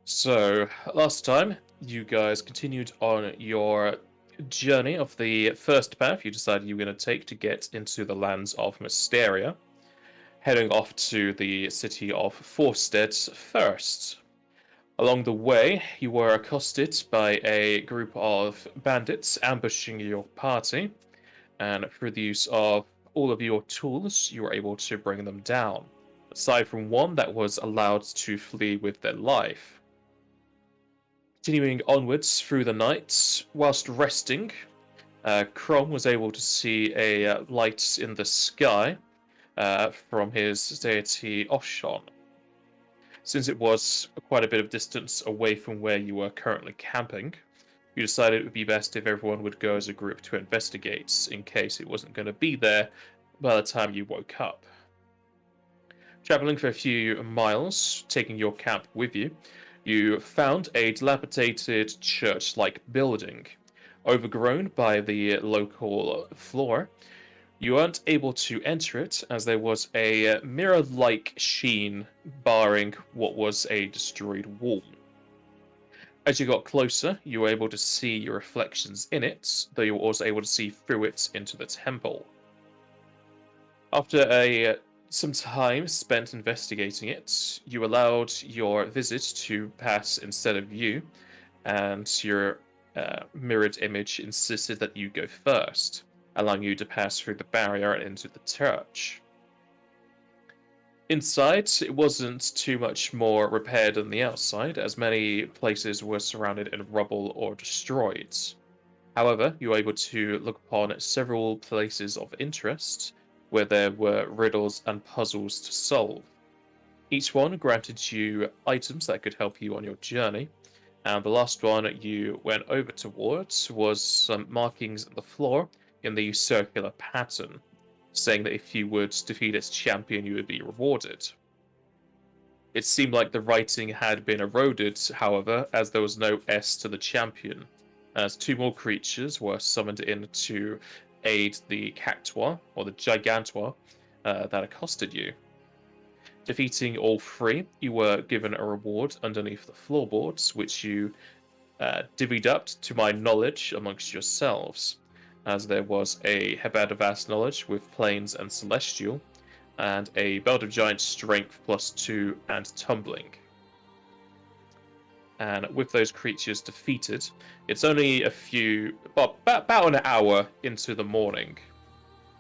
So, last time, you guys continued on your journey of the first path you decided you were going to take to get into the lands of Mysteria, heading off to the city of Forstead first. Along the way, you were accosted by a group of bandits ambushing your party, and through the use of all of your tools, you were able to bring them down, aside from one that was allowed to flee with their life. Continuing onwards through the night, whilst resting, Crom was able to see a light in the sky from his deity Oshon. Since it was quite a bit of distance away from where you were currently camping, you decided it would be best if everyone would go as a group to investigate, in case it wasn't going to be there by the time you woke up. Traveling for a few miles, taking your camp with you, you found a dilapidated church-like building, overgrown by the local flora. You weren't able to enter it as there was a mirror-like sheen barring what was a destroyed wall. As you got closer, you were able to see your reflections in it, though you were also able to see through it into the temple. After some time spent investigating it, you allowed your visit to pass instead of you, and your mirrored image insisted that you go first, allowing you to pass through the barrier and into the church. Inside, it wasn't too much more repaired than the outside, as many places were surrounded in rubble or destroyed. However, you were able to look upon several places of interest where there were riddles and puzzles to solve. Each one granted you items that could help you on your journey, and the last one you went over towards was some markings on the floor in the circular pattern, saying that if you would defeat its champion, you would be rewarded. It seemed like the writing had been eroded, however, as there was no S to the champion, as two more creatures were summoned in to aid the Cactua, or the Gigantua, that accosted you. Defeating all three, you were given a reward underneath the floorboards, which you divvied up, to my knowledge, amongst yourselves, as there was a Hebad of Vast Knowledge with Planes and Celestial, and a Belt of Giant Strength +2 and Tumbling. And with those creatures defeated, it's only about an hour into the morning,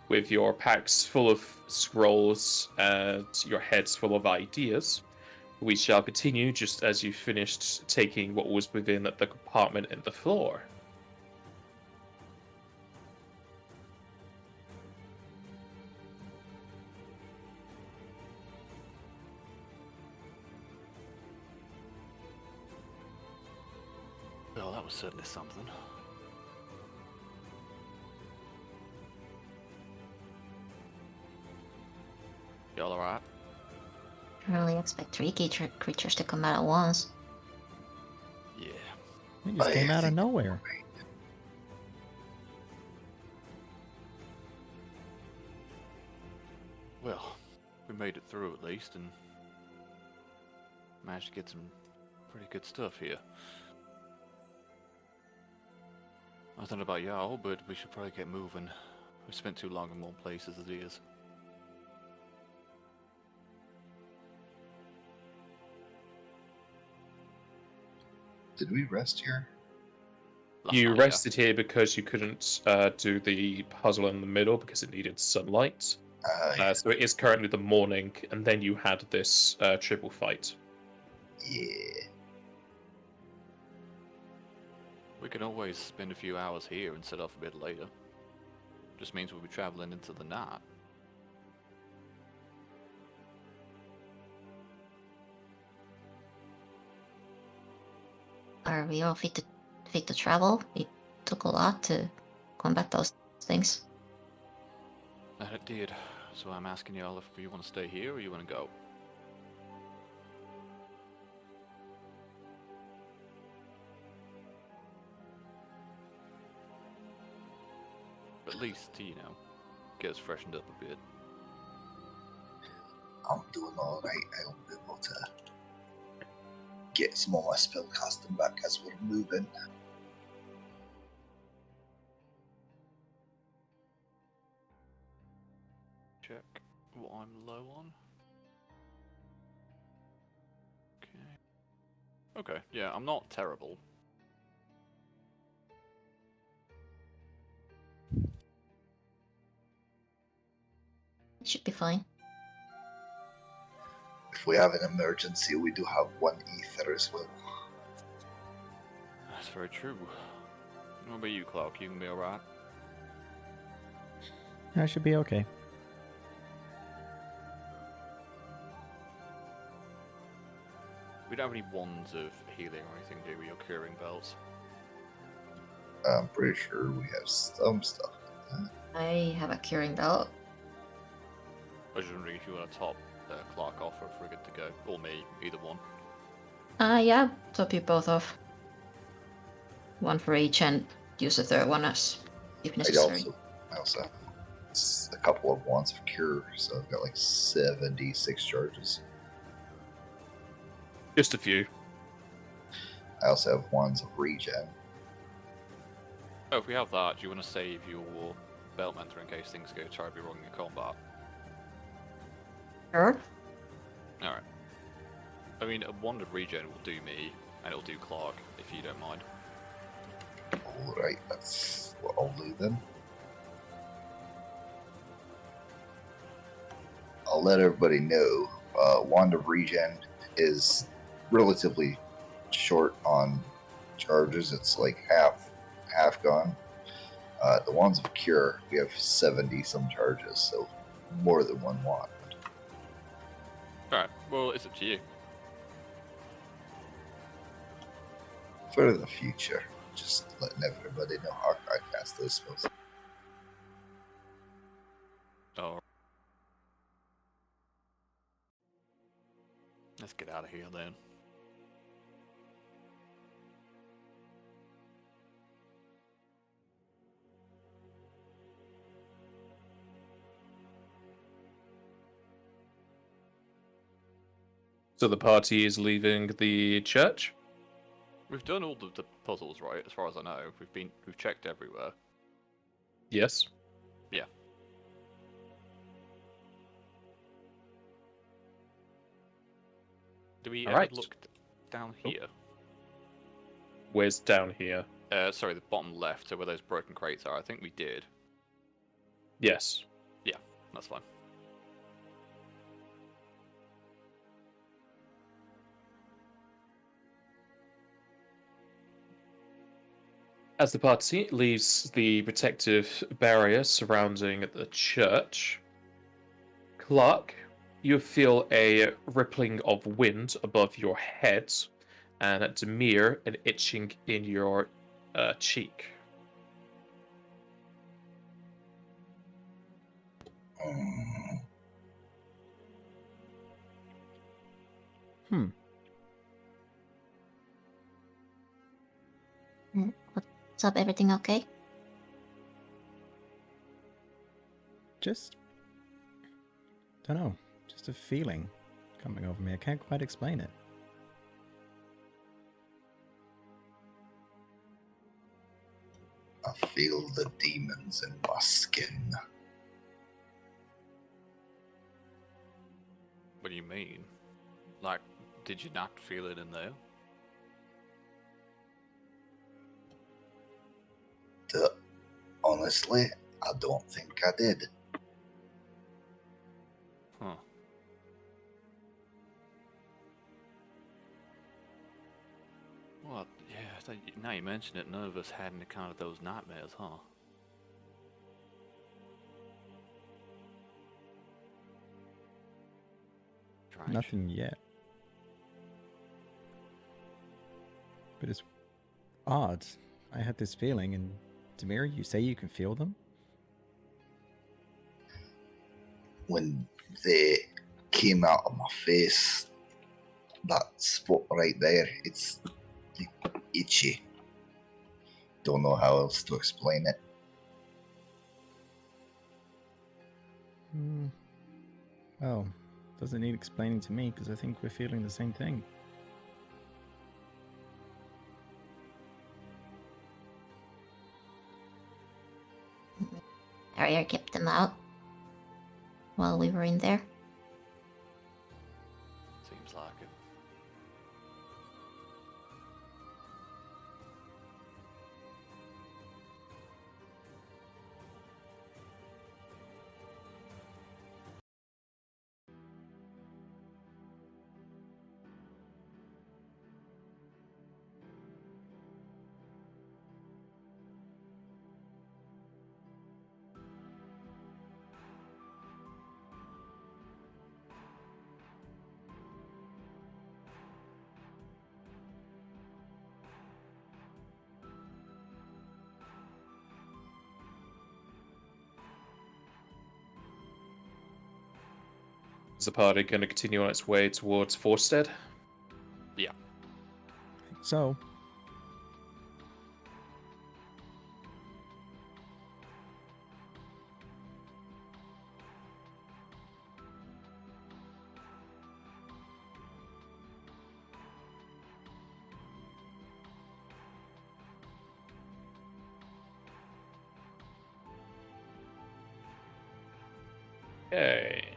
with your packs full of scrolls and your heads full of ideas. We shall continue just as you finished taking what was within the compartment in the floor. Well, that was certainly something. Y'all alright? I really expect three creatures to come out at once. Yeah. It just came out of nowhere. Well, we made it through at least and managed to get some pretty good stuff here. I don't know about y'all, but we should probably get moving. We spent too long in one place as it is. Did we rest here? You rested here because you couldn't do the puzzle in the middle because it needed sunlight. Yeah. So it is currently the morning, and then you had this triple fight. Yeah. We can always spend a few hours here and set off a bit later. Just means we'll be traveling into the night. Are we all fit to travel? It took a lot to combat those things. That it did. So I'm asking y'all if you want to stay here or you want to go. At least, you know, get us freshened up a bit. I'm doing all right. I will be able to get some of my spell casting back as we're moving. Check what I'm low on. Okay. Okay, yeah, I'm not terrible. It should be fine. If we have an emergency, we do have one ether as well. That's very true. What about you, Clarke? You can be alright? I should be okay. We don't have any wands of healing or anything, do we? Or curing belts? I'm pretty sure we have some stuff like that. I have a curing belt. I was just wondering if you want to top Clarke off or if we're good to go. Or me, either one. Yeah, top you both off. One for each and use the third one as if necessary. I also have a couple of wands of cure, so I've got like 76 charges. Just a few. I also have wands of regen. Oh, if we have that, do you want to save your belt mentor in case things go terribly wrong in combat? Sure. Alright. I mean, a wand of regen will do me, and it'll do Clarke, if you don't mind. Alright, that's what I'll do then. I'll let everybody know, wand of regen is relatively short on charges. It's like half gone. The wands of cure, we have 70 some charges, so more than one wand. Alright, well, it's up to you. For the future, just letting everybody know how I cast those spells. Oh. Let's get out of here then. So the party is leaving the church? We've done all the puzzles, right? As far as I know, we've checked everywhere. Yes. Yeah. Do we ever Alright. look down Oh. here? Where's down here? Sorry, the bottom left, so where those broken crates are. I think we did. Yes. Yeah, that's fine. As the party leaves the protective barrier surrounding the church, Clarke, you feel a rippling of wind above your head, and Demir, an itching in your cheek. What's up? Everything okay? Just, don't know, just a feeling coming over me. I can't quite explain it. I feel the demons in my skin. What do you mean? Like, did you not feel it in there? Honestly, I don't think I did. Huh. Well, yeah, now you mention it, none of us had any kind of those nightmares, huh? Strange. Nothing yet. But it's odd. I had this feeling, and Demir, you say you can feel them? When they came out of my face, that spot right there, it's itchy. Don't know how else to explain it. Well, doesn't need explaining to me because I think we're feeling the same thing. barrier kept them out while we were in there. Seems like it. Is the party going to continue on its way towards Forstead? So, Okay.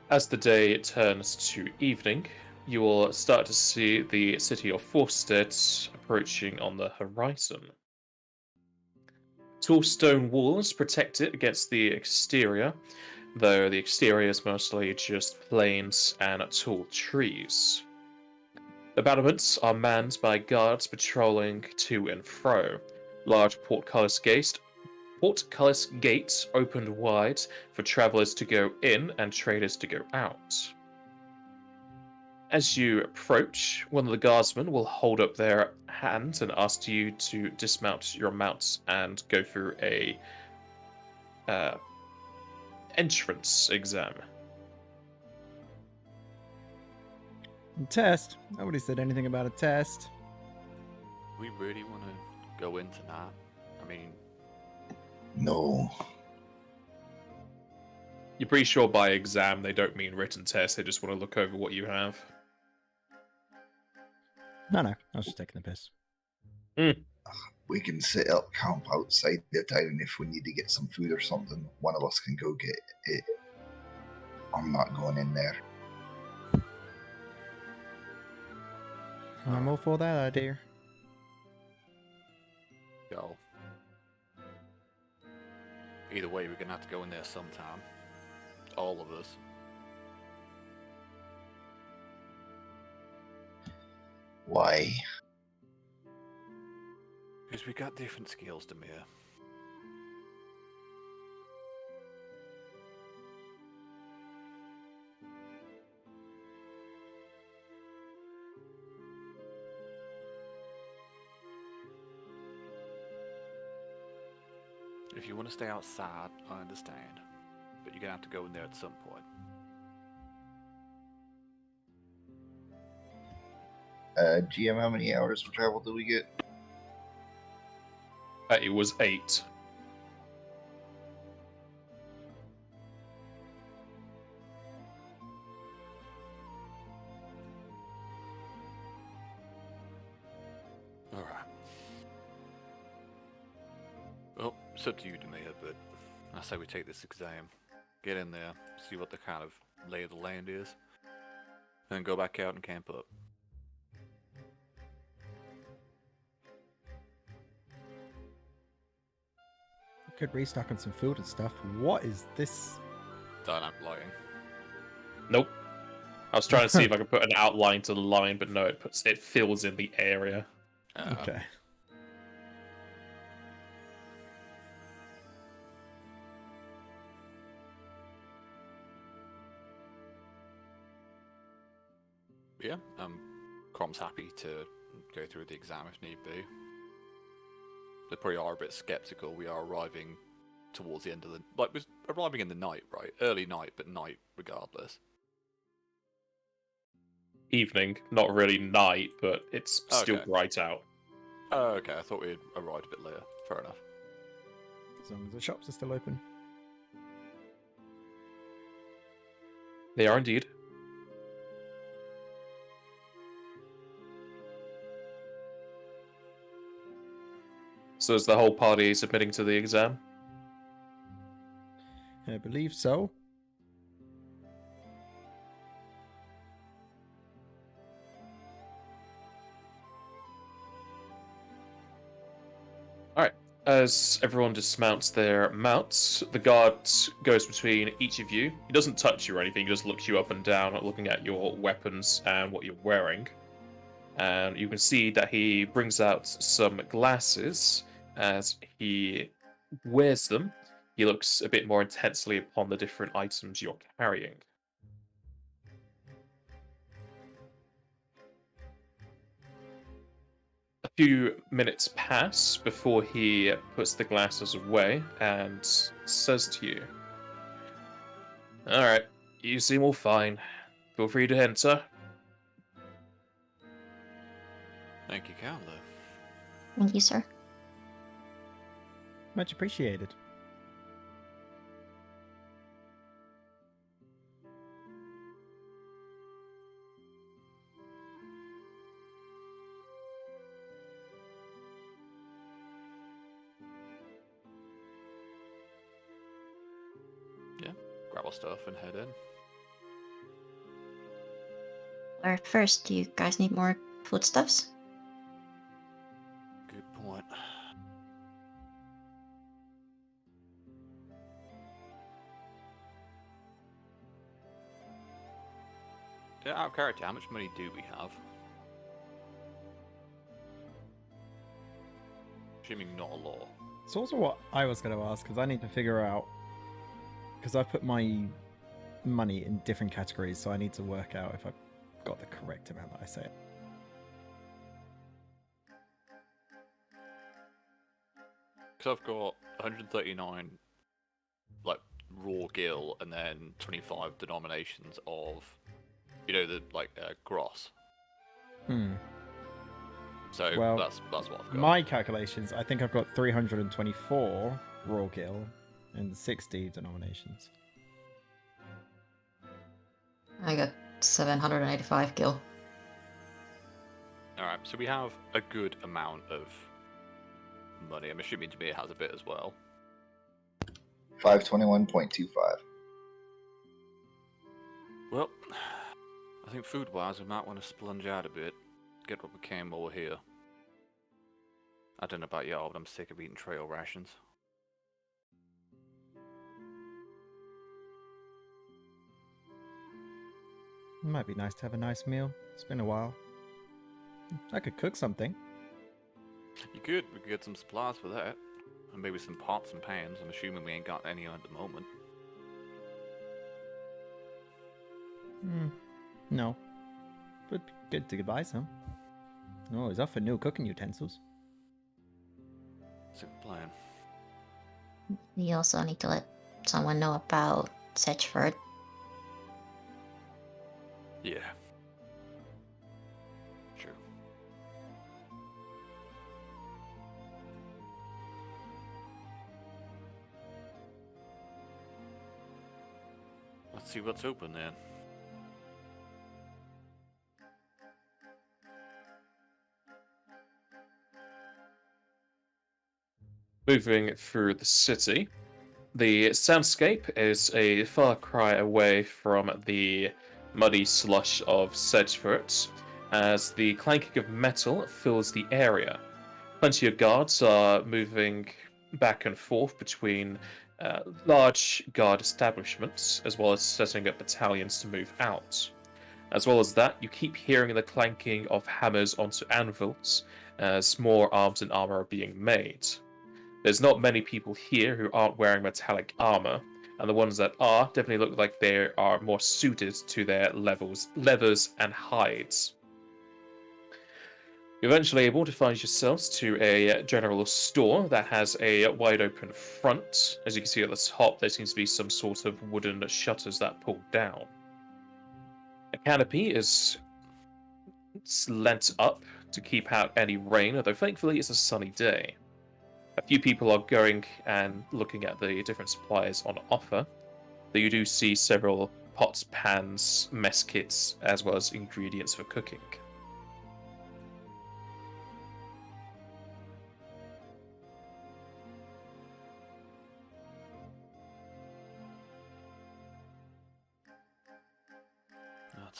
As the day turns to evening, you will start to see the city of Forstead approaching on the horizon. Tall stone walls protect it against the exterior, though the exterior is mostly just plains and tall trees. The battlements are manned by guards patrolling to and fro. Large portcullis gates opened wide for travelers to go in and traders to go out. As you approach, one of the guardsmen will hold up their hand and ask you to dismount your mount and go through a entrance exam. test. Nobody said anything about a test. We really want to go in tonight. I mean, No. You're pretty sure by exam they don't mean written test, they just want to look over what you have. No, I was just taking the piss. We can set up camp outside the town if we need to get some food or something. One of us can go get it. I'm not going in there. I'm all for that idea. go. Either way, we're gonna have to go in there sometime. All of us. Why? Because we got different skills, Demir. If you want to stay outside, I understand. But you're gonna have to go in there at some point. GM, how many hours of travel do we get? It was 8. Alright. Well, it's up to you, Demir, but I say we take this exam, get in there, see what the kind of lay of the land is, and then go back out and camp up. We could restock on some food and stuff. What is this? Don't I'm lying. Nope. I was trying to see if I could put an outline to the line, but no, it fills in the area. Okay. Yeah, Crom's happy to go through the exam if need be. They probably are a bit skeptical. We are arriving towards the end of the... Like, we're arriving in the night, right? Early night, but night regardless. Evening, not really night, but it's still Okay. bright out. Oh, okay. I thought we'd arrived a bit later. Fair enough. As long as the shops are still open. They are indeed. So is the whole party submitting to the exam? I believe so. Alright. As everyone dismounts their mounts, the guard goes between each of you. He doesn't touch you or anything, he just looks you up and down, looking at your weapons and what you're wearing. And you can see that he brings out some glasses. As he wears them, he looks a bit more intensely upon the different items you're carrying. A few minutes pass before he puts the glasses away and says to you, "Alright, you seem all fine. Feel free to enter." Thank you, Caldo. Thank you, sir. Much appreciated. Grab our stuff and head in. Or first, do you guys need more foodstuffs? Good point. Yeah, out of character, how much money do we have? Assuming not a lot. It's also what I was going to ask, because I need to figure out, because I've put my money in different categories, so I need to work out if I've got the correct amount that I say. Because I've got 139 like raw gill and then 25 denominations of, you know, the like gross. So Well, that's what I've got. My calculations, I think I've got 324 raw gill and 60 denominations. I got 785 gil. Alright, so we have a good amount of money. I'm assuming Demir has a bit as well. 521.25. Well, I think food-wise we might want to splunge out a bit. Get what we can while we're here. I don't know about y'all, but I'm sick of eating trail rations. It might be nice to have a nice meal. It's been a while. I could cook something. You could. We could get some supplies for that. And maybe some pots and pans. I'm assuming we ain't got any at the moment. No. But good to buy some. Always up for new cooking utensils. That's a good plan. We also need to let someone know about Sedgeford. Yeah. True. Let's see what's open then. Moving through the city, the soundscape is a far cry away from the muddy slush of Sedgeford, as the clanking of metal fills the area. Plenty of guards are moving back and forth between large guard establishments, as well as setting up battalions to move out. As well as that, you keep hearing the clanking of hammers onto anvils as more arms and armor are being made. There's not many people here who aren't wearing metallic armor, and the ones that are definitely look like they are more suited to their leathers and hides. You're eventually able to find yourselves to a general store that has a wide open front. As you can see at the top, there seems to be some sort of wooden shutters that pull down. A canopy is lent up to keep out any rain, although thankfully it's a sunny day. A few people are going and looking at the different supplies on offer, though you do see several pots, pans, mess kits, as well as ingredients for cooking.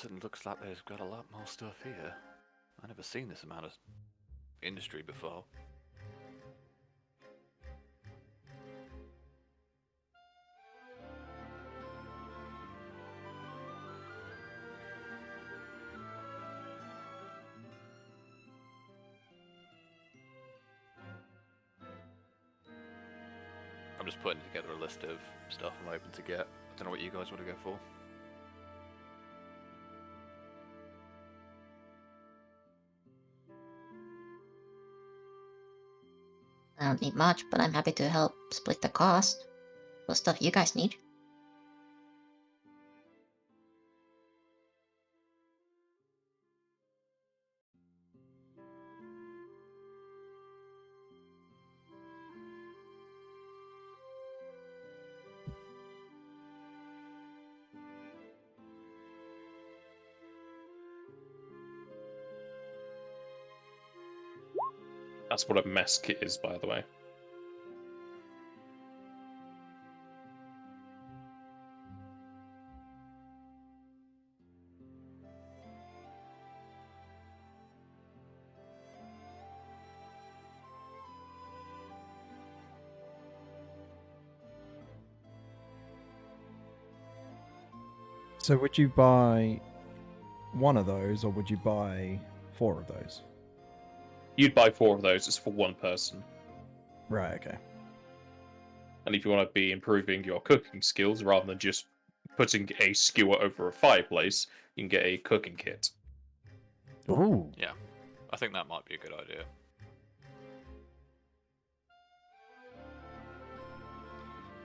certainly looks like they've got a lot more stuff here. I've never seen this amount of industry before. I'm just putting together a list of stuff I'm hoping to get. I don't know what you guys want to go for. I don't need much, but I'm happy to help split the cost. What stuff you guys need? That's what a mess kit is, by the way. So would you buy one of those, or would you buy 4 of those? You'd buy 4 of those. It's for one person. Right, okay. And if you want to be improving your cooking skills rather than just putting a skewer over a fireplace, you can get a cooking kit. Ooh. Yeah, I think that might be a good idea.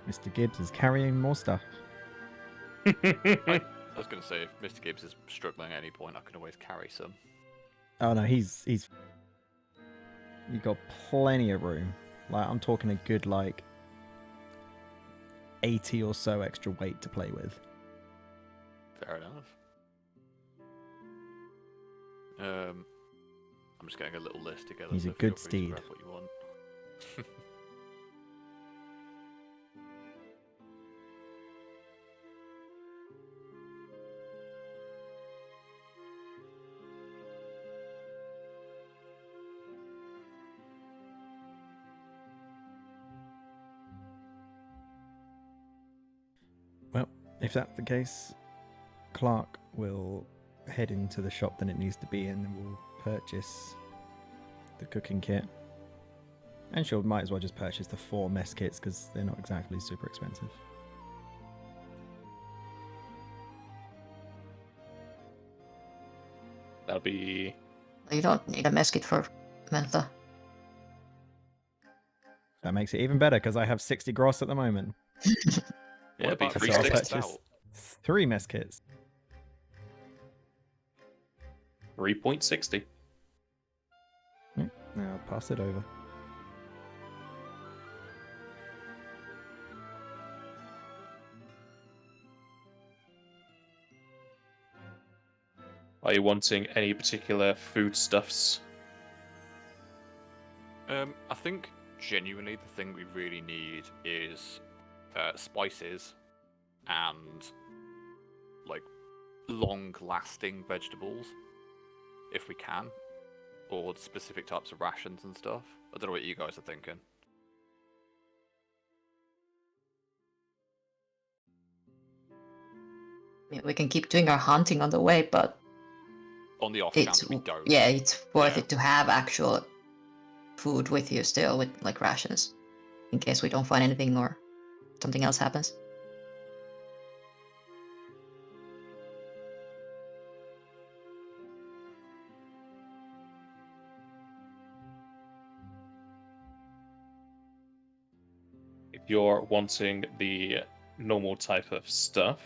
Mr. Gibbs is carrying more stuff. I was going to say, if Mr. Gibbs is struggling at any point, I can always carry some. Oh no, he's you got plenty of room. Like I'm talking a good 80 or so extra weight to play with. Fair enough. I'm just getting a little list together. He's a so good feel free to steed. grab what you want. Well, if that's the case, Clarke will head into the shop that it needs to be in and will purchase the cooking kit. And she'll might as well just purchase the 4 mess kits because they're not exactly super expensive. That'll be... You don't need a mess kit for Mentha. That makes it even better because I have 60 gross at the moment. Yeah, What be about free So I'll sticks. purchase 3 mess kits. 3.60. Now I'll pass it over. Are you wanting any particular foodstuffs? I think genuinely the thing we really need is spices and long-lasting vegetables, if we can, or specific types of rations and stuff. I don't know what you guys are thinking. I mean, we can keep doing our hunting on the way, but On the off it's chance we don't. yeah, it's worth Yeah. it to have actual food with you still, with rations, in case we don't find anything or something else happens. If you're wanting the normal type of stuff,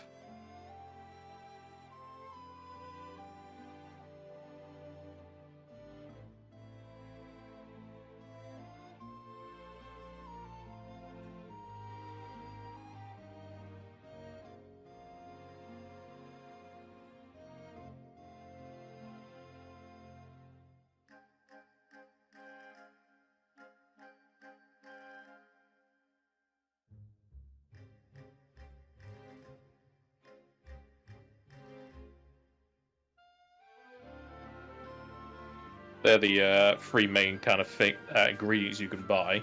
they're the three main kind of ingredients you can buy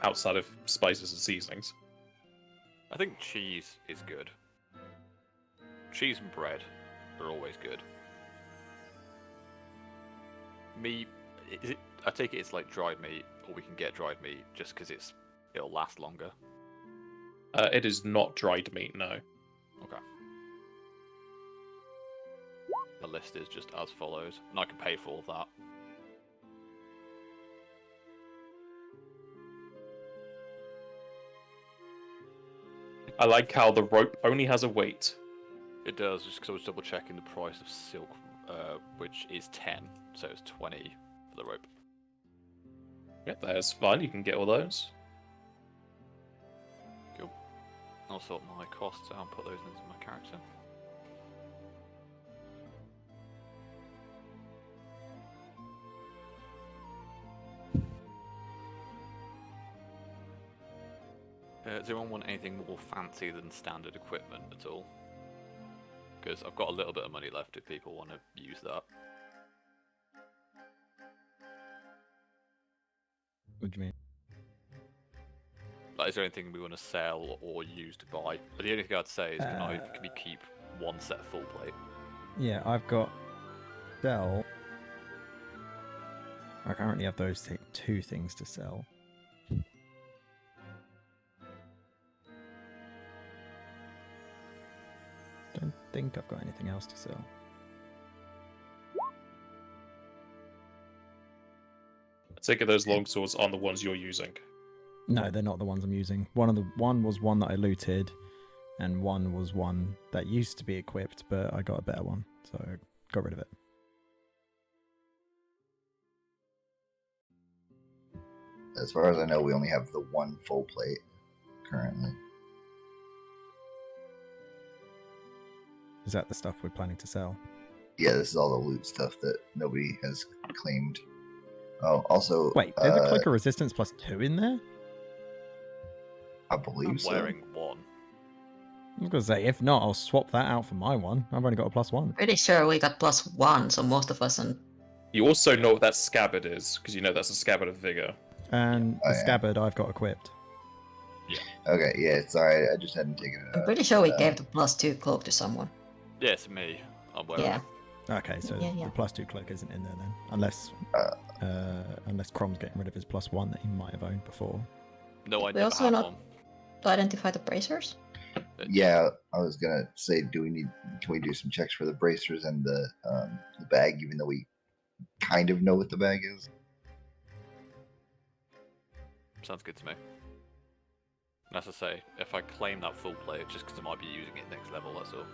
outside of spices and seasonings. I think cheese is good. Cheese and bread are always good. Meat, I take it it's like dried meat, or we can get dried meat just because it'll last longer. It is not dried meat, no. Okay. The list is just as follows, and I can pay for all of that. I like how the rope only has a weight. It does, just because I was double checking the price of silk, which is 10, so it's 20 for the rope. Yep, that's fine. You can get all those. Cool. I'll sort my costs out and put those into my character. Does anyone want anything more fancy than standard equipment at all? Because I've got a little bit of money left if people want to use that. What do you mean? Like, is there anything we want to sell or use to buy? But the only thing I'd say is, can we keep one set of full plate? Yeah, I've got sell. I currently have those two things to sell. Don't think I've got anything else to sell. I take it those longswords aren't the ones you're using. No, they're not the ones I'm using. One was one that I looted, and one was one that used to be equipped, but I got a better one, so I got rid of it. As far as I know, we only have the one full plate currently. Is that the stuff we're planning to sell? Yeah, this is all the loot stuff that nobody has claimed. Oh, also... Wait, there's a clicker resistance +2 in there? I believe I'm so. wearing one. I was going to say, if not, I'll swap that out for my one. I've only got a +1. Pretty sure we got +1, so most of us and You also know what that scabbard is, because you know that's a scabbard of vigor. And Oh, the yeah. scabbard I've got equipped. Okay, yeah, sorry, I just hadn't taken it I'm out. pretty sure we gave the +2 cloak to someone. Yeah, it's me. I'm wearing Yeah. it. Okay, so Yeah. the +2 cloak isn't in there then. Unless Crom's getting rid of his +1 that he might have owned before. No, I We never also had not- one. To identify the bracers? Yeah, I was gonna say, can we do some checks for the bracers and the bag, even though we kind of know what the bag is? Sounds good to me. And as I say, if I claim that full plate, just because I might be using it next level, that's all.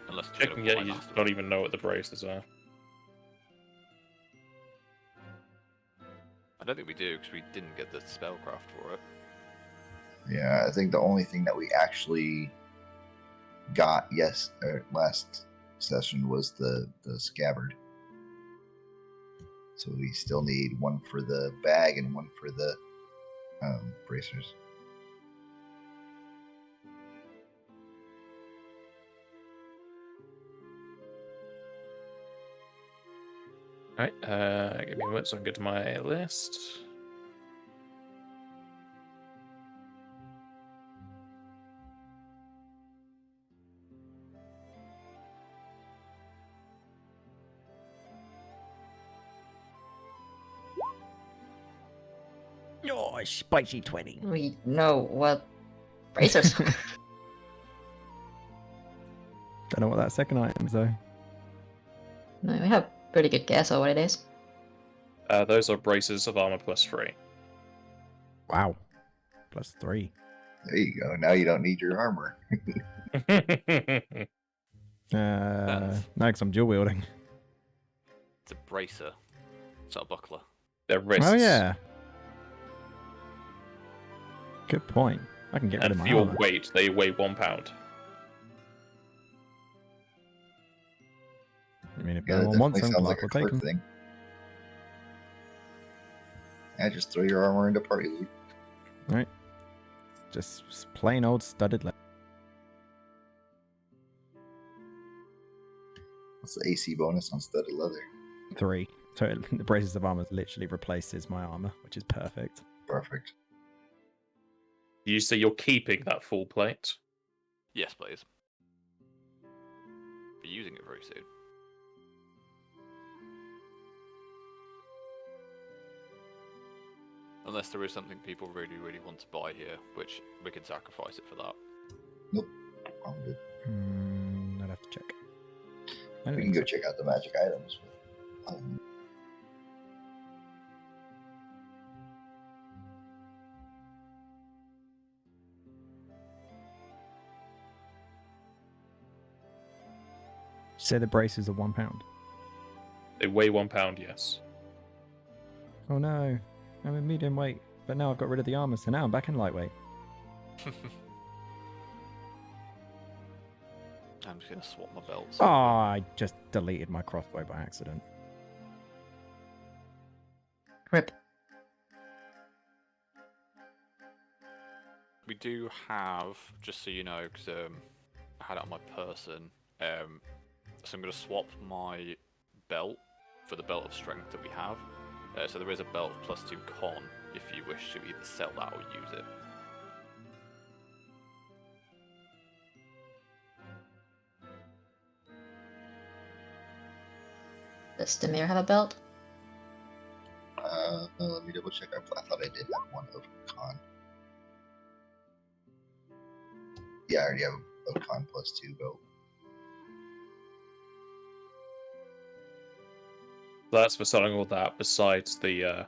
Unless it's Checking yet, you just don't even know what the braces are. I don't think we do, because we didn't get the spellcraft for it. Yeah, I think the only thing that we actually got last session was the scabbard. So we still need one for the bag and one for the bracers. Alright, give me a minute so I can get to my list. Oh, spicy 20. We know what bracers. Don't know what that second item is though. No, we have pretty good guess on what it is. Those are braces of armor +3. Wow. +3. There you go. Now you don't need your armor. No, because I'm dual wielding. It's a bracer. It's not a buckler. Their wrists. Oh yeah. Good point. I can get rid And of for my your armor. weight, they weigh 1 pound. I mean, if Yeah, no that one wants definitely them, sounds like Clarke a will take Clarke them. thing. Yeah, just throw your armor into party loot. Right. Just plain old studded leather. What's the AC bonus on studded leather? 3. So the braces of armor literally replaces my armor, which is perfect. Perfect. You say you're keeping that full plate? Yes, please. Be using it very soon. Unless there is something people really, really want to buy here, which we can sacrifice it for that. Nope. I'm good. I'd have to check. I don't We can think go check out the magic items. Say the braces are £1. They weigh £1, yes. Oh no, I'm in medium weight, but now I've got rid of the armor, so now I'm back in lightweight. I'm just gonna swap my belts. Oh, I just deleted my crossbow by accident. Rip. We do have, just so you know, because I had it on my person. So I'm gonna swap my belt for the belt of strength that we have. So there is a belt of +2 con if you wish to either sell that or use it. Does the mirror have a belt? Let me double check. I thought I did have one of con. Yeah, I already have a con +2 belt. That's for selling all that besides the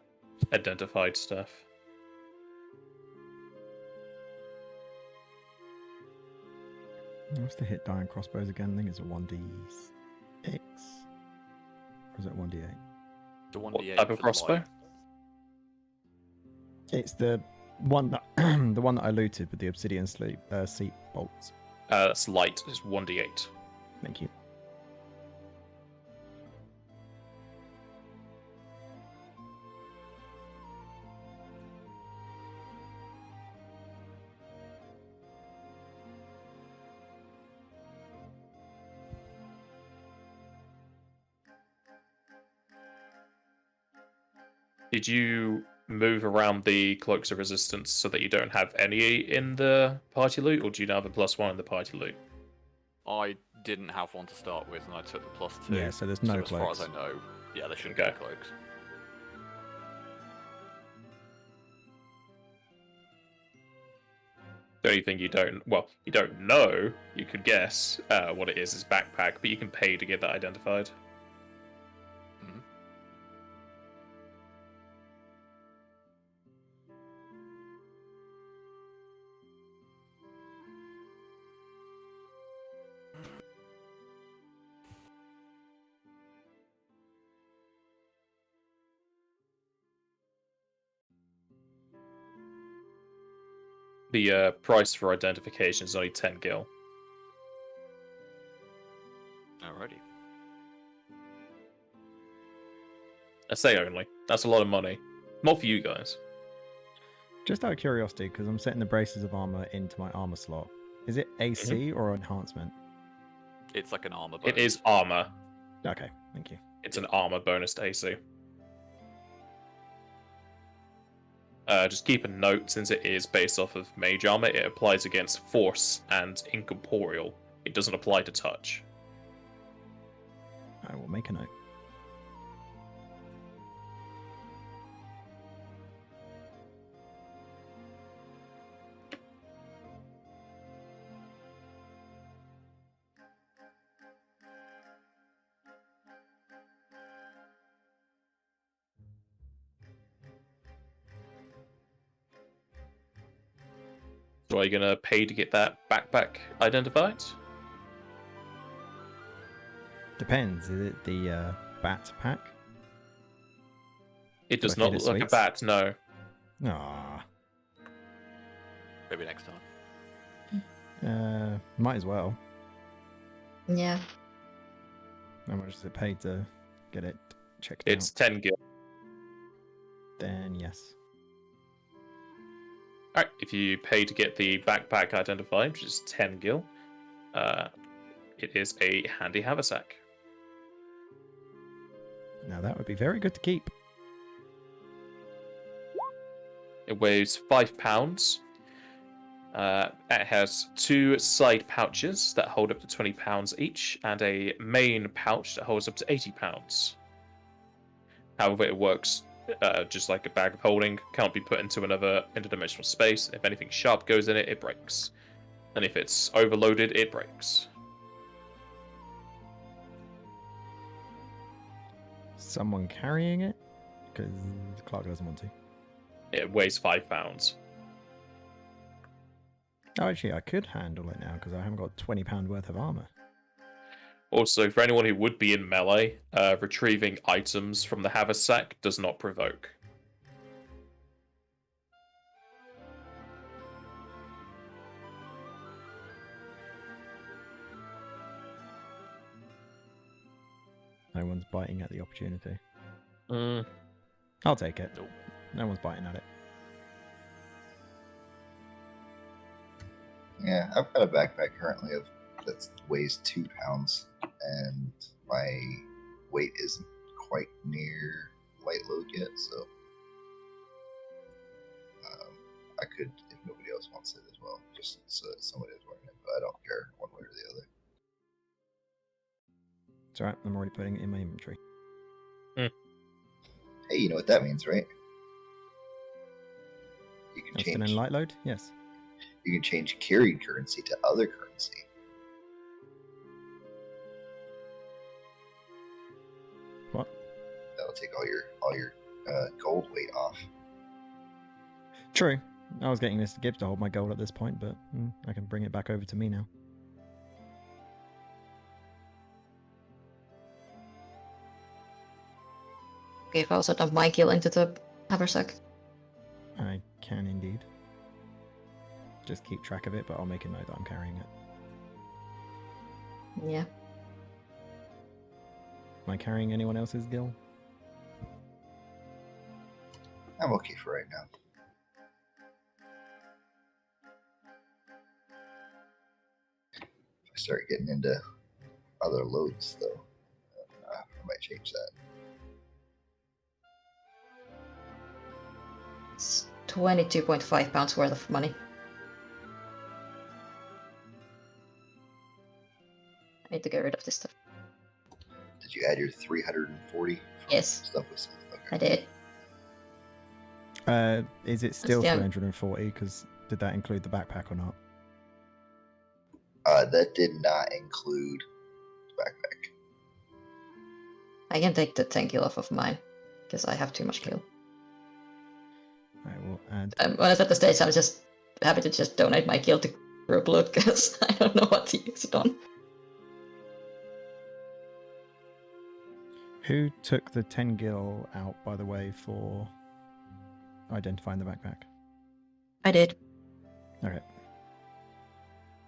identified stuff. What's the hit die on crossbows again? I think it's a 1d6. Or is it 1d8? The What 1d8 type of for the crossbow? light. It's the one that the one that I looted with the obsidian seat bolts. That's light. It's 1d8. Thank you. Did you move around the cloaks of resistance so that you don't have any in the party loot, or do you now have a +1 in the party loot? I didn't have one to start with, and I took the +2. Yeah, so there's no as far as cloaks. I know, yeah, there shouldn't Okay. be cloaks. The only thing you don't know, you could guess what it is backpack, but you can pay to get that identified. Mhm. The price for identification is only 10 gil. Alrighty. I say only. That's a lot of money. Not for you guys. Just out of curiosity, because I'm setting the braces of armor into my armor slot. Is it AC or enhancement? It's like an armor bonus. It is armor. Okay, thank you. It's an armor bonus to AC. Just keep a note, since it is based off of mage armor, it applies against force and incorporeal. It doesn't apply to touch. I will make a note. So are you going to pay to get that backpack identified? Depends. Is it the bat pack? It does Do I not feed look it like a sweets? bat, no. Ah, Maybe next time. might as well. Yeah. How much does it pay to get it checked It's out? 10 gil. Then yes. Alright, if you pay to get the backpack identified, which is 10 gil, it is a handy haversack. Now that would be very good to keep. It weighs 5 pounds. It has 2 side pouches that hold up to 20 pounds each, and a main pouch that holds up to 80 pounds. However, it works just like a bag of holding, can't be put into another interdimensional space. If anything sharp goes in it, it breaks. And if it's overloaded, it breaks. Someone carrying it? Because Clarke doesn't want to. It weighs 5 pounds. Oh, actually, I could handle it now because I haven't got £20 worth of armor. Also, for anyone who would be in melee, retrieving items from the haversack does not provoke. No one's biting at the opportunity. Mm. I'll take it. Nope. No one's biting at it. Yeah, I've got a backpack currently that weighs 2 pounds, and my weight isn't quite near light load yet, so I could, if nobody else wants it as well, just so that somebody is wearing it, but I don't care one way or the other. It's alright, I'm already putting it in my inventory. Hey, you know what that means, right? You can I'm still change. in light load? Yes. You can change carried currency to other currency. What? That'll take all your gold weight off. True. I was getting Mr. Gibbs to hold my gold at this point, but I can bring it back over to me now. Okay, if I also dump my kill into the haversack. I can indeed. Just keep track of it, but I'll make a note that I'm carrying it. Yeah. Am I carrying anyone else's gil? I'm okay for right now. If I start getting into other loads, though, I might change that. It's 22.5 pounds worth of money. I need to get rid of this stuff. Did you add your 340? Yes. Stuff with something? I Okay. did. Is it still Yeah. 340? Because did that include the backpack or not? That did not include the backpack. I can take the 10 kill off of mine, because I have too much kill. I will add. When I was at the stage, I was just happy to just donate my kill to Group Loot, because I don't know what to use it on. Who took the 10 gil out, by the way, for identifying the backpack? I did. Okay.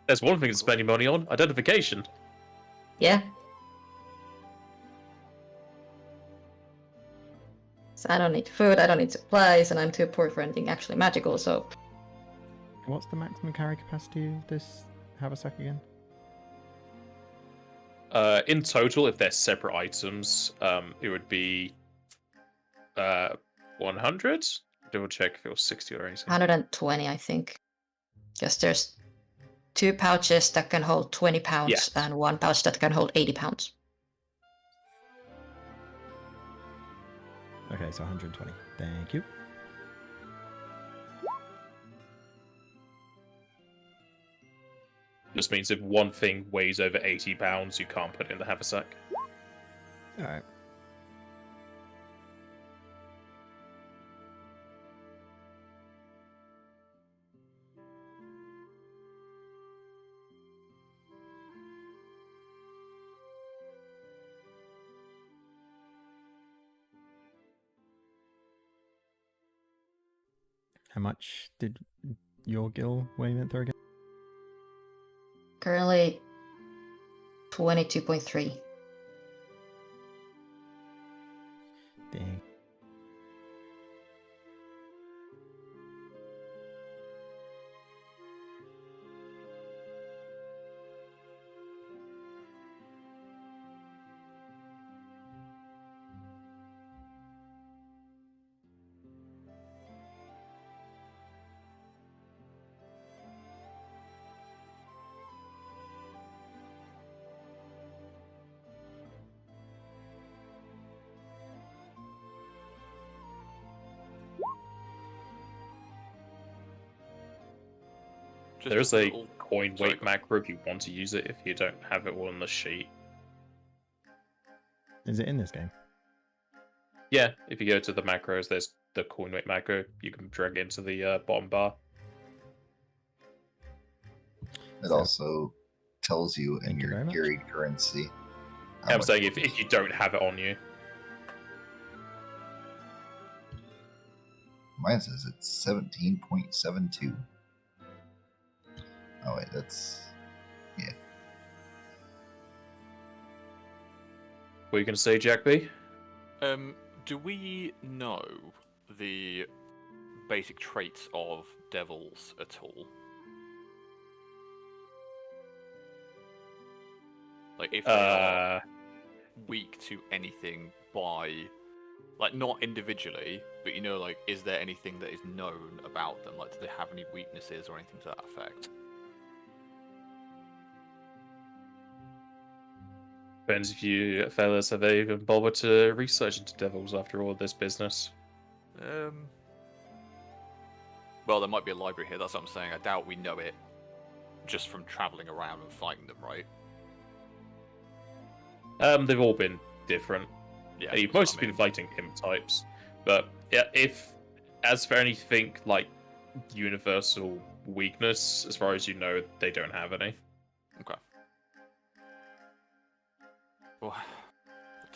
There's one thing to spend your money on: identification. Yeah. So I don't need food, I don't need supplies, and I'm too poor for anything actually magical, so... What's the maximum carry capacity of this haversack again? In total, if they're separate items, it would be 100. Double check if it was 60 or 80. 120, I think. Because there's 2 pouches that can hold 20 pounds, Yes. and 1 pouch that can hold 80 pounds. Okay, so 120. Thank you. Just means if one thing weighs over 80 pounds, you can't put it in the haversack. Alright. How much did your gil weigh in there again? Currently 22.3. Dang. There's a a little... coin Sorry, weight go on. macro if you want to use it, if you don't have it on the sheet. Is it in this game? Yeah, if you go to the macros, there's the coin weight macro. You can drag it into the bottom bar. It So- also tells you in Thank you your very much. carried currency. how I'm much saying money- if you don't have it on you. Mine says it's 17.72. Oh wait, that's What are you going to say, Jack B? Do we know the basic traits of devils at all? Like, if they are weak to anything by, like, not individually, but like, is there anything that is known about them? Like, do they have any weaknesses or anything to that effect? Depends if you fellas have even bothered to research into devils after all this business. Well, there might be a library here. That's what I'm saying. I doubt we know it just from traveling around and fighting them, right? They've all been different. Yeah, You've that's what mostly I been mean. fighting imp types, but yeah, as for anything like universal weakness, as far as you know, they don't have any. Okay. Well,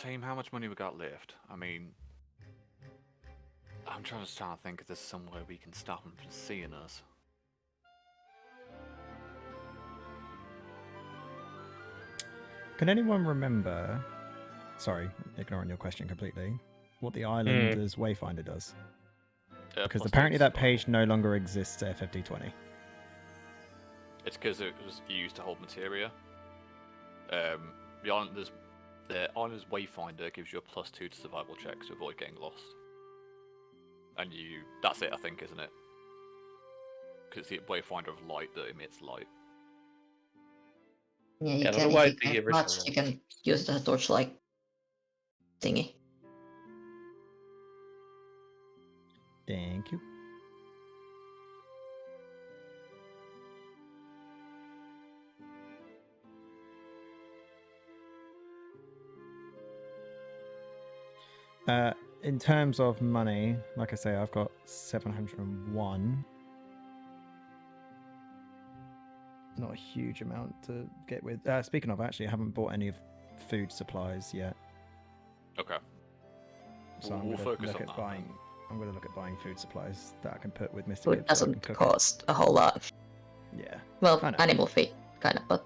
team, how much money we got left? I mean, I'm trying to think if there's somewhere we can stop them from seeing us. Can anyone remember? Sorry, ignoring your question completely. What the Islanders Wayfinder does? Because Plus apparently two that survival. page no longer exists at FFd20. It's because it was used to hold materia. The Islanders Wayfinder gives you a +2 to survival checks to avoid getting lost. And that's it, I think, isn't it? Because it's the Wayfinder of light that emits light. Yeah, you Yeah, I don't can, know why if you the can't original match, you one- can use the torchlight thingy. Thank you. In terms of money, like I say, I've got 701. Not a huge amount to get with. Speaking of, actually, I haven't bought any of food supplies yet. Okay. So I'm We'll going to focus look on at that buying. then. I'm going to look at buying food supplies that I can put with Mr. Food Gibbs so I can doesn't cook cost a whole lot. it. Yeah. Well, I know. animal feed, kind of, but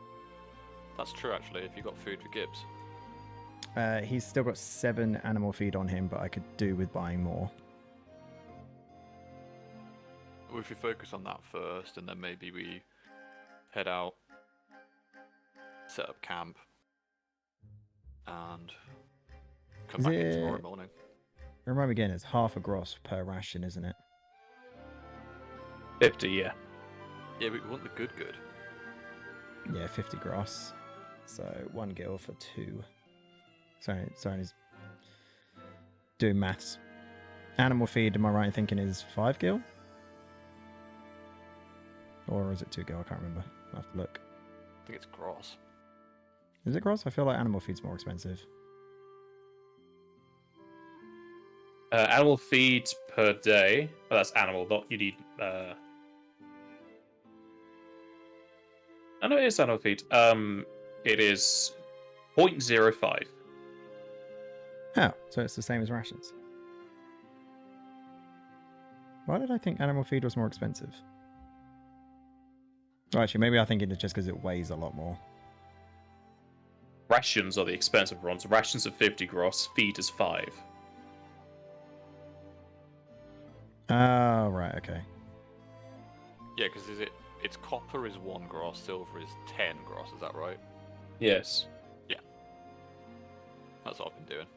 That's true, actually, if you got food for Gibbs. He's still got 7 animal feed on him, but I could do with buying more. Well, if we focus on that first, and then maybe we head out, set up camp, and come Is back in it- tomorrow morning. Remind me again, it's half a gross per ration, isn't it? 50, yeah. Yeah, we want the good. Yeah, 50 gross. So 1 gil for 2. Sorry, he's doing maths. Animal feed, am I right in thinking, is 5 gil? Or is it 2 gil? I can't remember. I'll have to look. I think it's gross. Is it gross? I feel like animal feed's more expensive. Animal feed per day. Well, that's animal, not you need. Oh, no, it is animal feed. It is 0.05. Oh, so it's the same as rations. Why did I think animal feed was more expensive? Oh, actually, maybe I think it's just because it weighs a lot more. Rations are the expensive ones. Rations are 50 gross. Feed is 5. Oh, right, okay. Yeah, because it's copper is 1 gross, silver is 10 gross, is that right? Yes. That's what I've been doing.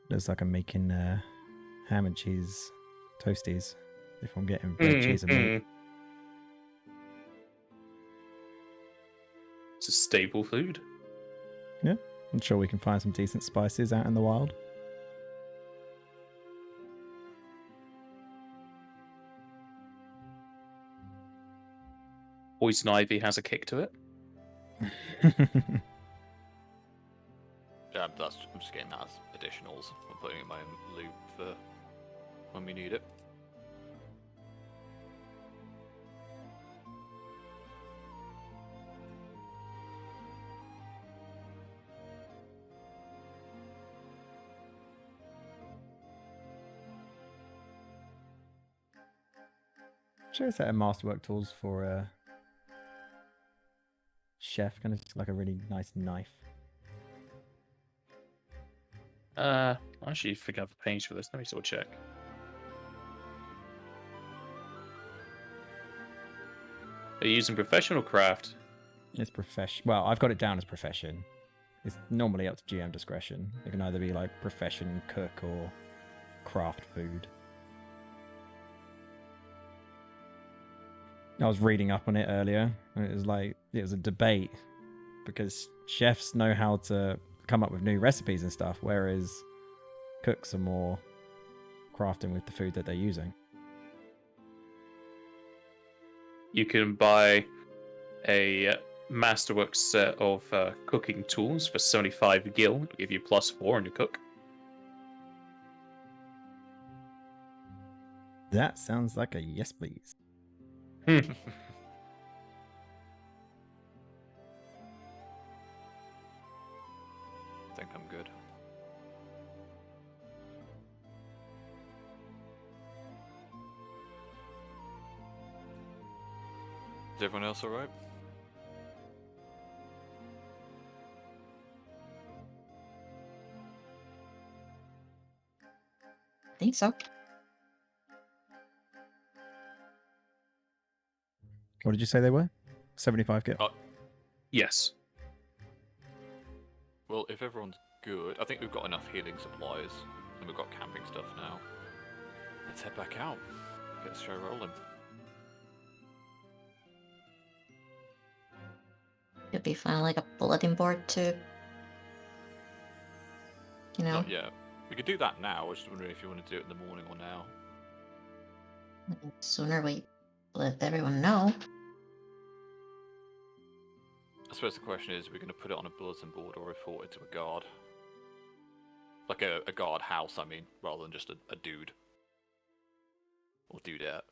Looks like I'm making ham and cheese toasties. If I'm getting bread, cheese, and meat. It's a staple food. I'm sure we can find some decent spices out in the wild. Poison ivy has a kick to it. Yeah, I'm just getting that as additionals. I'm putting it in my own loot for when we need it. Sure, a set of masterwork tools for a chef, kind of like a really nice knife. I actually think I have a page for this. Let me sort of check. Are you using professional craft? It's profession. Well, I've got it down as profession. It's normally up to GM discretion. It can either be like profession cook or craft food. I was reading up on it earlier, and it was a debate because chefs know how to come up with new recipes and stuff, whereas cooks are more crafting with the food that they're using. You can buy a masterwork set of cooking tools for 75 gil. It'll give you +4 on your cook. That sounds like a yes, please. I think I'm good. Is everyone else alright? I think so. What did you say they were? 75 gil. Oh. Yes. Well, if everyone's good, I think we've got enough healing supplies, and we've got camping stuff now. Let's head back out. Get the show rolling. Could be fun, like a bulletin board too. You know, Yeah, we could do that now. I was just wondering if you want to do it in the morning or now. sooner we let everyone know. I suppose the question is, are we going to put it on a bulletin board or report it to a guard? Like a guard house, I mean, rather than just a dude. Or dudette.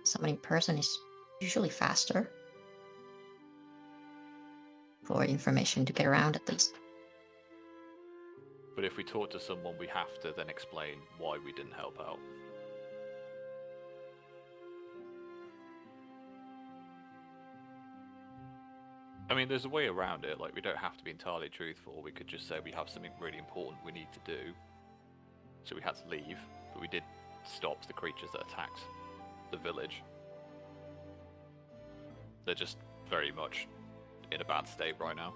Someone in person is usually faster for information to get around at least. But if we talk to someone, we have to then explain why we didn't help out. I mean, there's a way around it. Like, we don't have to be entirely truthful. We could just say we have something really important we need to do. So we had to leave, but we did stop the creatures that attacked the village. They're just very much in a bad state right now.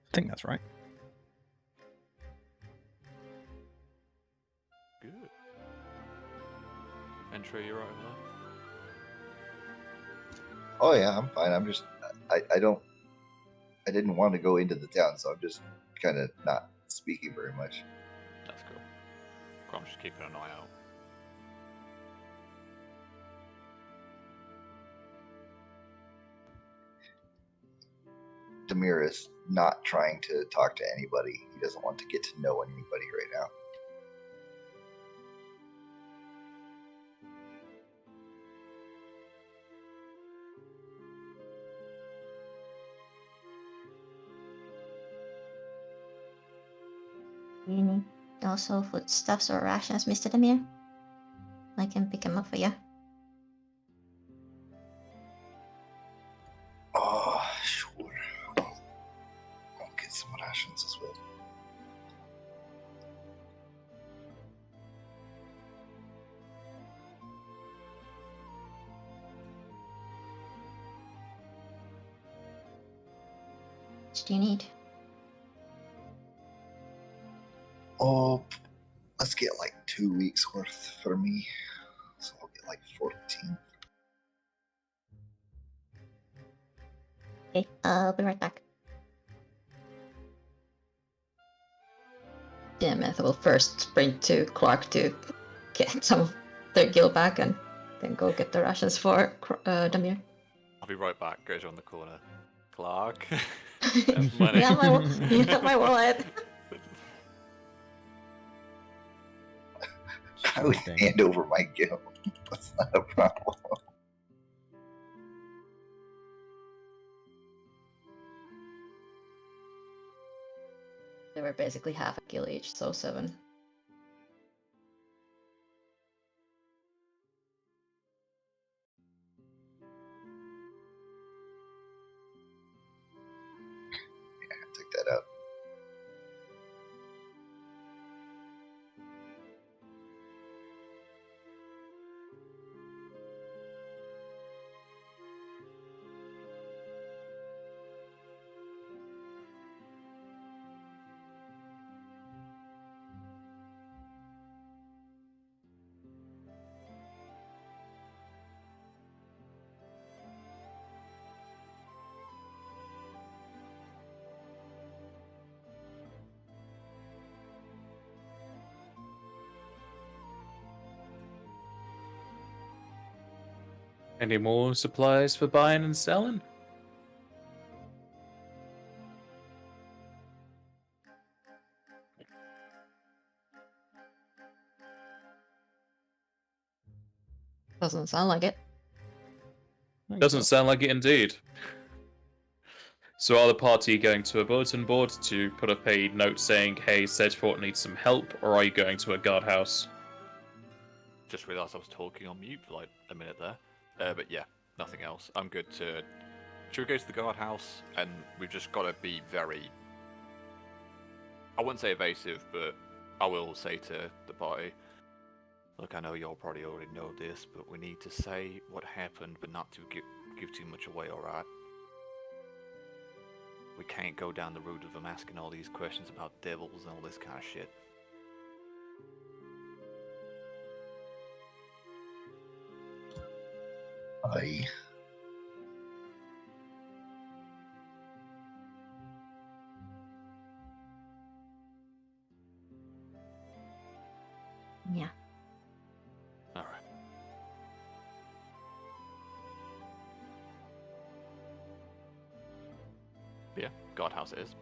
I think that's right. Good. Entry, you're right over there? Oh yeah, I'm fine. I'm just I didn't want to go into the town, so I'm just kind of not speaking very much. That's cool. I'm just keeping an eye out. Demir is not trying to talk to anybody. He doesn't want to get to know anybody right now. Also, foodstuffs or rations, Mr. Demir. I can pick them up for you. much do you need? Oh, let's get like 2 weeks worth for me. So I'll get like 14. Okay, I'll be right back. Diameth will first sprint to Clarke to get some of their gil back and then go get the rations for Damir. I'll be right back. Goes around the corner. Clarke. Have money. You have my wallet. I would Dang. hand over my gil. That's not a problem. They were basically half a gil each, so 7. Take that out. Any more supplies for buying and selling? Doesn't sound like it. Doesn't sound like it indeed. So are the party going to a bulletin board to put up a note saying, hey, Sedgefort needs some help, or are you going to a guardhouse? Just realised I was talking on mute for like a minute there. But yeah, nothing else. I'm good to... Should we go to the guardhouse? And we've just got to be very... I wouldn't say evasive, but I will say to the party, look, I know y'all probably already know this, but we need to say what happened, but not to give too much away, alright? We can't go down the route of them asking all these questions about devils and all this kind of shit. Aye. Yeah. Alright. Yeah, guardhouse it is.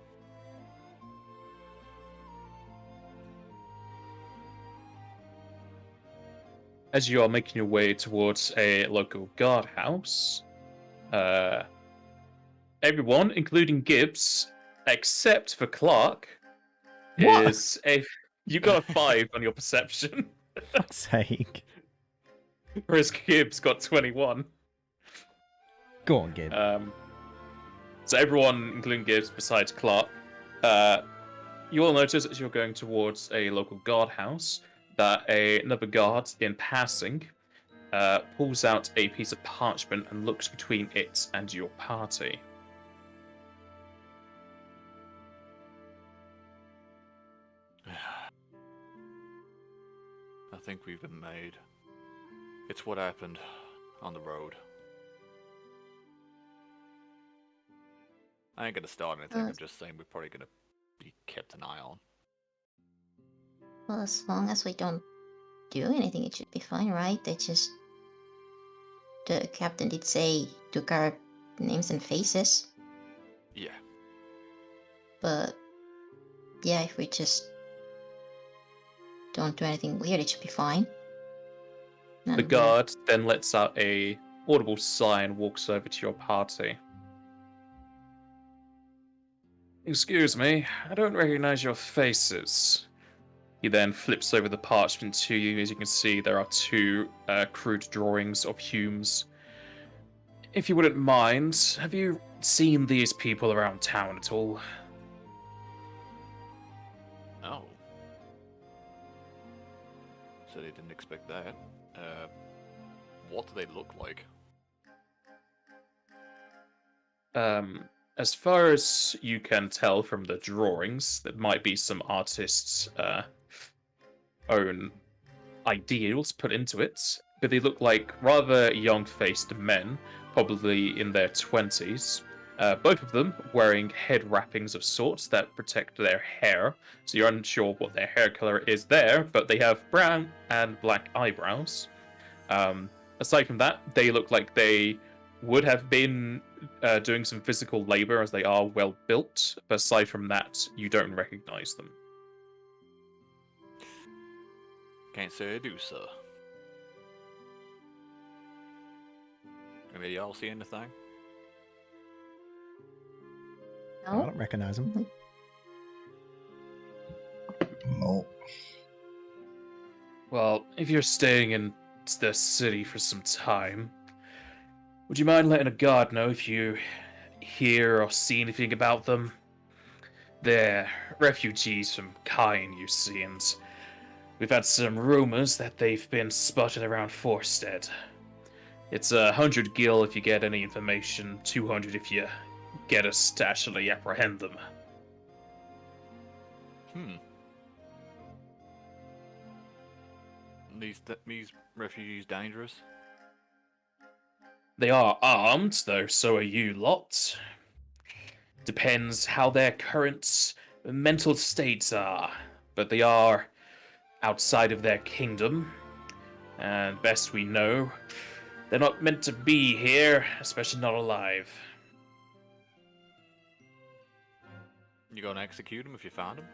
As you are making your way towards a local guardhouse, everyone, including Gibbs, except for Clarke, What? is a... You got a 5 on your perception, Fuck's sake. whereas Gibbs got 21. Go on, Gib. So everyone, including Gibbs, besides Clarke, you all notice as you're going towards a local guardhouse that another guard, in passing, pulls out a piece of parchment and looks between it and your party. I think we've been made. It's what happened on the road. I ain't gonna start anything, I'm just saying we're probably gonna be kept an eye on. Well, as long as we don't do anything, it should be fine, right? They just... The captain did say took our names and faces, Yeah. but yeah, if we just don't do anything weird, it should be fine. The And guard then lets out a audible sigh and walks over to your party. Excuse me, I don't recognize your faces. He then flips over the parchment to you. As you can see, there are 2 crude drawings of Humes. If you wouldn't mind, have you seen these people around town at all? No. So they didn't expect that. What do they look like? as far as you can tell from the drawings, there might be some artists' own ideals put into it, but they look like rather young-faced men, probably in their 20s. Both of them wearing head wrappings of sorts that protect their hair, so you're unsure what their hair color is there, but they have brown and black eyebrows. Aside from that, they look like they would have been doing some physical labor as they are well built, but aside from that, you don't recognize them. Can't say I do, sir. Any of y'all see anything? I No? don't recognize him. No. Well, if you're staying in the city for some time, would you mind letting a guard know if you hear or see anything about them? They're refugees from Kine, you see, and we've had some rumors that they've been spotted around Forstead. It's 100 gil if you get any information, 200 if you get us to actually apprehend them. These refugees dangerous? They are armed, though so are you lot. Depends how their current mental states are, but they are outside of their kingdom, and best we know, they're not meant to be here, especially not alive. You gonna execute them if you find them?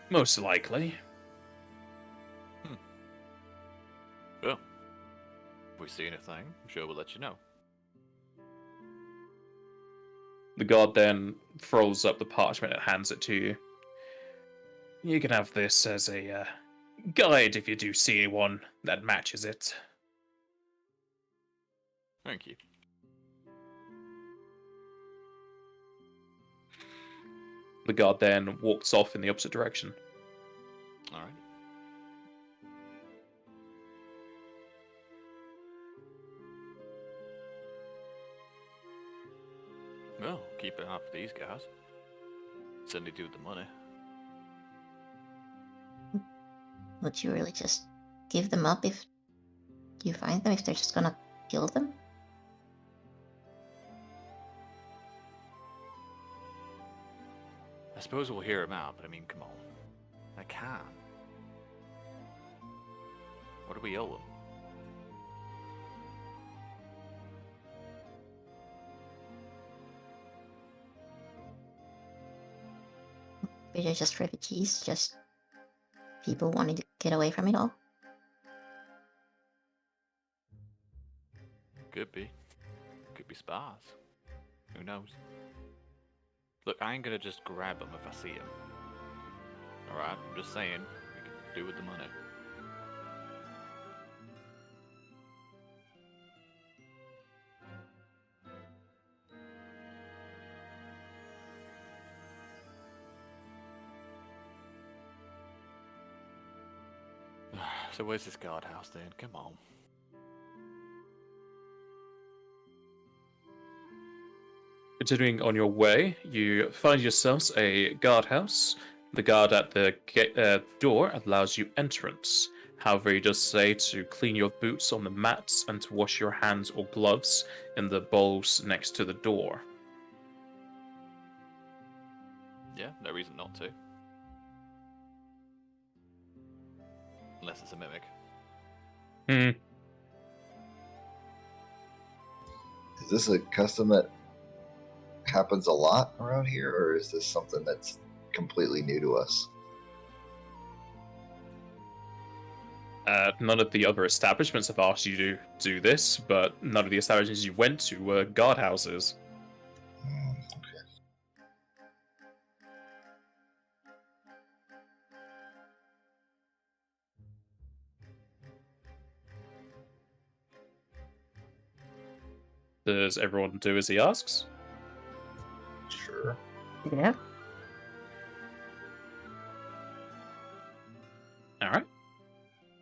Most likely. Well, if we see anything, I'm sure we'll let you know. The guard then throws up the parchment and hands it to you. You can have this as a guide if you do see anyone that matches it. Thank you. The guard then walks off in the opposite direction. Alright. Well, keep an eye for these guys. Send it to the money. Would you really just give them up if you find them, if they're just gonna kill them? I suppose we'll hear them out, but I mean, come on. I can. What do we owe them? They're just refugees, just people wanting to get away from it all. Could be. Could be spies. Who knows? Look, I ain't gonna just grab them if I see them. Alright, I'm just saying, we can do with the money. So where's this guardhouse then? Come on. Continuing on your way, you find yourselves a guardhouse. The guard at the door allows you entrance. However, he does say to clean your boots on the mats and to wash your hands or gloves in the bowls next to the door. Yeah, no reason not to. Unless it's a mimic. Is this a custom that happens a lot around here, or is this something that's completely new to us? None of the other establishments have asked you to do this, but none of the establishments you went to were guardhouses. Okay. Does everyone do as he asks? Sure. Yeah. Alright.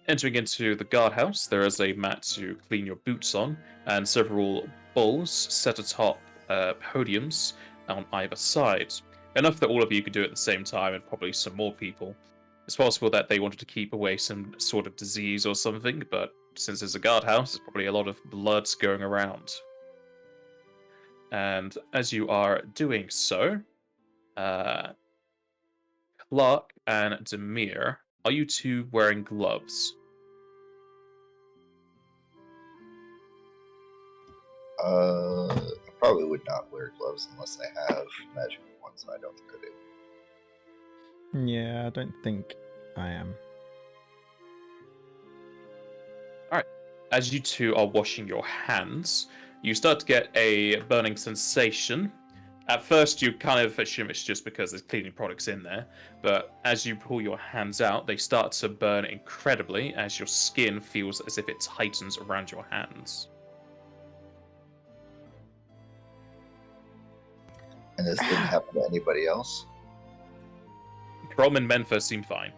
Entering into the guardhouse, there is a mat to clean your boots on, and several bowls set atop podiums on either side. Enough that all of you could do it at the same time, and probably some more people. It's possible that they wanted to keep away some sort of disease or something, but since it's a guardhouse, there's probably a lot of blood going around. And as you are doing so, Clarke and Demir, are you two wearing gloves? I probably would not wear gloves unless I have magic ones. I don't think I do. Yeah, I don't think I am. As you two are washing your hands, you start to get a burning sensation. At first, you kind of assume it's just because there's cleaning products in there, but as you pull your hands out, they start to burn incredibly as your skin feels as if it tightens around your hands. And this didn't happen to anybody else? Crom and Menfa seem fine.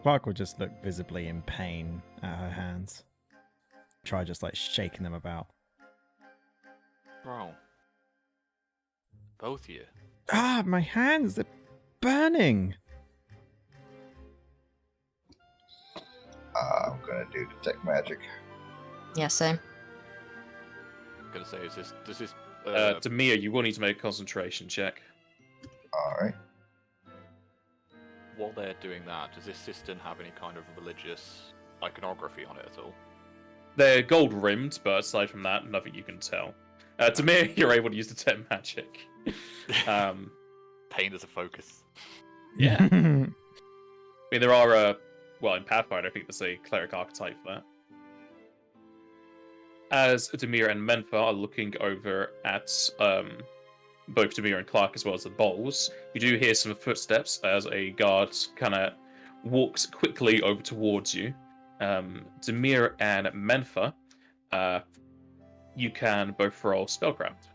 Clarke will just look visibly in pain at her hands. Try just like shaking them about. Bro. Both of you. Ah, my hands, they're burning. I'm gonna do detect magic. Yeah, same. I'm gonna say, does this Demir, you will need to make a concentration check. Alright. while they're doing that, does this cistern have any kind of religious iconography on it at all? They're gold rimmed, but aside from that, nothing you can tell. Demir, you're able to use detect magic. Pain as a focus. Yeah. I mean, there are, well, in Pathfinder, I think there's a cleric archetype for that. As Demir and Menfa are looking over at both Demir and Clarke as well as the bowls, you do hear some footsteps as a guard kind of walks quickly over towards you. Demir and Menfa, you can both roll spellcraft.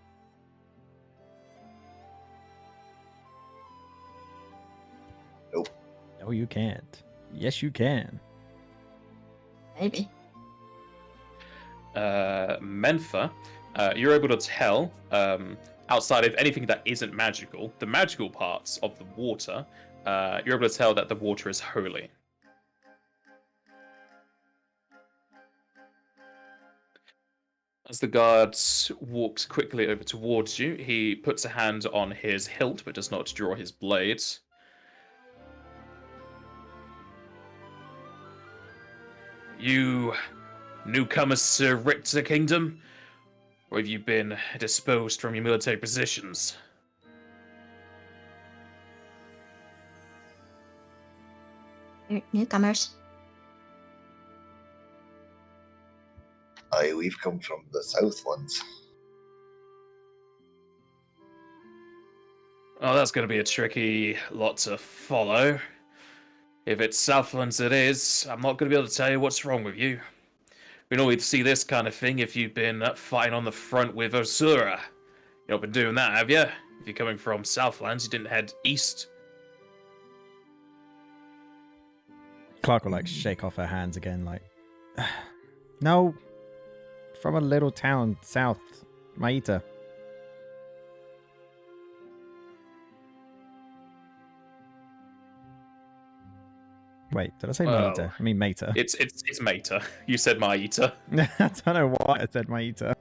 No, you can't. Yes, you can. Maybe. Menfa, you're able to tell, outside of anything that isn't magical, the magical parts of the water, you're able to tell that the water is holy. As the guard walks quickly over towards you, he puts a hand on his hilt, but does not draw his blade. You newcomers to Richter Kingdom? Or have you been disposed from your military positions? Newcomers. Aye, we've come from the Southlands. Oh, that's going to be a tricky lot to follow. If it's Southlands it is, I'm not going to be able to tell you what's wrong with you. We normally see this kind of thing if you've been fighting on the front with Ursura. You've not been doing that, have you? If you're coming from Southlands, you didn't head east. Clarke will like shake off her hands again, like, no, from a little town south, Maita. Wait, did I say Well, Maita? I mean Maita. It's Mater. You said Maita. I don't know why I said Maita.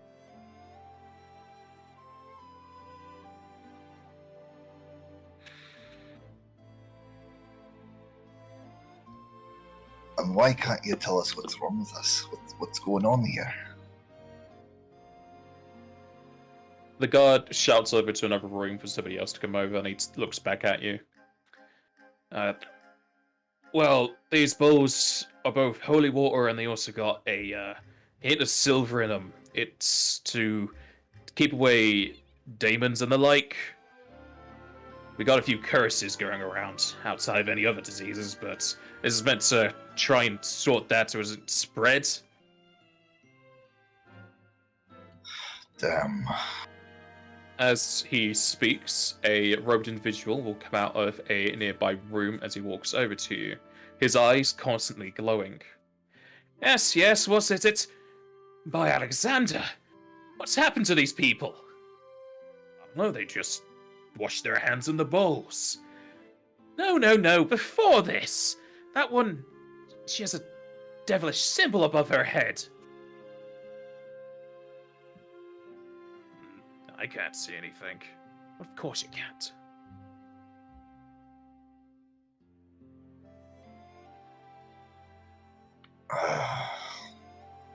And why can't you tell us what's wrong with us? What's going on here? The guard shouts over to another room for somebody else to come over, and he looks back at you. Well, these bowls are both holy water, and they also got a hint of silver in them. It's to keep away demons and the like. We got a few curses going around outside of any other diseases, but this is meant to try and sort that so it doesn't spread. Damn. As he speaks, a robed individual will come out of a nearby room as he walks over to you, his eyes constantly glowing. Yes, what's it? By Alexander! What's happened to these people? I don't know, they just washed their hands in the bowls. No, before this! That one, she has a devilish symbol above her head. I can't see anything. Of course you can't.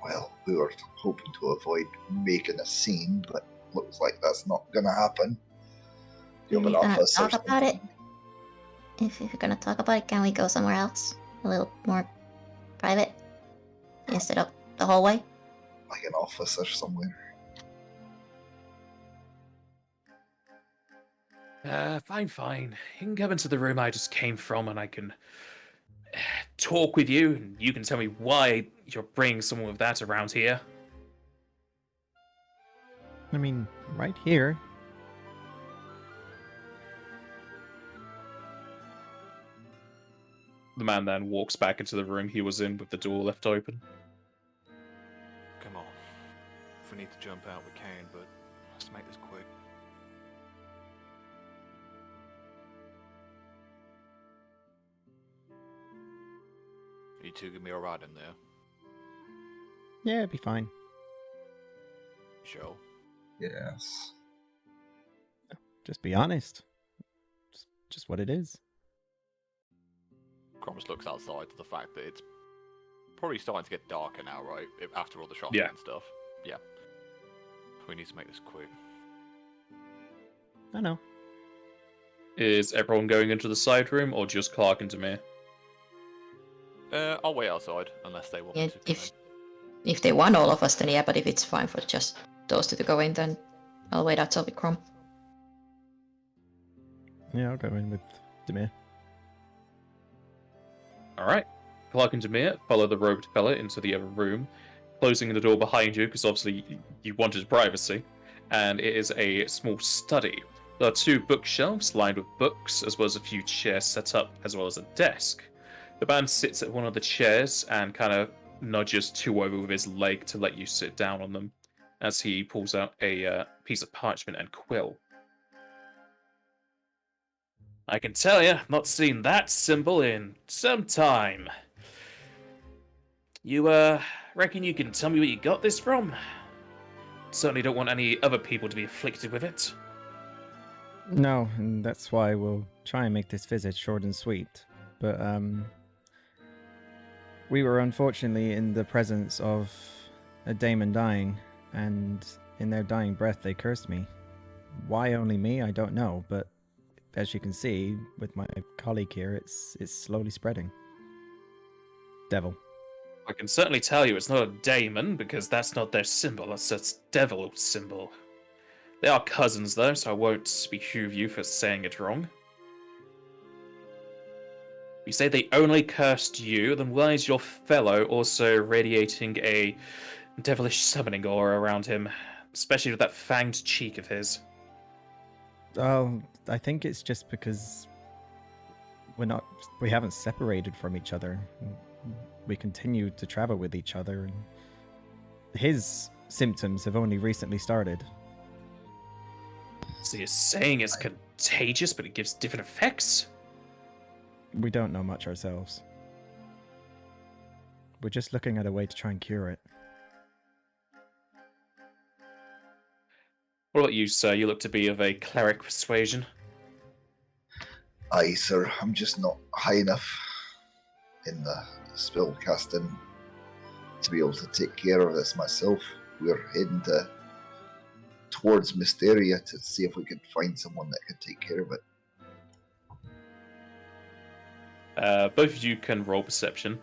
Well, we were hoping to avoid making a scene, but looks like that's not gonna happen. Do you have We're an gonna office or talk about it. something? If you're gonna talk about it, can we go somewhere else? A little more private? Instead of the hallway? Like an office or somewhere? Fine. You can come into the room I just came from and I can talk with you, and you can tell me why you're bringing someone with that around here. I mean, right here. The man then walks back into the room he was in with the door left open. Come on. If we need to jump out, we can, but let's make this quick. You two give me a ride in there. Yeah, it'd be fine. Sure. Yes. Just be honest. It's just what it is. Cromwell looks outside to the fact that it's probably starting to get darker now, right? After all the shopping Yeah. and stuff. Yeah. We need to make this quick. I know. Is everyone going into the side room, or just Clarke and Demir? I'll wait outside, unless they want Yeah, me to come if they want all of us, then yeah, but if it's fine for just those two to go in, then I'll wait outside with Crom. Yeah, I'll go in with Demir. Alright. Clarke and Demir follow the robed fella into the other room, closing the door behind you because obviously you wanted privacy, and it is a small study. There are 2 bookshelves lined with books, as well as a few chairs set up, as well as a desk. The man sits at one of the chairs and kind of nudges 2 over with his leg to let you sit down on them, as he pulls out a piece of parchment and quill. I can tell you, I've not seen that symbol in some time. You, reckon you can tell me where you got this from? Certainly don't want any other people to be afflicted with it. No, and that's why we'll try and make this visit short and sweet. But, we were unfortunately in the presence of a daemon dying, and in their dying breath they cursed me. Why only me, I don't know, but as you can see with my colleague here, it's slowly spreading. Devil. I can certainly tell you it's not a daemon, because that's not their symbol, that's its devil symbol. They are cousins, though, so I won't behoove you for saying it wrong. You say they only cursed you, then why is your fellow also radiating a devilish summoning aura around him, especially with that fanged cheek of his? Oh, I think it's just because we haven't separated from each other. We continue to travel with each other, and his symptoms have only recently started. So you're saying it's contagious, but it gives different effects? We don't know much ourselves. We're just looking at a way to try and cure it. What about you, sir? You look to be of a cleric persuasion. Aye, sir. I'm just not high enough in the spell casting to be able to take care of this myself. We're heading towards Mysteria to see if we could find someone that could take care of it. Both of you can roll perception.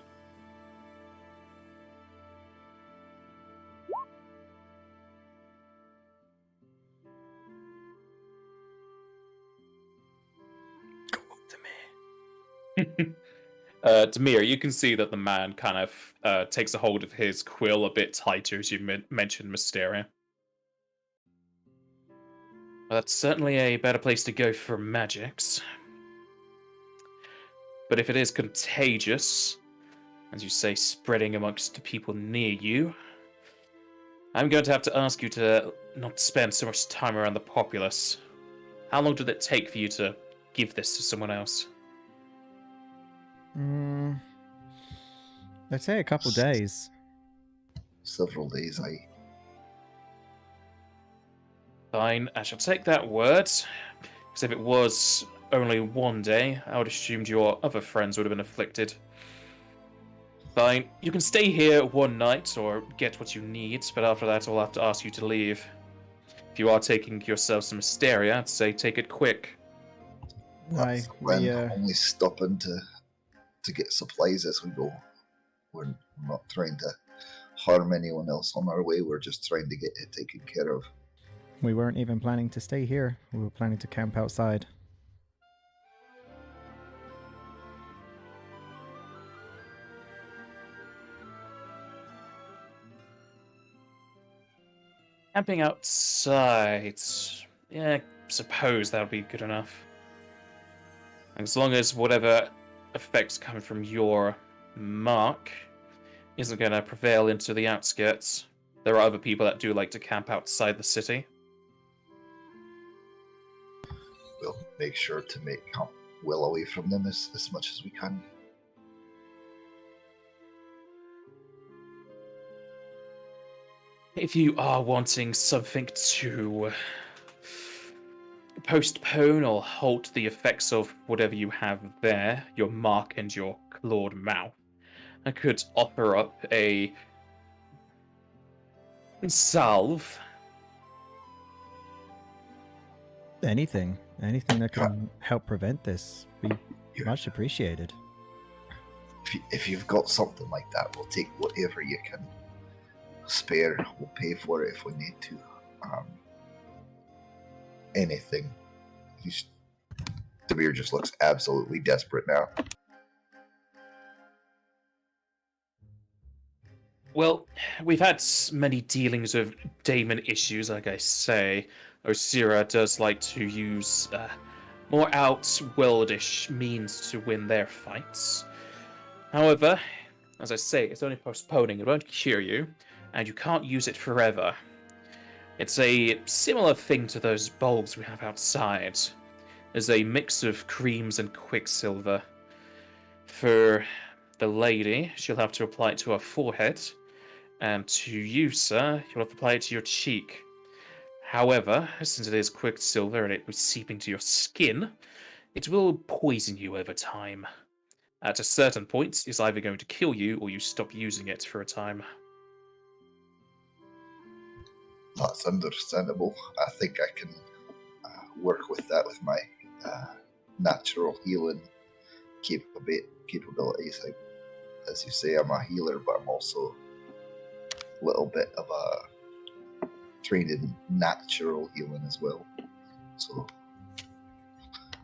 Go on to me. Demir, you can see that the man kind of takes a hold of his quill a bit tighter as you mentioned Mysteria. Well, that's certainly a better place to go for magics. But if it is contagious, as you say, spreading amongst the people near you, I'm going to have to ask you to not spend so much time around the populace. How long did it take for you to give this to someone else? I'd say a couple days. Several days, Fine, I shall take that word. Because if it was only one day, I would assume your other friends would have been afflicted. Fine, you can stay here one night or get what you need, but after that I'll have to ask you to leave. If you are taking yourself some hysteria, I'd say take it quick. That's Aye, when we only stopping to get supplies as we go. We're not trying to harm anyone else on our way. We're just trying to get it taken care of. we weren't even planning to stay here. We were planning to camp outside. Camping outside. Yeah, I suppose that would be good enough. As long as whatever effects coming from your mark isn't going to prevail into the outskirts. There are other people that do like to camp outside the city. We'll make sure to make camp well away from them as much as we can. If you are wanting something to postpone or halt the effects of whatever you have there, your mark and your clawed mouth, I could offer up a salve. Anything that can help prevent this, be Yeah. much appreciated. If you've got something like that, we'll take whatever you can spare. We'll pay for it if we need to. Anything. Demir just looks absolutely desperate now. Well, we've had many dealings with Damon issues, like I say. Osira does like to use more outworldish means to win their fights. However, as I say, it's only postponing. It won't cure you, and you can't use it forever. It's a similar thing to those bulbs we have outside. There's a mix of creams and quicksilver. For the lady, she'll have to apply it to her forehead, and to you, sir, you'll have to apply it to your cheek. However, since it is quicksilver and it will seep into your skin, it will poison you over time. At a certain point, it's either going to kill you or you stop using it for a time. That's understandable. I think I can work with that with my natural healing capabilities. As you say, I'm a healer, but I'm also a little bit of a trained in natural healing as well. So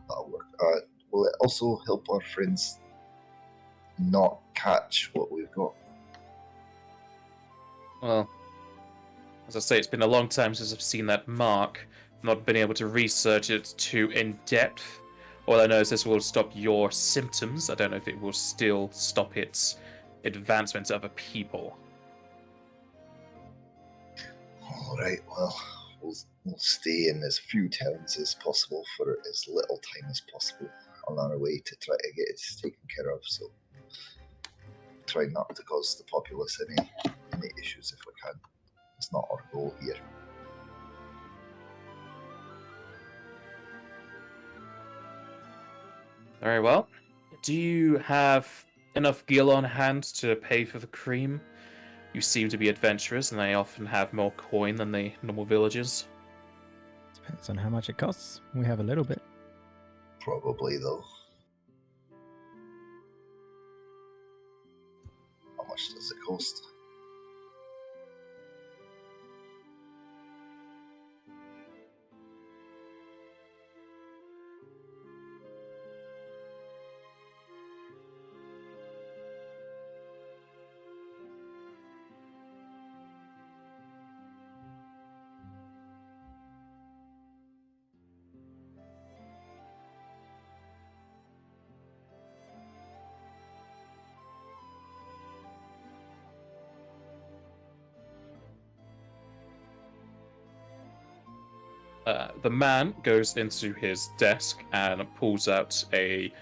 that'll work. Will it also help our friends not catch what we've got? Well, as I say, it's been a long time since I've seen that mark. I've not been able to research it too in depth. All I know is this will stop your symptoms. I don't know if it will still stop its advancement to other people. All right. Well, we'll stay in as few towns as possible for as little time as possible on our way to try to get it taken care of. So try not to cause the populace any issues if we can. It's not our goal here. Very well. Do you have enough gil on hand to pay for the cream? You seem to be adventurous, and they often have more coin than the normal villagers. Depends on how much it costs. We have a little bit. Probably, though. How much does it cost? The man goes into his desk and pulls out a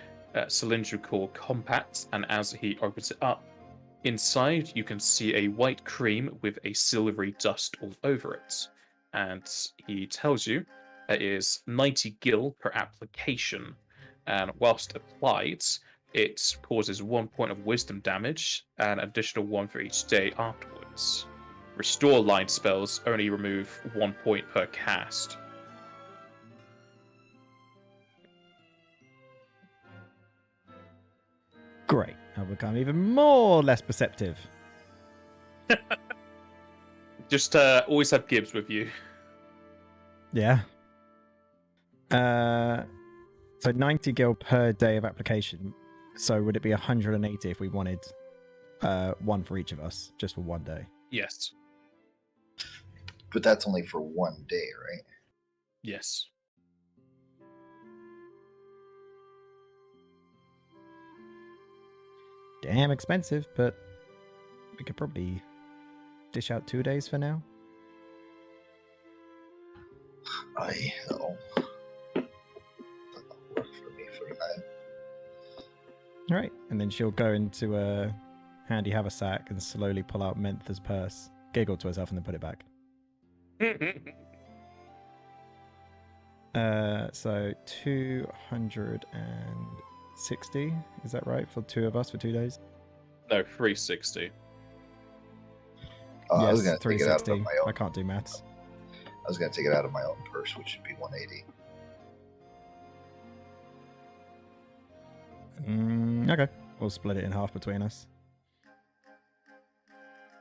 cylindrical compact, and as he opens it up, inside you can see a white cream with a silvery dust all over it. And he tells you it is 90 gil per application, and whilst applied, it causes 1 point of wisdom damage and an additional 1 for each day afterwards. Restore line spells only remove 1 point per cast. Great. I've become even more less perceptive. Just always have Gibbs with you. Yeah. So 90 gil per day of application. So would it be 180 if we wanted one for each of us, just for one day? Yes. But that's only for one day, right? Yes. Damn expensive, but we could probably dish out 2 days for now. That'll work for me for now. All right, and then she'll go into a handy haversack and slowly pull out Mentha's purse, giggle to herself, and then put it back. So 260, is that right, for 2 of us for 2 days? No, 360. I was Yes, going to take it out of 360. my own. I can't do maths. I was going to take it out of my own purse, which should be 180. Okay, we'll split it in half between us.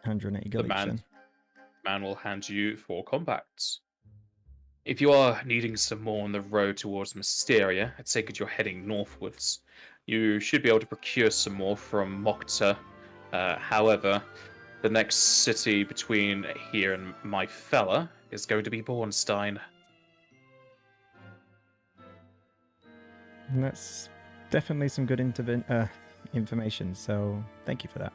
180 gil The each man, then. man will hand you 4 compacts. If you are needing some more on the road towards Mysteria, I take it you're heading northwards. You should be able to procure some more from Mokta. However, the next city between here and my fella is going to be Bornstein. And that's definitely some good information, so thank you for that.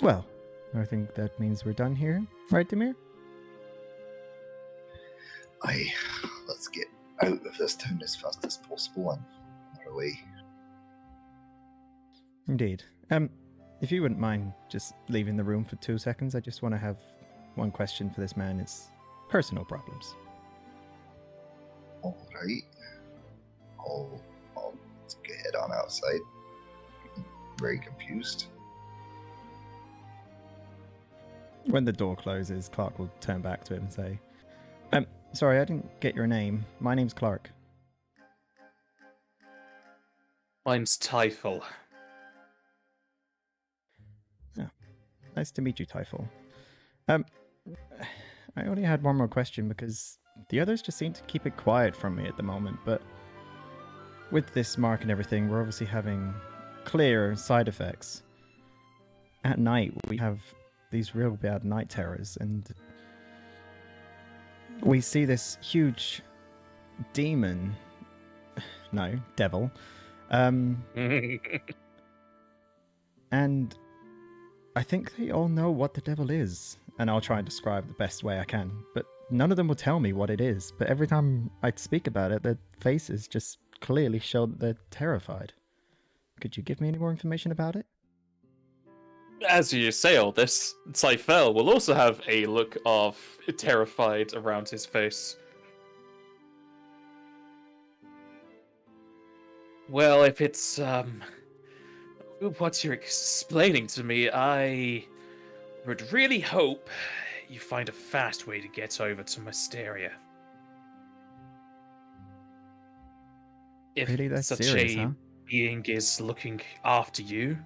Well, I think that means we're done here, right, Demir? Let's get out of this town as fast as possible and on our way. Indeed. If you wouldn't mind just leaving the room for 2 seconds, I just want to have one question for this man. It's personal problems. All right. Let's get on outside. Very confused. When the door closes, Clarke will turn back to him and say, sorry, I didn't get your name. My name's Clarke. Mine's Typhel. Nice to meet you, Typhel. I only had one more question because the others just seem to keep it quiet from me at the moment, but with this mark and everything, we're obviously having clear side effects. At night, we have these real bad night terrors, and we see this huge devil, and I think they all know what the devil is, and I'll try and describe the best way I can, but none of them will tell me what it is, but every time I speak about it, their faces just clearly show that they're terrified. Could you give me any more information about it? As you say all this, Typhel will also have a look of terrified around his face. Well, if it's, what you're explaining to me, I would really hope you find a fast way to get over to Mysteria. If Really, that's such serious, a huh? being is looking after you,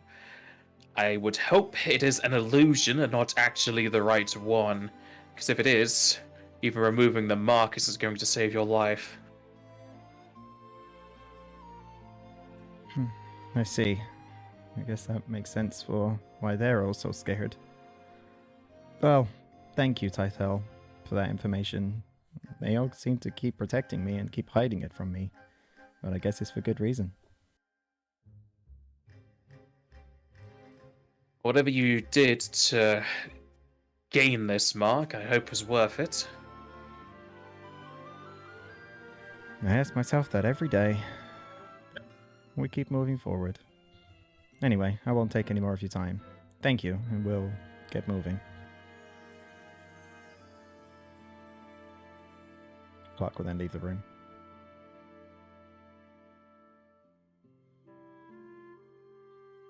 I would hope it is an illusion and not actually the right one. Because if it is, even removing the Marcus is going to save your life. I see. I guess that makes sense for why they're all so scared. Well, thank you, Typhel. for that information. They all seem to keep protecting me and keep hiding it from me. But I guess it's for good reason. Whatever you did to gain this mark, I hope was worth it. I ask myself that every day. We keep moving forward. Anyway, I won't take any more of your time. Thank you, and we'll get moving. Clarke will then leave the room.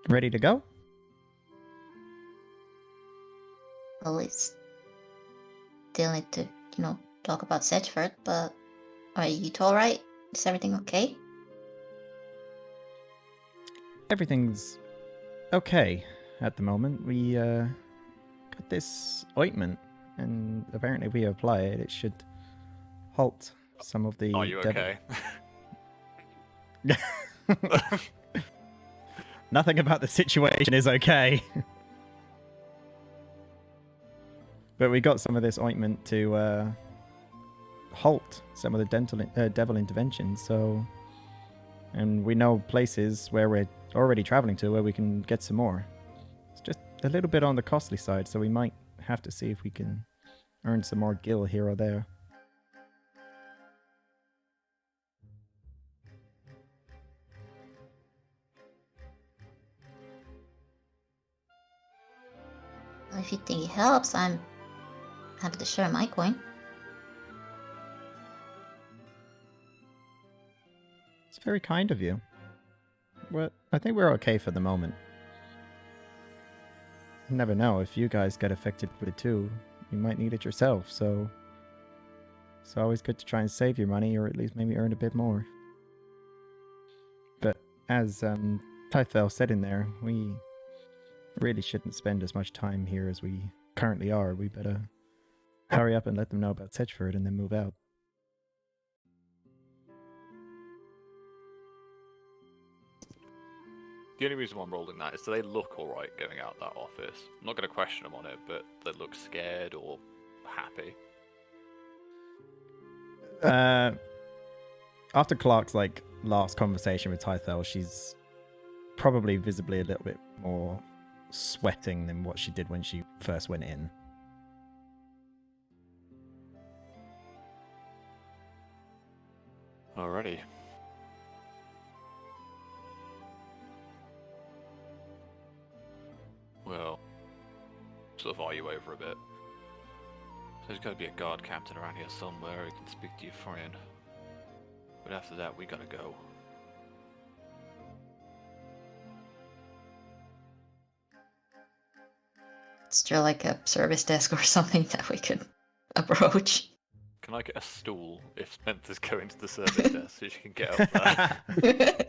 Ready to go? Well, it's still need to, talk about Sedgeford, but are you two alright? Is everything okay? Everything's okay at the moment. We got this ointment, and apparently if we apply it, it should halt some of the... Are you okay? Nothing about the situation is okay. But we got some of this ointment to halt some of the devil interventions, so... And we know places where we're already traveling to where we can get some more. It's just a little bit on the costly side, so we might have to see if we can earn some more gil here or there. Well, if you think it helps, I'm happy to share my coin. It's very kind of you. Well, I think we're okay for the moment. You never know, if you guys get affected with it too, you might need it yourself, so... It's always good to try and save your money, or at least maybe earn a bit more. But as Tythel said in there, we really shouldn't spend as much time here as we currently are. We better hurry up and let them know about Sedgeford and then move out. The only reason why I'm rolling that is do they look alright going out that office? I'm not going to question them on it, but they look scared or happy. After Clarke's last conversation with Tythel, she's probably visibly a little bit more sweating than what she did when she first went in. Alrighty. Well, sort of argue over a bit. There's got to be a guard captain around here somewhere who can speak to your friend. But after that, we gotta go. Is there like a service desk or something that we could approach? Can I get a stool if Spencer's going to the service desk so she can get up there?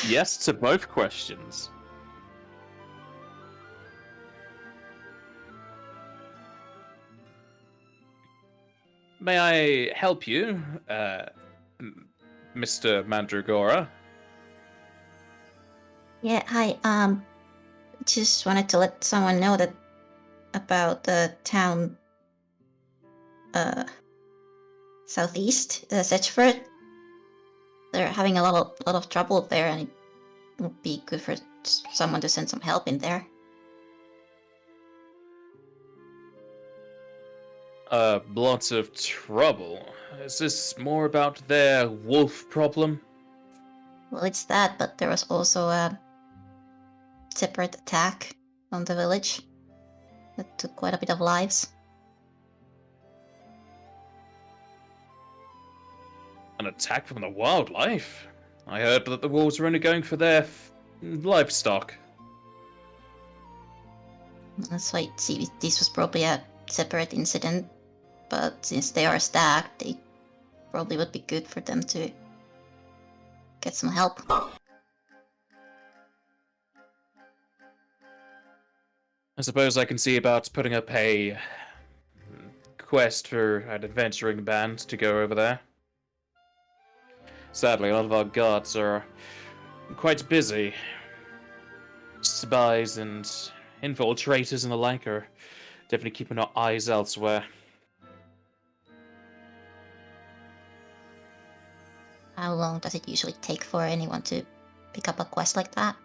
Yes to both questions. May I help you, Mr. Mandragora? Yeah, hi. Just wanted to let someone know that about the town, southeast, Sedgeford. They're having a lot of trouble there, and it would be good for someone to send some help in there. Lots of trouble. Is this more about their wolf problem? Well, it's that, but there was also a separate attack on the village that took quite a bit of lives. An attack from the wildlife? I heard that the wolves were only going for their livestock. That's why this was probably a separate incident, but since they are stacked, they probably would be good for them to get some help. I suppose I can see about putting up a quest for an adventuring band to go over there. Sadly, a lot of our guards are quite busy. Spies and infiltrators and the like are definitely keeping our eyes elsewhere. How long does it usually take for anyone to pick up a quest like that?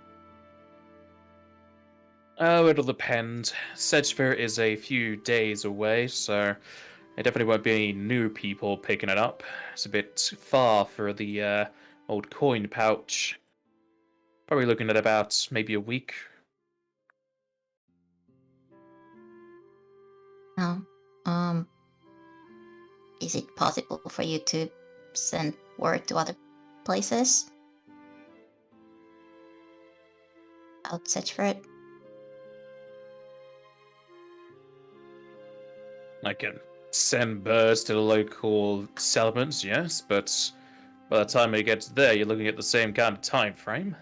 Oh, it'll depend. Sedgefair is a few days away, so there definitely won't be any new people picking it up. It's a bit far for the old coin pouch. Probably looking at about maybe a week. No. Is it possible for you to send word to other places? I'll search for it. I can send birds to the local settlements, yes, but by the time it gets there, you're looking at the same kind of time frame.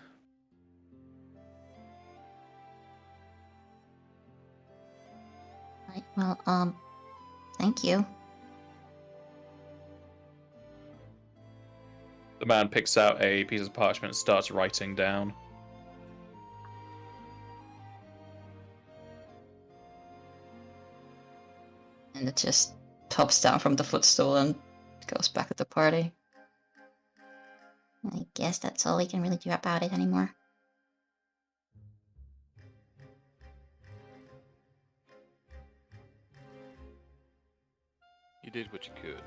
Right, well, thank you. The man picks out a piece of parchment and starts writing down. And it just hops down from the footstool and goes back to the party. I guess that's all we can really do about it anymore. You did what you could.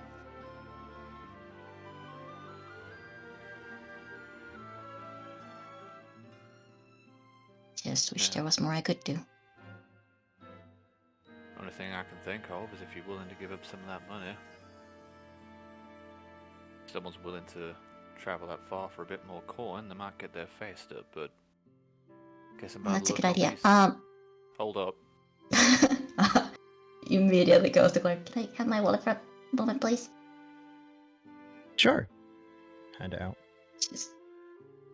Just wish Yeah. there was more I could do. Only thing I can think of is if you're willing to give up some of that money. If someone's willing to travel that far for a bit more coin, they might get there faster, but guessing by That's the a look good on idea. these... Hold up. Immediately goes to Clarke. Can I have my wallet for a moment, please? Sure. Hand it out. Just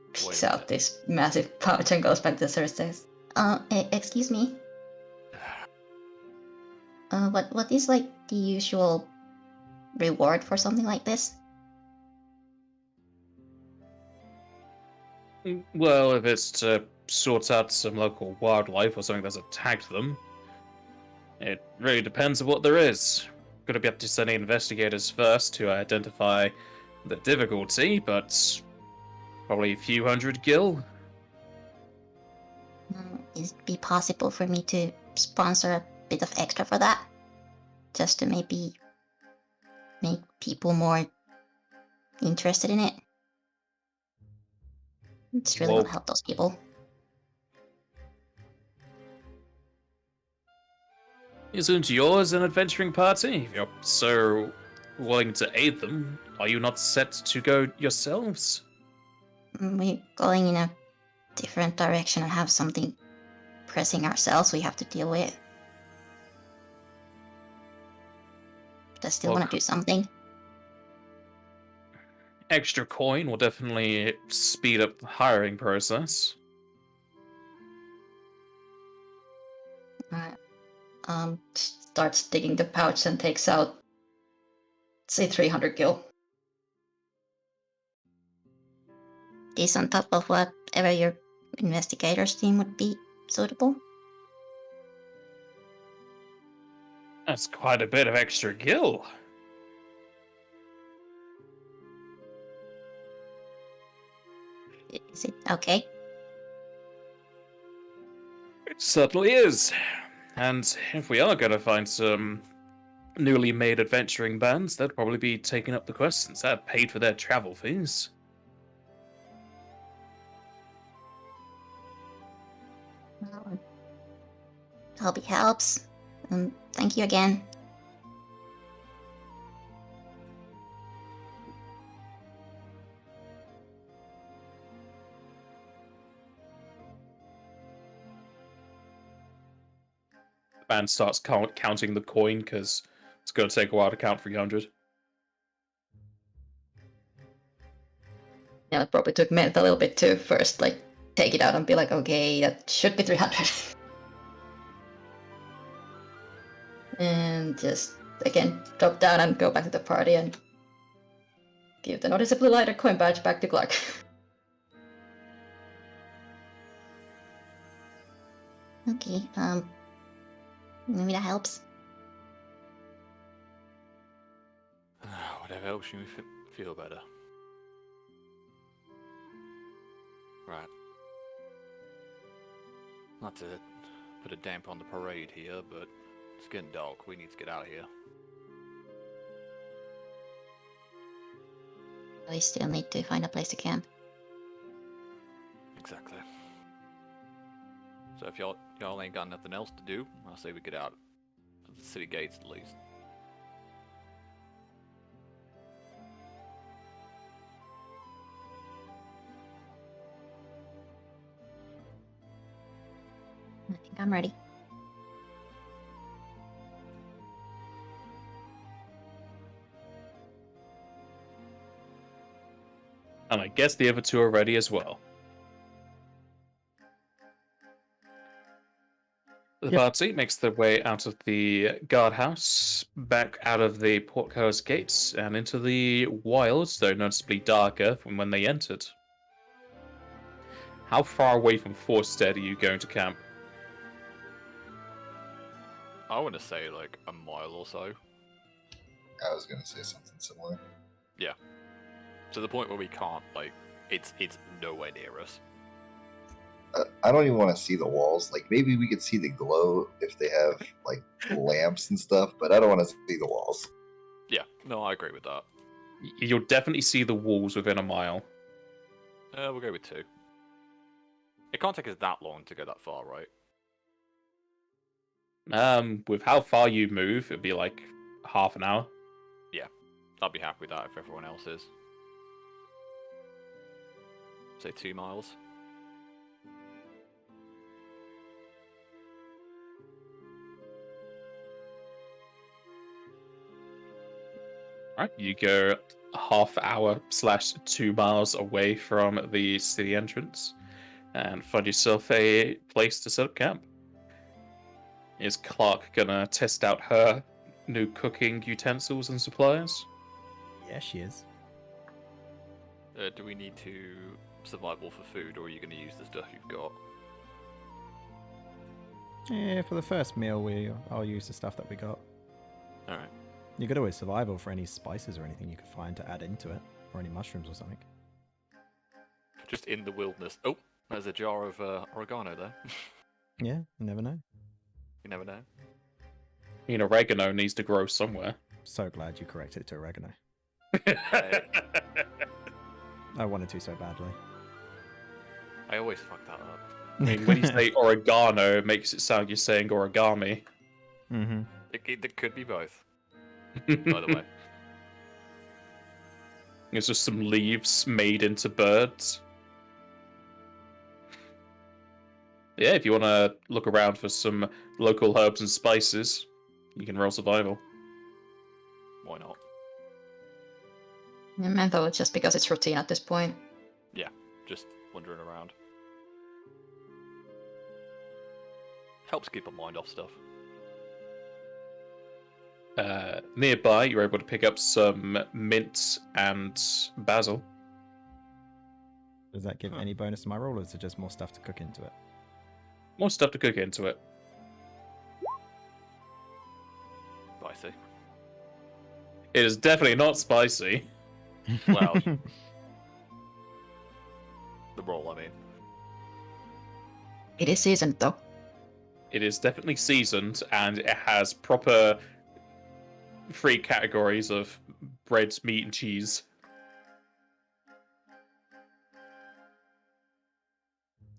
Wait picks a out minute. this massive pouch and goes back to Thursdays. Excuse me. What is like the usual reward for something like this? Well, if it's to sort out some local wildlife or something that's attacked them, it really depends on what there is. Gonna be up to sending investigators first to identify the difficulty, but probably a few hundred gil. Is it be possible for me to sponsor a bit of extra for that? Just to maybe make people more interested in it? It's really Well, gonna help those people. isn't yours an adventuring party? If you're so willing to aid them, are you not set to go yourselves? We're going in a different direction and have something pressing ourselves we have to deal with. But I still Well, want to do something. extra coin will definitely speed up the hiring process. Starts digging the pouch and takes out, say, 300 gil. This on top of whatever your investigators team would be suitable. That's quite a bit of extra gil. Is it okay? It certainly is. And if we are going to find some newly made adventuring bands, they'd probably be taking up the quest since that paid for their travel fees. Well, hope it helps. Thank you again. The band starts counting the coin because it's going to take a while to count 300. Yeah, it probably took Mint a little bit to first, like, take it out and be like, okay, that should be 300. And just, again, drop down and go back to the party and give the noticeably lighter coin badge back to Clarke. Okay, maybe that helps. Whatever helps you feel better. Right. Not to put a damp on the parade here, but it's getting dark. We need to get out of here. We still need to find a place to camp. Exactly. So if y'all ain't got nothing else to do, I say we get out of the city gates at least. I think I'm ready. And I guess the other two are ready as well. The Yep. party makes their way out of the guardhouse, back out of the portcullis gates, and into the wilds, though noticeably darker from when they entered. How far away from Forstead are you going to camp? I want to say like a mile or so. I was gonna say something similar. To the point where we can't, like, it's nowhere near us. I don't even want to see the walls. Like maybe we could see the glow if they have like lamps and stuff, but I don't want to see the walls. Yeah, no, I agree with that. You'll definitely see the walls within a mile. We'll go with 2. It can't take us that long to go that far, right? With how far you move, it'd be like half an hour. I'd be happy with that if everyone else is. Say 2 miles. Right, you go half hour / 2 miles away from the city entrance and find yourself a place to set up camp. Is Clarke gonna test out her new cooking utensils and supplies? Yeah, she is. Do we need to survival for food, or are you going to use the stuff you've got? Yeah, for the first meal, I'll use the stuff that we got. Alright. You could always survival for any spices or anything you could find to add into it, or any mushrooms or something. Just in the wilderness. Oh, there's a jar of oregano there. Yeah, you never know. You never know. I mean, oregano needs to grow somewhere. So glad you corrected it to oregano. I wanted to so badly. always fuck that up. I mean, when you say oregano, it makes it sound you're saying origami. Mm-hmm. It could be both, by the way. It's just some leaves made into birds. Yeah, if you want to look around for some local herbs and spices, you can roll survival. Why not? I thought just because it's routine at this point. Just wandering around. Helps keep a mind off stuff. Nearby, you're able to pick up some mint and basil. Does that give any bonus to my roll, or is it just more stuff to cook into it? More stuff to cook into it. Spicy. It is definitely not spicy. Well, the roll, I mean. It is seasoned though. It is definitely seasoned, and it has proper 3 categories of bread, meat, and cheese.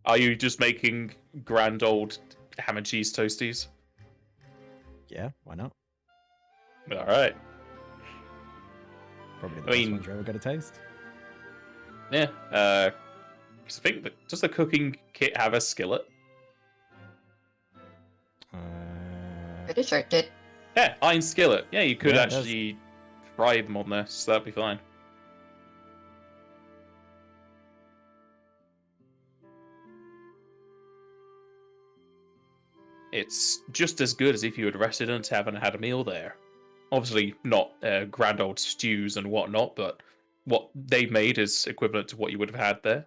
Are you just making grand old ham and cheese toasties? Yeah, why not? All right. Probably the I best mean- ones you're ever going to taste. Yeah. 'Cause I think does the cooking kit have a skillet? Pretty sure it did. Yeah, iron skillet. Yeah, you could Yeah, it does. actually fry them on there, so that'd be fine. It's just as good as if you had rested in a tavern and had a meal there. Obviously, not grand old stews and whatnot, but what they made is equivalent to what you would have had there.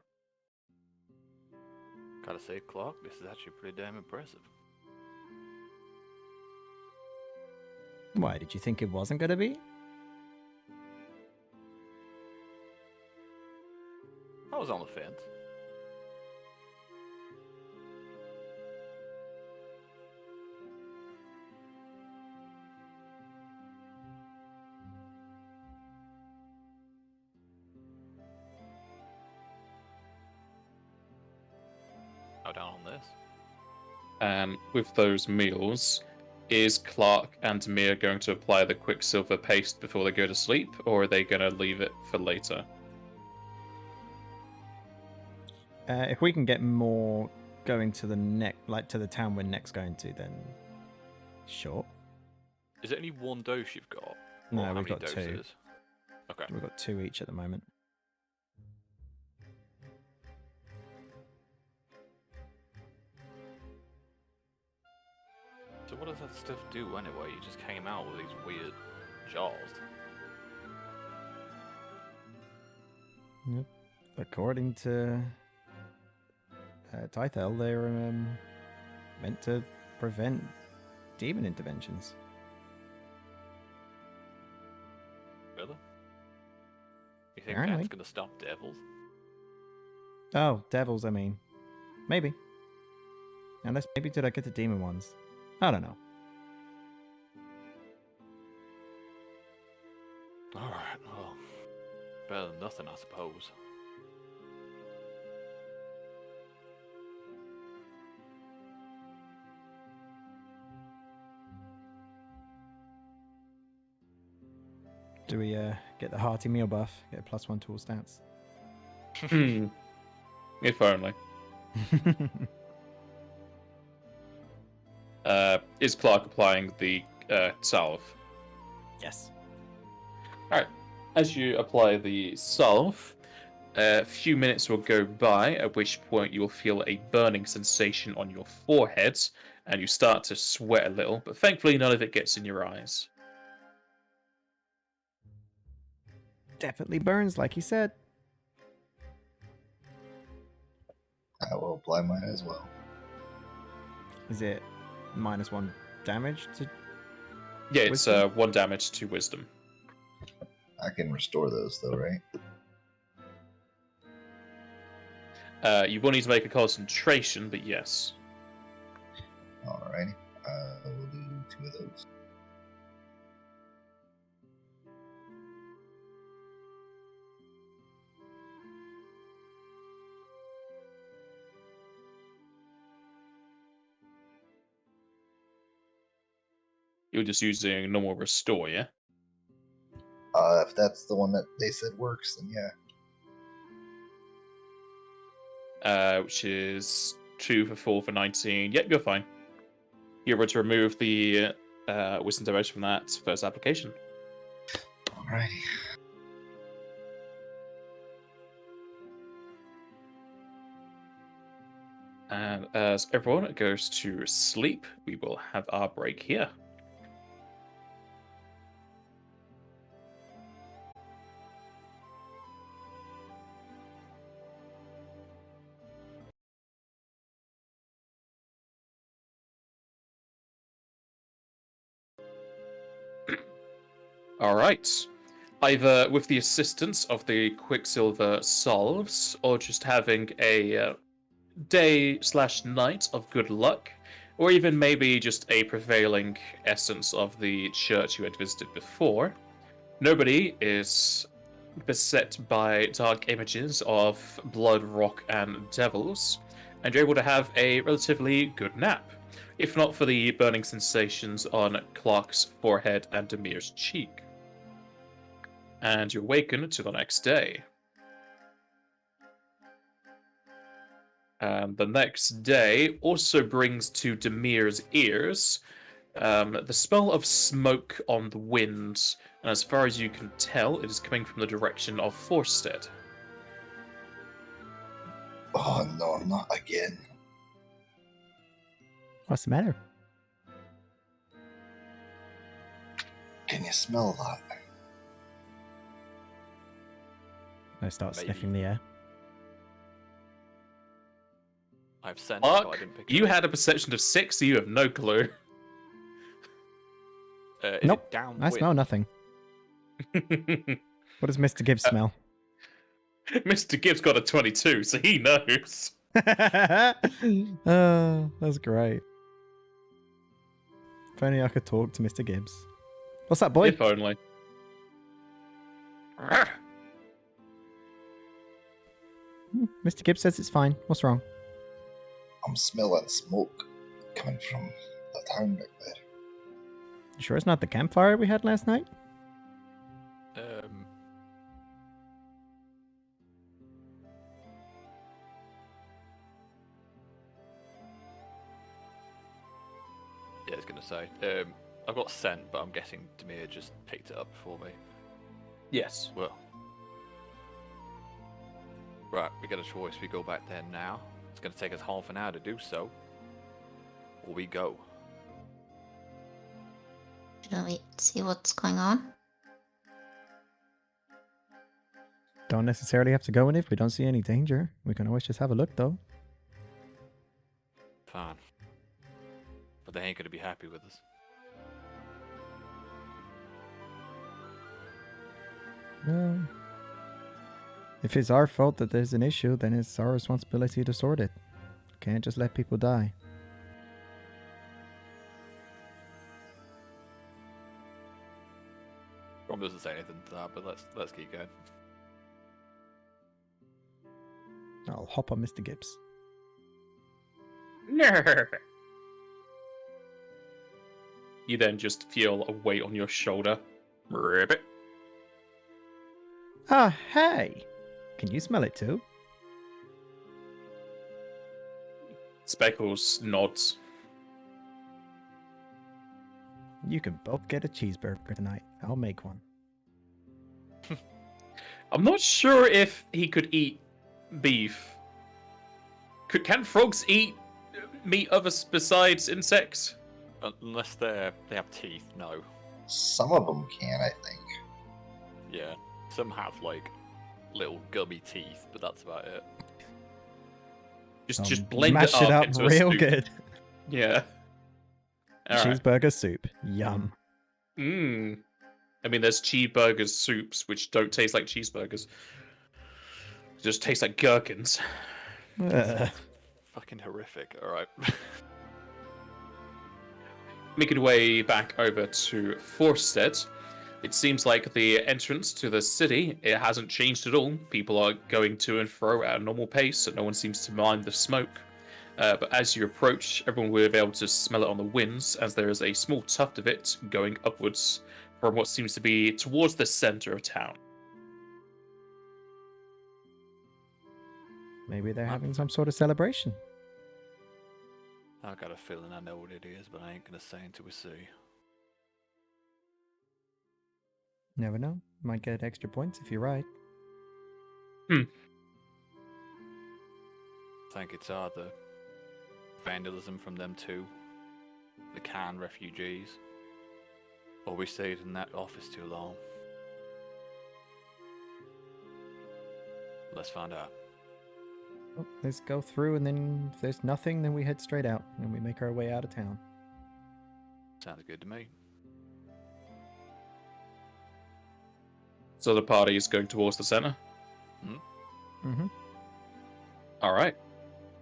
Gotta say, Clarke, this is actually pretty damn impressive. Why, did you think it wasn't going to be? I was on the fence. chow down on this. And with those meals, is Clarke and Demir going to apply the quicksilver paste before they go to sleep, or are they going to leave it for later? If we can get more going to the to the town we're next going to, then sure. Is it only one dose you've got? No, Or how we've many got two. doses? Okay. We've got 2 each at the moment. So what does that stuff do anyway? You just came out with these weird jars. Yep. According to Tythel, they're meant to prevent demon interventions. Really? You think Apparently. that's gonna stop devils? Oh, devils, I mean. Maybe. Unless maybe did I get the demon ones? I don't know. Alright, well. Better than nothing, I suppose. Do we get the hearty meal buff? Get a +1 to all stats? If only. Is Clarke applying the salve? Yes. Alright. As you apply the salve, a few minutes will go by, at which point you will feel a burning sensation on your forehead, and you start to sweat a little, but thankfully none of it gets in your eyes. Definitely burns, like he said. I will apply mine as well. Is it -1 damage to... Yeah, it's Wisdom? 1 damage to wisdom. I can restore those though, right? You will need to make a concentration, but yes. Alrighty. I will do 2 of those. You're just using normal restore, yeah? If that's the one that they said works, then yeah. Which is 2 for 4 for 19. Yep, you're fine. You're able to remove the wisdom damage from that first application. Alrighty. And as everyone goes to sleep, we will have our break here. All right. Either with the assistance of the Quicksilver salves, or just having a day/night of good luck, or even maybe just a prevailing essence of the church you had visited before, nobody is beset by dark images of blood, rock, and devils, and you're able to have a relatively good nap, if not for the burning sensations on Clarke's forehead and Demir's cheek. And you awaken to the next day. The next day also brings to Demir's ears the smell of smoke on the wind, and as far as you can tell, it is coming from the direction of Forstead. Oh no, not again. What's the matter? Can you smell that? I start Maybe. sniffing the air. I've sensed, but I Clarke, didn't pick it you up. had a perception of 6, so you have no clue. Is Nope, it downwind? I smell nothing. What does Mr. Gibbs smell? Mr. Gibbs got a 22, so he knows. Oh, that's great. If only I could talk to Mr. Gibbs. What's that, boy? If only. Mr. Gibbs says it's fine. What's wrong? I'm smelling smoke coming from the town back there. You sure it's not the campfire we had last night? Yeah, I was gonna say. I've got scent, but I'm guessing Demir just picked it up for me. Yes. Well. Right, we got a choice. We go back there now. It's gonna take us half an hour to do so. Or we go. Should we see what's going on? Don't necessarily have to go in if we don't see any danger. We can always just have a look, though. Fine. But they ain't gonna be happy with us. Well, if it's our fault that there's an issue, then it's our responsibility to sort it. Can't just let people die. Rom doesn't say anything to that, but let's keep going. I'll hop on Mr. Gibbs. No. You then just feel a weight on your shoulder. Ribbit. Ah, hey! Can you smell it too? Speckles nods. You can both get a cheeseburger tonight. I'll make one. I'm not sure if he could eat beef. Can frogs eat meat others besides insects? Unless they have teeth, no. Some of them can, I think. Yeah. Some have like little gummy teeth, but that's about it. Just blend mash it up, into a real soup. good. Yeah. All right. Cheeseburger soup. Yum. Mmm. I mean, there's cheeseburgers soups which don't taste like cheeseburgers. Just taste like gherkins. Fucking horrific. All right. Making our way back over to Forstead. It seems like the entrance to the city, it hasn't changed at all. People are going to and fro at a normal pace, and no one seems to mind the smoke. But as you approach, everyone will be able to smell it on the winds, as there is a small tuft of it going upwards from what seems to be towards the center of town. Maybe they're having some sort of celebration. I got a feeling I know what it is, but I ain't gonna say until we see. Never know. Might get extra points if you're right. I think it's either vandalism from them too, the Khan refugees, or we stayed in that office too long. Let's find out. Well, let's go through, and then if there's nothing, then we head straight out, and we make our way out of town. Sounds good to me. So the party is going towards the center? Mm-hmm. All right.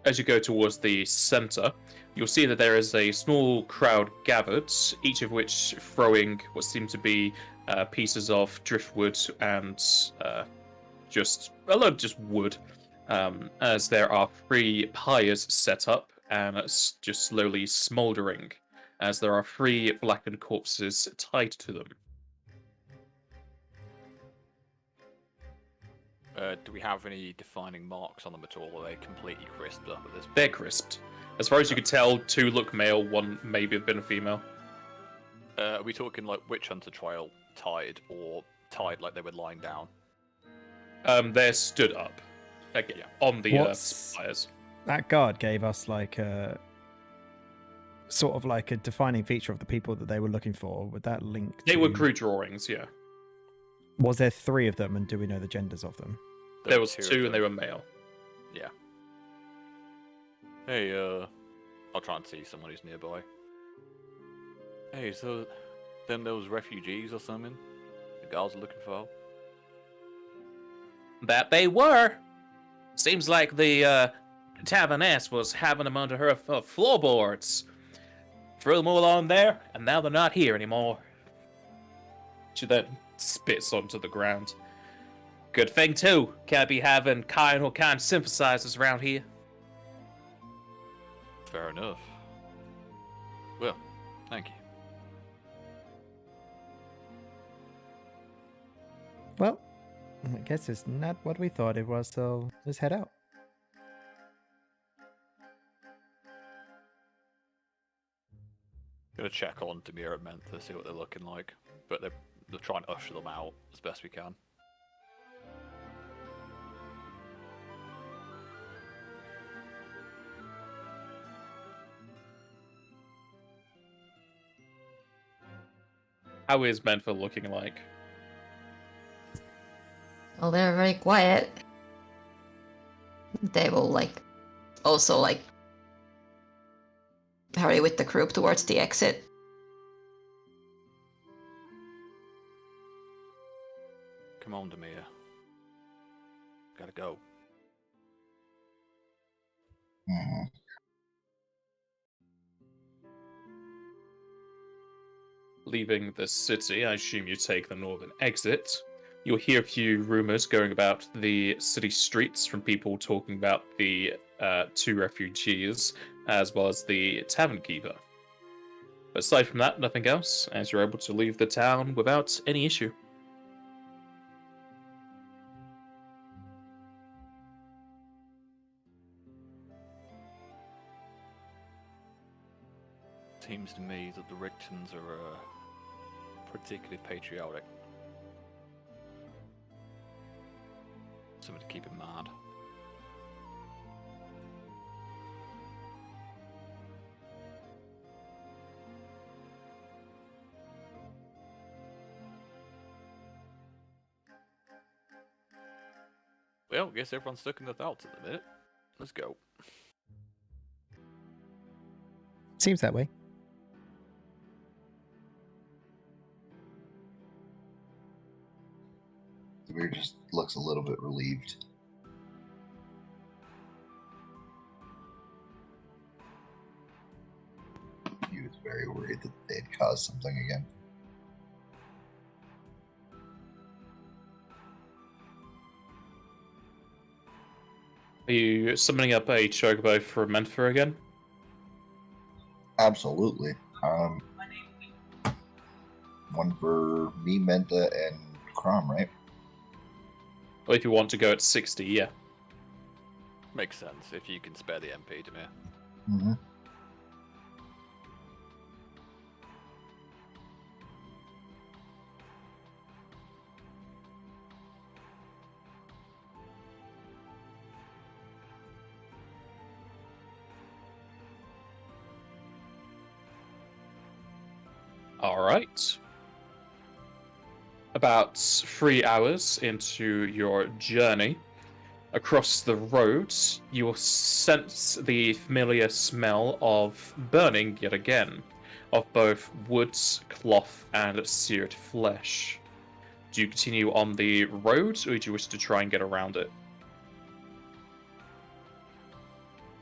As you go towards the center, you'll see that there is a small crowd gathered, each of which throwing what seem to be pieces of driftwood and just a lot of just wood, as there are 3 pyres set up and it's just slowly smouldering, as there are 3 blackened corpses tied to them. Do we have any defining marks on them at all? Or are they completely crisped up at this point? They're crisped. As far as you can tell, 2 look male, 1 maybe have been a female. Are we talking like witch hunter trail tied, or tied like they were lying down? They're stood up, like, on the What's- pyres. That guard gave us like a sort of like a defining feature of the people that they were looking for. Would that link? They to... were crew drawings, yeah. Was there 3 of them, and do we know the genders of them? There was of 2 and they them. were male. Yeah. Hey, I'll try and see someone who's nearby. Hey, so then those refugees or something the guards are looking for? That they were. Seems like the Taverness was having them under her floorboards. Threw them all on there, and now they're not here anymore. She then spits onto the ground. Good thing, too. Can't be having kind or kind sympathizers around here. Fair enough. Well, thank you. Well, I guess it's not what we thought it was, so let's head out. Gonna check on Demir and Mentha, see what they're looking like. But they're trying to usher them out as best we can. How is Menfa looking like? Well, they're very quiet. They will also hurry with the group towards the exit. Come on, Demir. Gotta go. Mhm. Leaving the city, I assume you take the northern exit. You'll hear a few rumors going about the city streets from people talking about the 2 refugees, as well as the tavern keeper. But aside from that, nothing else, as you're able to leave the town without any issue. Seems to me that the Richtons are particularly patriotic. Something to keep in mind. Well, guess everyone's stuck in their thoughts at the minute. Let's go. Seems that way. Demir just looks a little bit relieved. He was very worried that they had caused something again. Are you summoning up a chocobo for Menfa again? Absolutely. One for me, Menta, and Crom, right? Or if you want to go at 60, yeah. Makes sense if you can spare the MP, Demir. Mm-hmm. Alright. About 3 hours into your journey, across the road, you will sense the familiar smell of burning yet again, of both woods, cloth, and seared flesh. Do you continue on the road, or do you wish to try and get around it?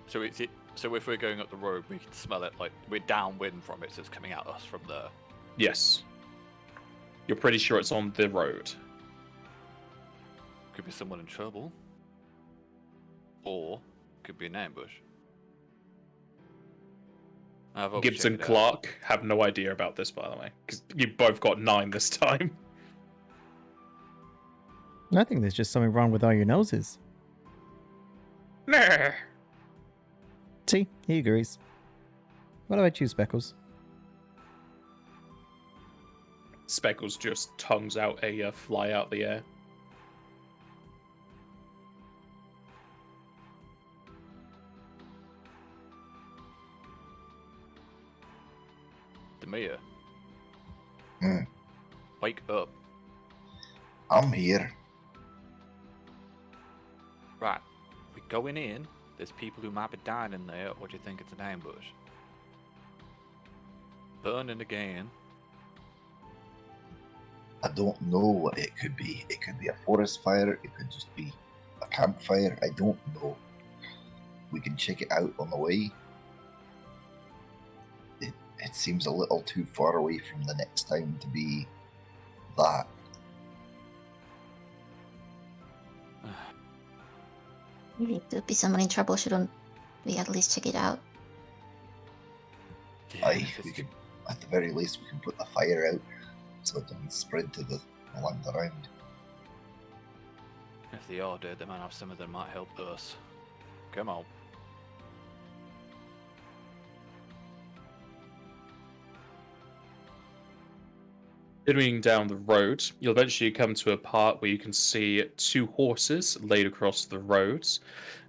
So so if we're going up the road, we can smell it like we're downwind from it, so it's coming at us from there. Yes. You're pretty sure it's on the road. Could be someone in trouble. Or could be an ambush. How about we Gibbs check and it out? Clarke have no idea about this, by the way, because you both got 9 this time. I think there's just something wrong with all your noses. Nah. See, he agrees. What about you, Speckles? Speckles just tongues out a fly out the air. Demir. Hmm. Wake up. I'm here. Right. We're going in. There's people who might be dying in there, or do you think it's an ambush? Burning again. I don't know what it could be. It could be a forest fire. It could just be a campfire. I don't know. We can check it out on the way. It seems a little too far away from the next time to be that. If it would be someone in trouble, shouldn't we at least check it out? Yeah, Aye, if we it's- could, at the very least, we can put the fire out so it doesn't spread to the land around. if they are dead, they might have something that might help us. Come on. Continuing down the road, you'll eventually come to a part where you can see two horses laid across the roads,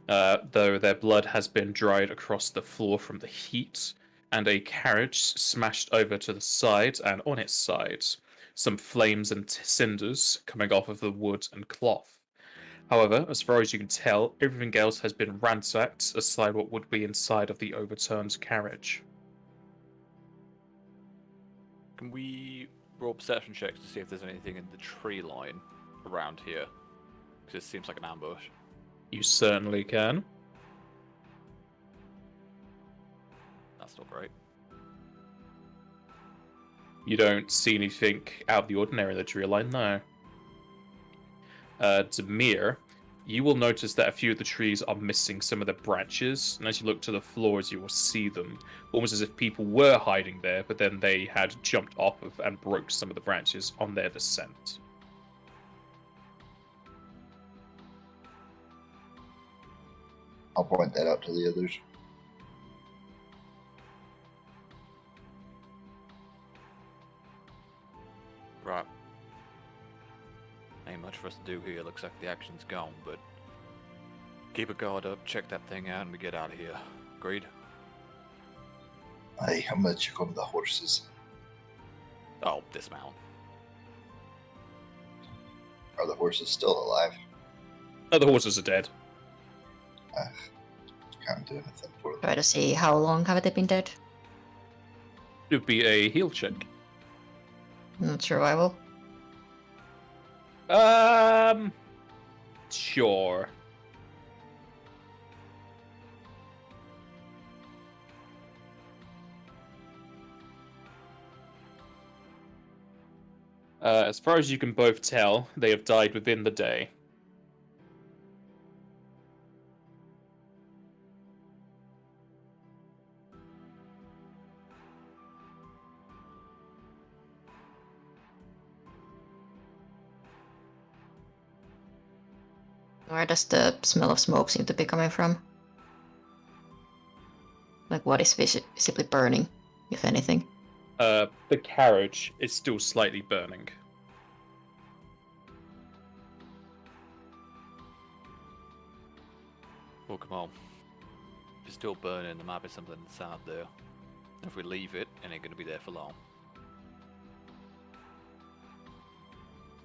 though their blood has been dried across the floor from the heat, and a carriage smashed over to the side, and on its sides, some flames and cinders coming off of the wood and cloth. However, as far as you can tell, everything else has been ransacked, aside what would be inside of the overturned carriage. Can we roll perception checks to see if there's anything in the tree line around here? Because it seems like an ambush. You certainly can. That's not great. You don't see anything out of the ordinary in the tree line, no. Demir, you will notice that a few of the trees are missing some of the branches, and as you look to the floors, you will see them, almost as if people were hiding there, but then they had jumped off of and broke some of the branches on their descent. I'll point that out to the others. Right. Ain't much for us to do here. Looks like the action's gone, but keep a guard up, check that thing out, and we get out of here. Agreed? Aye, I'm gonna check on the horses. Oh, dismount. Are the horses still alive? Oh, the horses are dead. Can't do anything for them. Try to see how long have they been dead. It would be a heal check. Not survival. Sure. As far as you can both tell, they have died within the day. Where does the smell of smoke seem to be coming from? Like what is visibly burning, if anything? The carriage is still slightly burning. Well, come on. If it's still burning, there might be something inside there. If we leave it, it ain't gonna be there for long.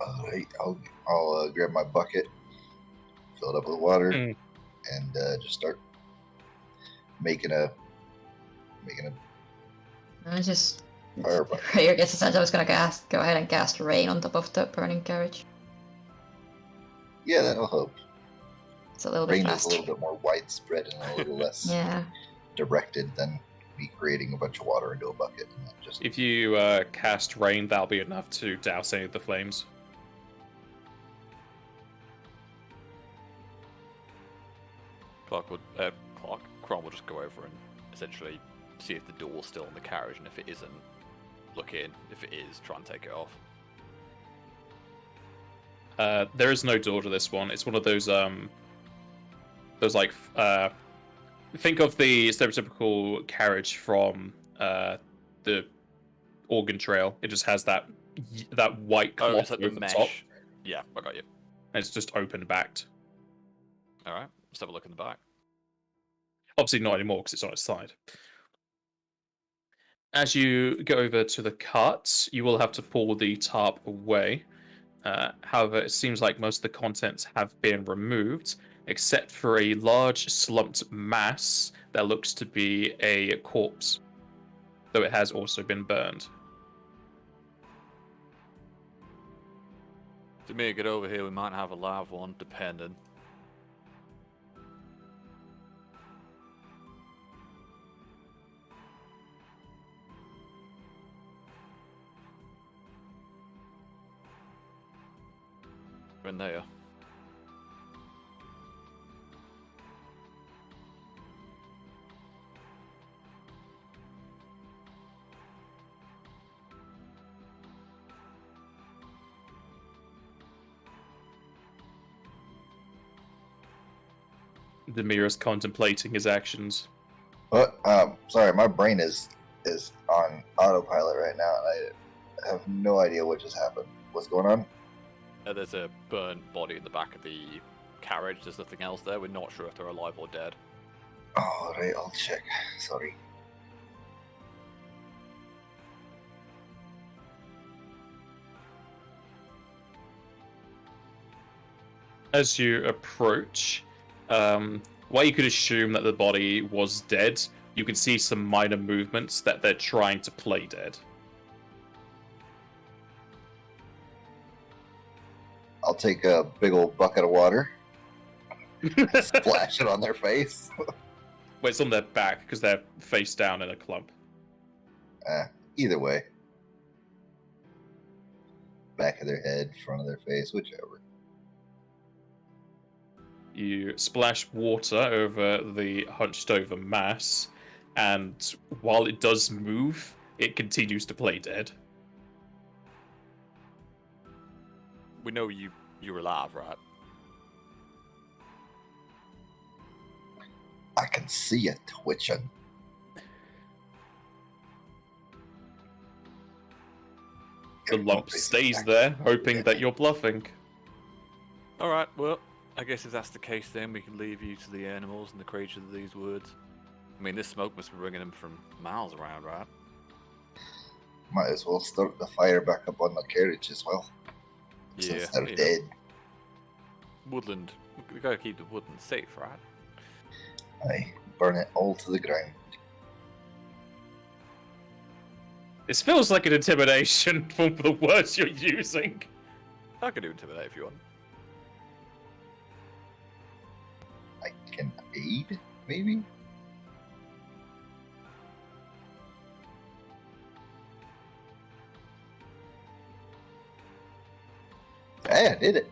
Alright, I'll grab my bucket, fill it up with water, Mm. and just start making a I just fire bucket. prayer gets aside. I was gonna go ahead and cast rain on top of the burning carriage. Yeah, that'll help. It's a little bit Rain is a faster. little bit more widespread and a little less Yeah. directed than me creating a bunch of water into a bucket. And that just If you cast rain, that'll be enough to douse any of the flames. Crom will just go over and essentially see if the door's still on the carriage, and if it isn't, look in. If it is, try and take it off. There is no door to this one. It's one of those like think of the stereotypical carriage from the Organ Trail. It just has that white Oh, cloth it's like over the the mesh. top. Yeah, I got you. And it's just open backed. Alright, let's have a look in the back. Obviously not anymore because it's on its side. As you go over to the cart, you will have to pull the tarp away. However, it seems like most of the contents have been removed, except for a large slumped mass that looks to be a corpse, though it has also been burned. To make it over here, we might have a live one, depending. In there. Demir's contemplating his actions. But sorry, my brain is on autopilot right now, and I have no idea what just happened. What's going on? There's a burnt body in the back of the carriage. There's nothing else there. We're not sure if they're alive or dead. Oh, right, I'll check. Sorry. As you approach, while you could assume that the body was dead, you can see some minor movements that they're trying to play dead. I'll take a big old bucket of water, splash it on their face. Well, it's on their back because they're face down in a clump. Either way. Back of their head, front of their face, whichever. You splash water over the hunched over mass, and while it does move, it continues to play dead. We know you're alive, right? I can see it twitching. The lump stays there, hoping that you're bluffing. Alright, well, I guess if that's the case then we can leave you to the animals and the creatures of these woods. I mean, this smoke must be bringing them from miles around, right? Might as well start the fire back up on the carriage as well. Yeah, Since they're you know, dead. woodland. We gotta keep the woodland safe, right? I burn it all to the ground. This feels like an intimidation from the words you're using. I can do intimidate if you want. I can aid, maybe? Hey, I did it.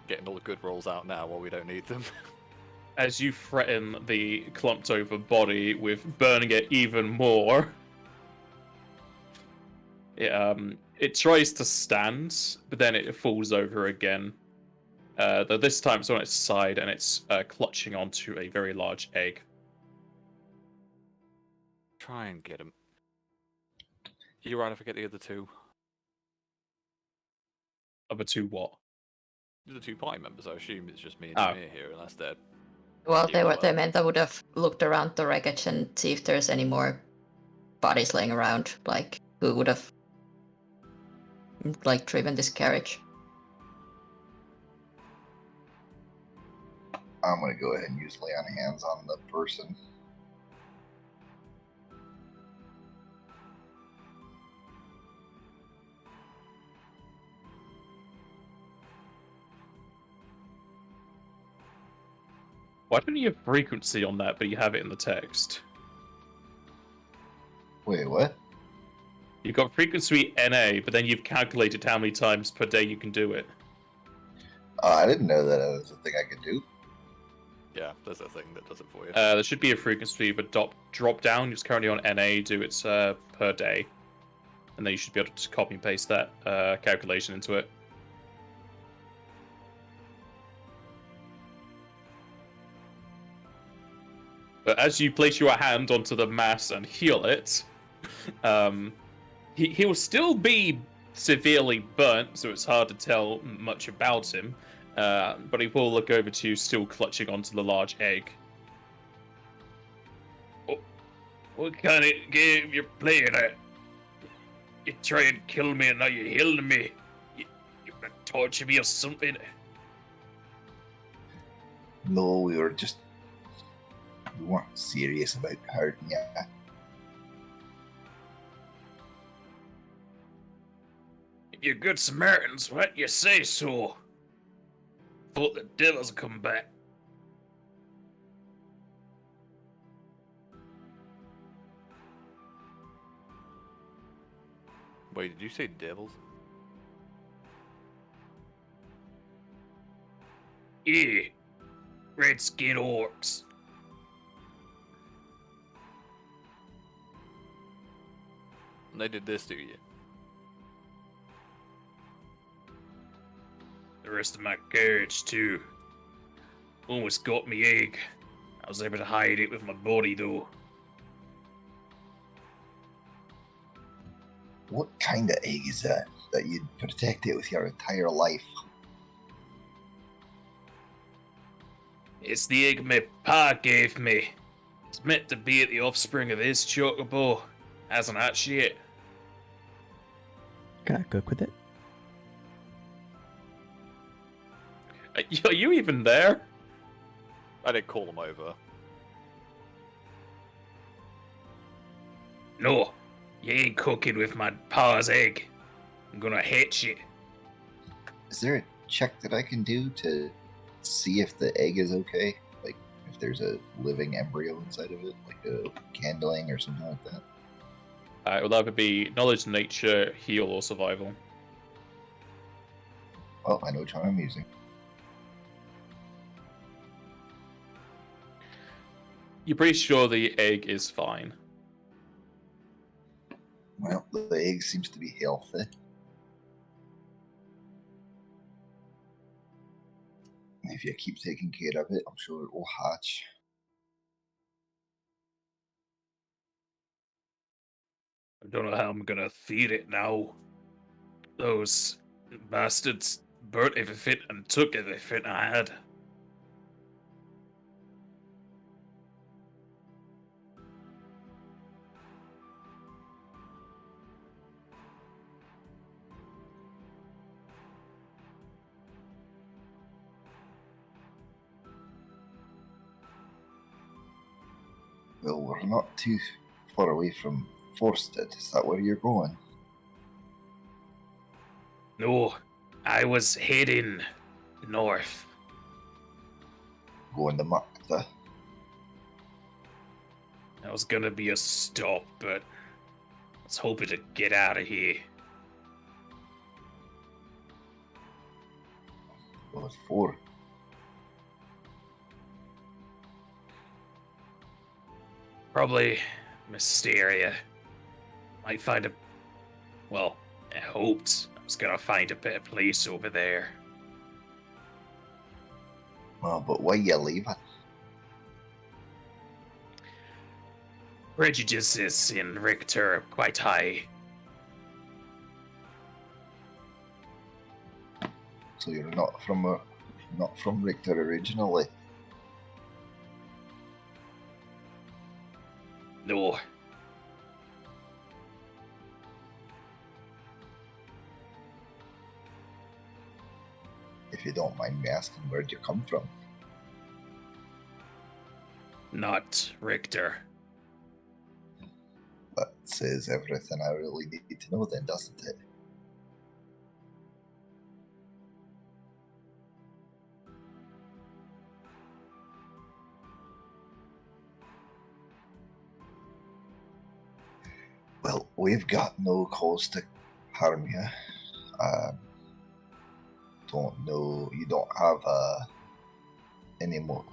Getting all the good rolls out now while we don't need them. As you threaten the clumped over body with burning it even more, it tries to stand, but then it falls over again. Though this time it's on its side and it's clutching onto a very large egg. Try and get him. You're right, I forget the other two. Other two what? The other two party members, I assume it's just me and Oh. Demir here, unless they're... Well, Yeah, they well. meant I would have looked around the wreckage and see if there's any more bodies laying around, like who would have like driven this carriage. I'm gonna go ahead and use lay on hands on the person. Why don't you have frequency on that, but you have it in the text? Wait, what? You've got frequency NA, but then you've calculated how many times per day you can do it. I didn't know that was a thing I could do. Yeah, there's a thing that does it for you. There should be a frequency, but drop down. It's currently on NA. Do it per day, and then you should be able to just copy and paste that calculation into it. But as you place your hand onto the mass and heal it, he will still be severely burnt, so it's hard to tell much about him. But he will look over to you, still clutching onto the large egg. What kind of game you're playing at? You try and kill me and now you're healing me. You gonna torture me or something? No, we weren't serious about hurting you. If you're good Samaritans, why don't you say so? Thought the devil's come back. Wait, did you say devils? Yeah, red-skin orcs. And they did this to you? the rest of my courage, too. Almost got me egg. I was able to hide it with my body, though. What kind of egg is that you'd protect it with your entire life? It's the egg my pa gave me. It's meant to be the offspring of his chocobo. Hasn't hatched yet. Can I cook with it? Are you even there? I did call him over. No, you ain't cooking with my pa's egg. I'm gonna hatch it. Is there a check that I can do to see if the egg is okay? Like, if there's a living embryo inside of it, like a candling or something like that? It will either be knowledge, nature, heal, or survival. Well, I know which one I'm using. You're pretty sure the egg is fine. Well, the egg seems to be healthy. If you keep taking care of it, I'm sure it will hatch. I don't know how I'm gonna feed it now. Those bastards burnt everything and took everything I had. Well, we're not too far away from Forsted. Is that where you're going? No, I was heading north. Going to Makta. That was gonna be a stop, but I was hoping to get out of here. What for? Probably Mysteria. Might find a... Well, I hoped I was gonna find a better place over there. Well, but why you leaving? Prejudices in Richter are quite high. So you're not from Richter originally. No. If you don't mind me asking, where'd you come from? Not Richter. That says everything I really need to know then, doesn't it? Well, we've got no cause to harm you. Don't know. You don't have any more.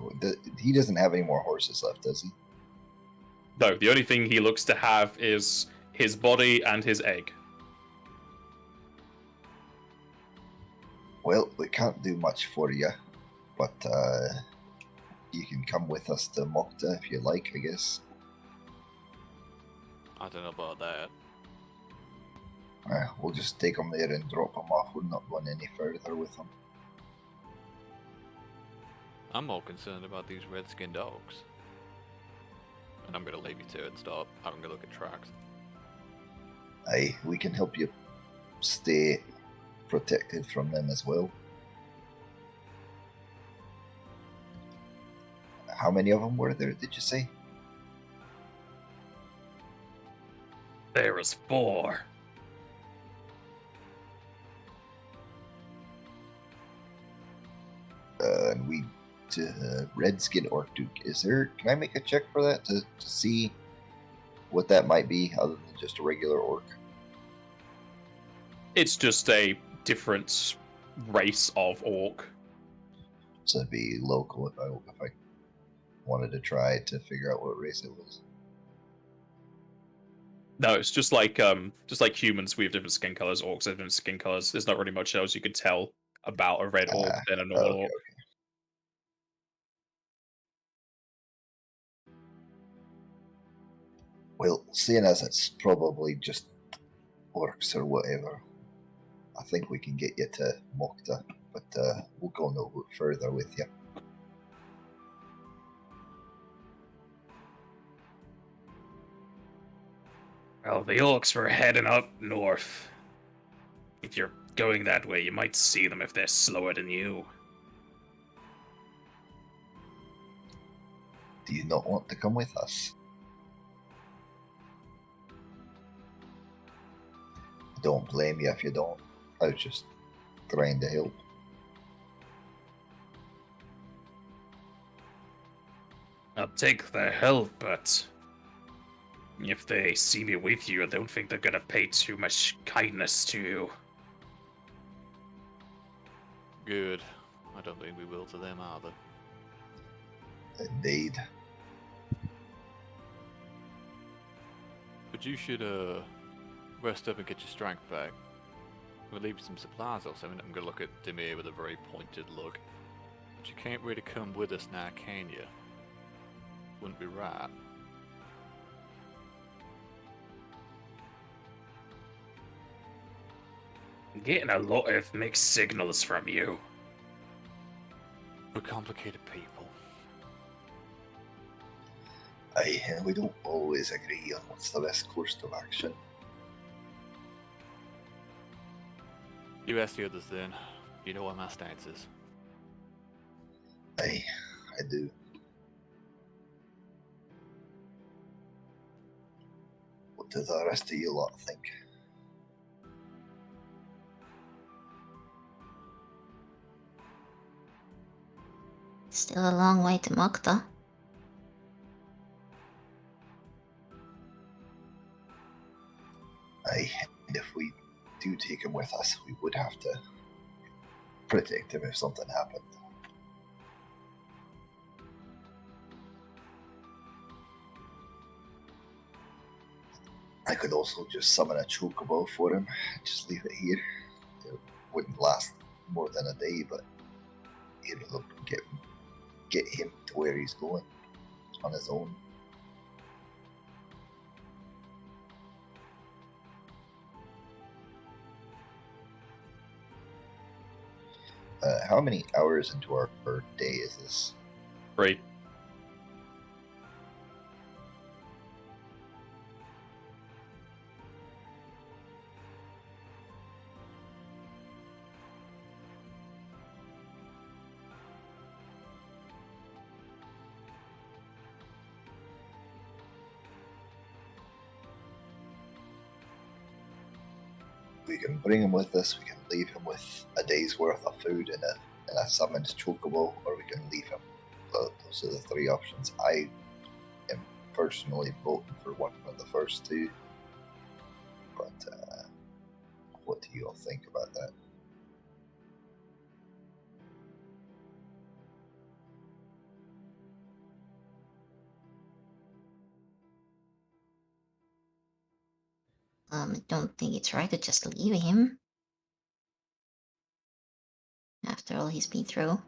He doesn't have any more horses left, does he? No, the only thing he looks to have is his body and his egg. Well, we can't do much for you, but you can come with us to Mokta if you like, I guess. I don't know about that. We'll just take him there and drop him off. We're not going any further with him. I'm more concerned about these red-skinned dogs. And I'm gonna leave you to it and start having a look at tracks. Aye, we can help you stay protected from them as well. How many of them were there, did you say? There was 4. And we Redskin Orc Duke. Is there? Can I make a check for that to see what that might be, other than just a regular orc? It's just a different race of orc. So it'd be local if I wanted to try to figure out what race it was. No, it's just like humans. We have different skin colors. Orcs have different skin colors. There's not really much else you could tell about a red orc than a normal okay. orc. Well, seeing as it's probably just orcs or whatever, I think we can get you to Mokta, but we'll go no further with you. Well, the orcs were heading up north. If you're going that way, you might see them if they're slower than you. Do you not want to come with us? Don't blame you if you don't. I was just trying to help. I'll take the help, but if they see me with you, I don't think they're gonna pay too much kindness to you. Good. I don't think we will to them either. Indeed. But you should rest up and get your strength back. We'll leave you some supplies or something. I'm gonna look at Demir with a very pointed look. But you can't really come with us now, can you? Wouldn't be right. I'm getting a lot of mixed signals from you. We're complicated people. Aye, we don't always agree on what's the best course of action. You ask the others then. You know what my stance is. Aye, I do. What do the rest of you lot think? Still a long way to Mokta. Aye, and if we do take him with us, we would have to protect him if something happened. I could also just summon a chocobo for him, just leave it here. It wouldn't last more than a day, but it'll get him to where he's going on his own. How many hours into our day is this? Right. We can bring him with us, we can leave him with a day's worth of food in a summoned chocobo, or we can leave him. Those are the three options. I am personally voting for one of the first two, but what do you all think about that? I don't think it's right to just leave him. After all he's been through.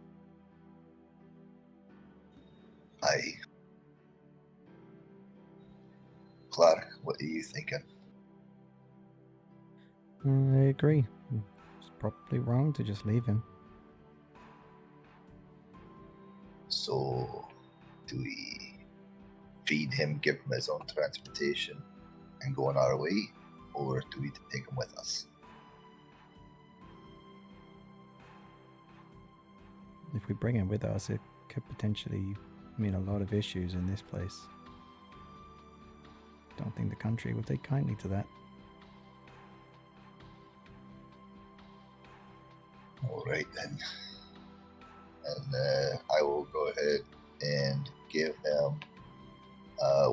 Clarke, what are you thinking? I agree. It's probably wrong to just leave him. So, do we feed him, give him his own transportation, and go on our way, or do we take him with us? If we bring him with us, it could potentially mean a lot of issues in this place. Don't think the country will take kindly to that. Alright then. And I will go ahead and give him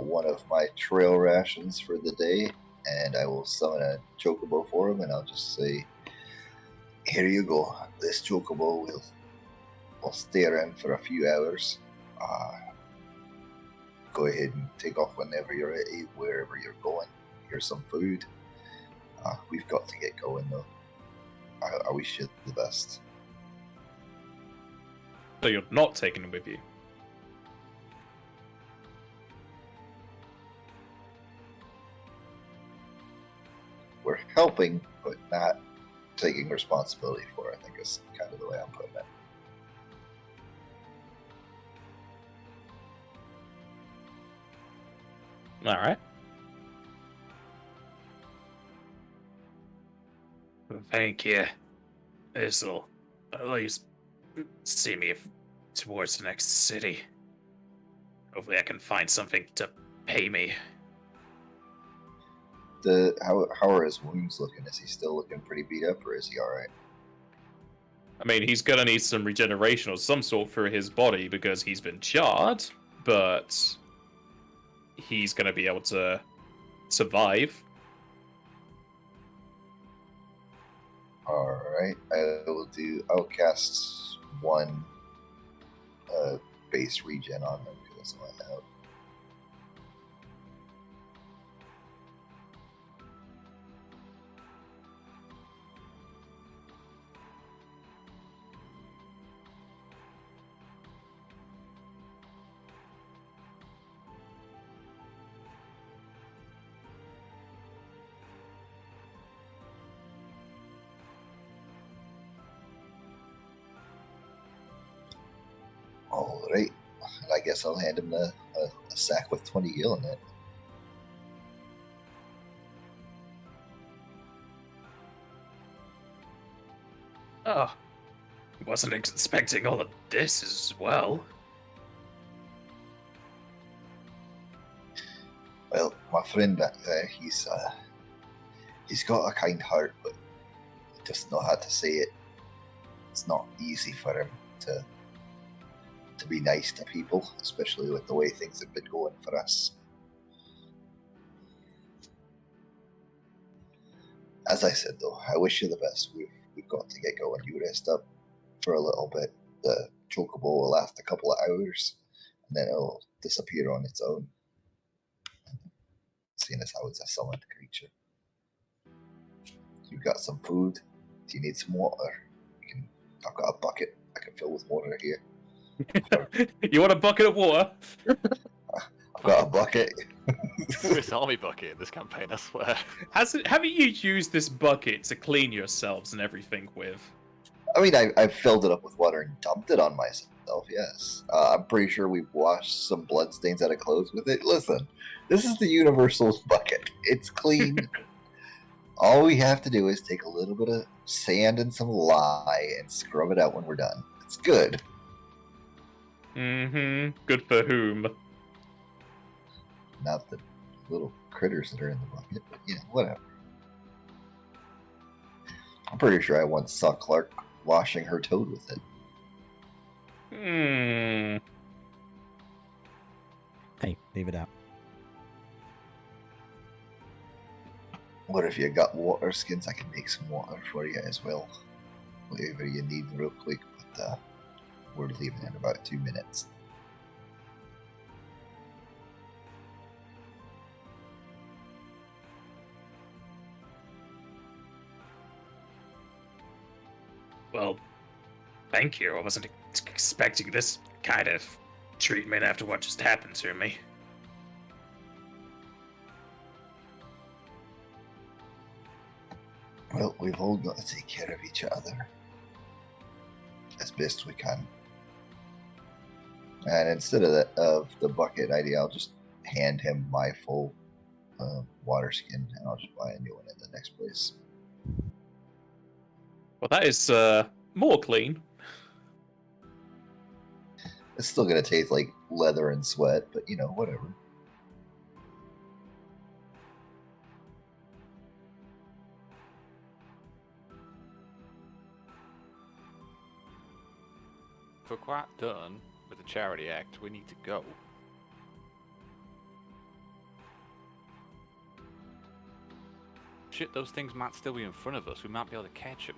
one of my trail rations for the day, and I will summon a chocobo for him, and I'll just say, here you go. This chocobo will stay around for a few hours. Go ahead and take off whenever you're ready, wherever you're going. Here's some food. We've got to get going though. I wish you the best. So you're not taking him with you. We're helping, but not taking responsibility for it, I think is kind of the way I'm putting it. Alright. Thank you. This'll at least see me towards the next city. Hopefully I can find something to pay me. How are his wounds looking? Is he still looking pretty beat up, or is he alright? I mean, he's gonna need some regeneration of some sort for his body because he's been charred, but he's gonna be able to survive. Alright, I'll cast one base regen on him because that's all I have. Alright, I guess I'll hand him a sack with 20 gil in it. Oh, wasn't expecting all of this as well. Well, my friend back there, he's got a kind heart, but he doesn't know how to say it. It's not easy for him to be nice to people, especially with the way things have been going for us. As I said, though, I wish you the best. We've got to get going. You rest up for a little bit. The chocobo will last a couple of hours, and then it'll disappear on its own. Seeing as how it's a summoned creature. You've got some food. Do you need some water? I've got a bucket I can fill with water here. You want a bucket of water? I've got a bucket. Swiss Army bucket in this campaign, I swear. Haven't you used this bucket to clean yourselves and everything with? I mean, I've filled it up with water and dumped it on myself, yes. I'm pretty sure we've washed some bloodstains out of clothes with it. Listen, this is the universal bucket. It's clean. All we have to do is take a little bit of sand and some lye and scrub it out when we're done. It's good. Mm-hmm. Good for whom? Not the little critters that are in the bucket, but whatever. I'm pretty sure I once saw Clarke washing her toad with it. Hey, leave it out. What if you got water skins? I can make some water for you as well. Whatever you need real quick, but we're leaving in about 2 minutes. Well, thank you. I wasn't expecting this kind of treatment after what just happened to me. Well, we've all got to take care of each other as best we can. And instead of the bucket idea, I'll just hand him my full water skin, and I'll just buy a new one in the next place. Well, that is more clean. It's still gonna taste like leather and sweat, but whatever. If we're quite done with the charity act, we need to go. Shit, those things might still be in front of us. We might be able to catch them.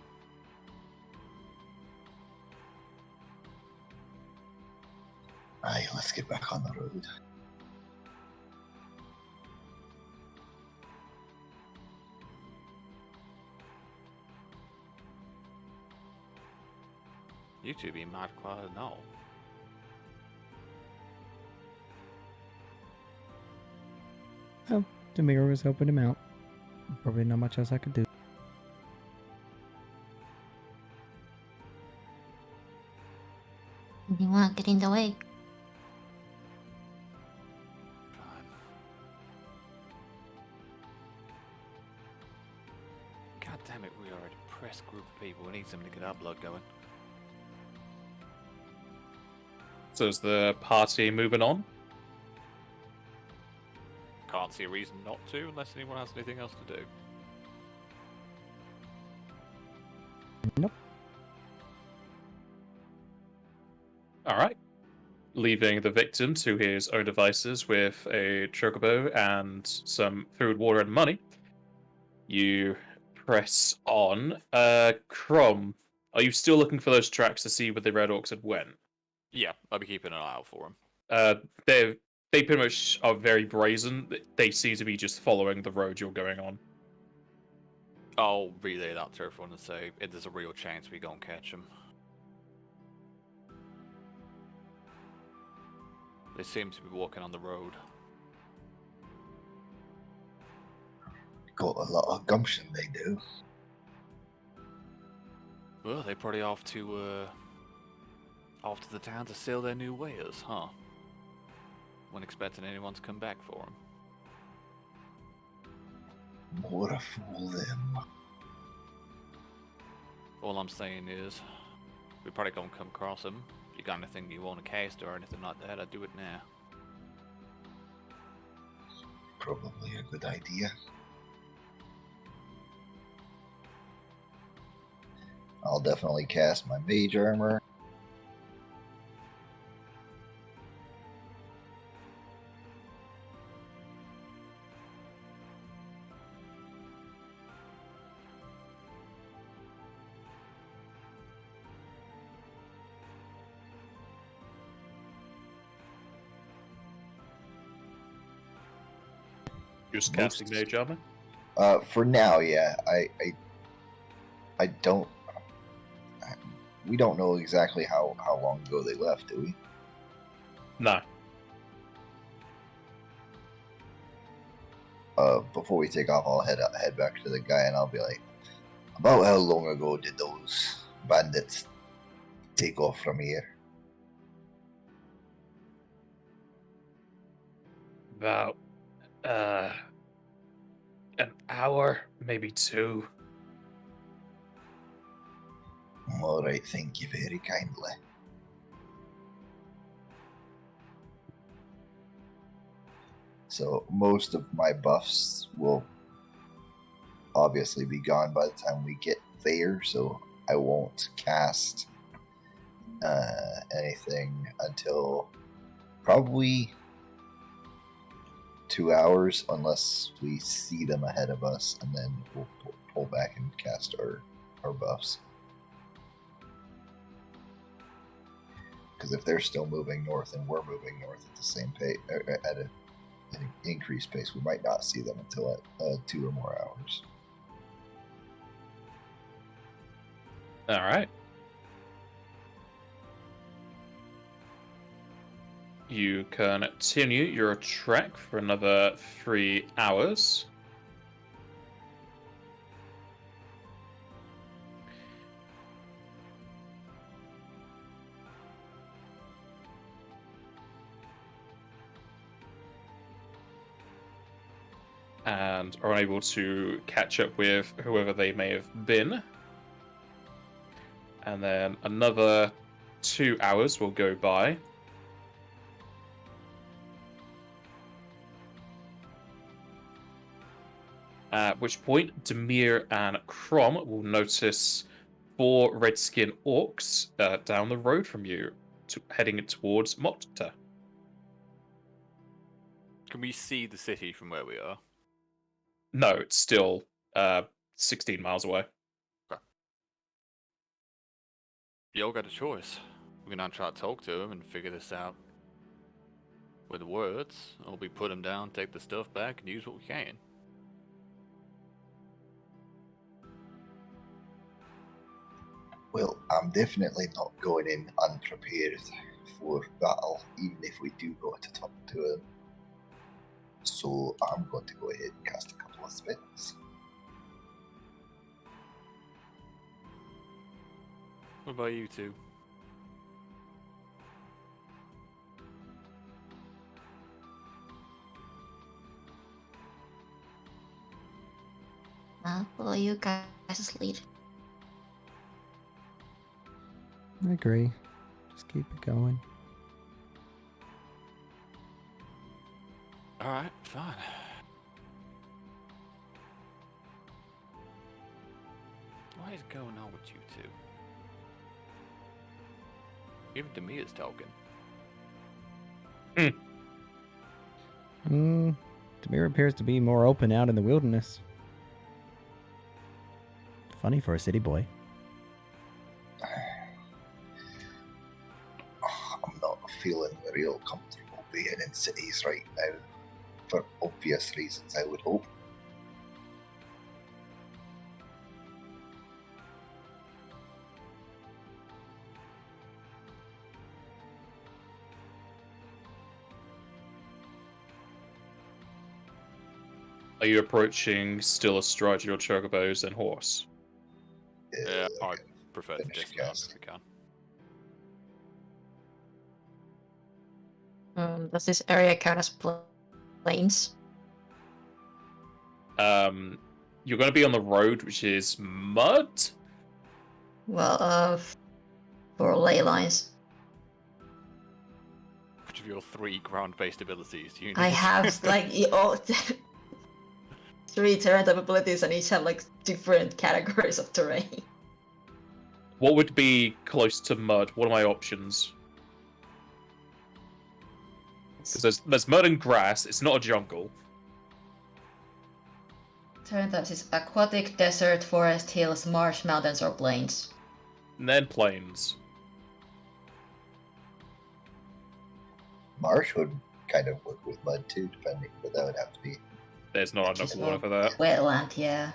Aye, let's get back on the road. You two be mad quiet and all. Well, Demir was helping him out. Probably not much else I could do. You want to get in the way? Fine. God damn it, we are a depressed group of people. We need something to get our blood going. So is the party moving on? Can't see a reason not to, unless anyone has anything else to do. Nope. All right. Leaving the victim to his own devices with a chocobo and some food, water, and money, you press on. Crom, are you still looking for those tracks to see where the Red Orcs had went? Yeah, I'll be keeping an eye out for them. They pretty much are very brazen. They seem to be just following the road you're going on. I'll relay that to everyone and say there's a real chance we go and catch them. They seem to be walking on the road. Got a lot of gumption, they do. Well, they're probably off to the town to sell their new wares, huh? Wasn't expecting anyone to come back for them. What a fool them. All I'm saying is, we probably gonna come across them. If you got anything you want to cast or anything like that, I'd do it now. Probably a good idea. I'll definitely cast my mage armor. Just casting mage armor? For now, yeah. I don't. We don't know exactly how long ago they left, do we? No. Before we take off, I'll head back to the guy and I'll be like, about how long ago did those bandits take off from here? About an hour, maybe 2. All right, thank you very kindly. So most of my buffs will obviously be gone by the time we get there, so I won't cast anything until probably 2 hours, unless we see them ahead of us, and then we'll pull back and cast our buffs. Because if they're still moving north and we're moving north at the same pace, at an increased pace, we might not see them until at 2 or more hours. All right. You can continue your trek for another 3 hours. And are unable to catch up with whoever they may have been. And then another 2 hours will go by. At which point, Demir and Crom will notice 4 redskin orcs down the road from you, heading towards Mokta. Can we see the city from where we are? No, it's still 16 miles away. Okay. You all got a choice. We can now try to talk to them and figure this out with words, or we put them down, take the stuff back, and use what we can. Well, I'm definitely not going in unprepared for battle, even if we do go to talk to him. So I'm going to go ahead and cast a couple of spells. What about you two? I'll follow you guys' lead. I agree. Just keep it going. Alright, fine. What is going on with you two? Even Demir's talking. Demir appears to be more open out in the wilderness. Funny for a city boy. I'm not feeling real comfortable being in cities right now, for obvious reasons, I would hope. Are you approaching still astride your chocobos and horse? Yeah, I Okay, prefer to finish the dismount cast. if we can. Does this area count as plains? You're going to be on the road, which is mud. Well, for ley lines. Which of your 3 ground-based abilities do you need? I have like all 3 terrain type abilities, and each have like different categories of terrain. What would be close to mud? What are my options? Because there's mud and grass. It's not a jungle. Terrain types is aquatic, desert, forest, hills, marsh, mountains, or plains. And then plains. Marsh would kind of work with mud too, depending, but that would have to be. There's not enough Just water for that. Wetland, yeah.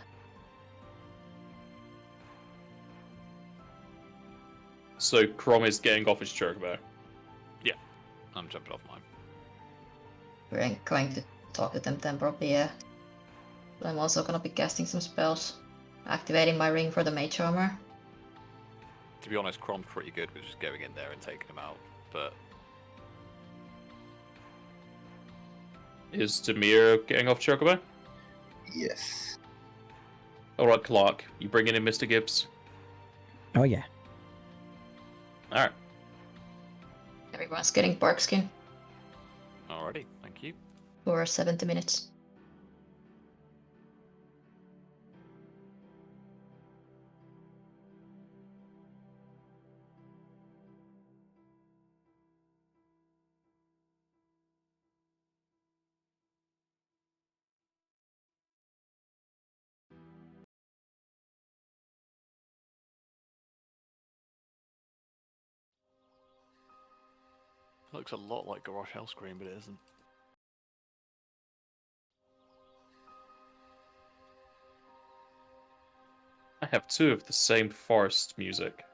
So Crom is getting off his chocobo. I'm jumping off mine. We're going to talk to them then, probably, yeah. But I'm also gonna be casting some spells. Activating my ring for the mage armor. To be honest, Crom's pretty good with just going in there and taking him out, but Is Demir getting off chocobo? Yes. Alright, Clarke. You bringing in Mr. Gibbs? Oh yeah. Alright. Everyone's getting bark skin alrighty, thank you. for 70 minutes. Looks a lot like Garrosh Hellscream, but it isn't. I have 2 of the same forest music.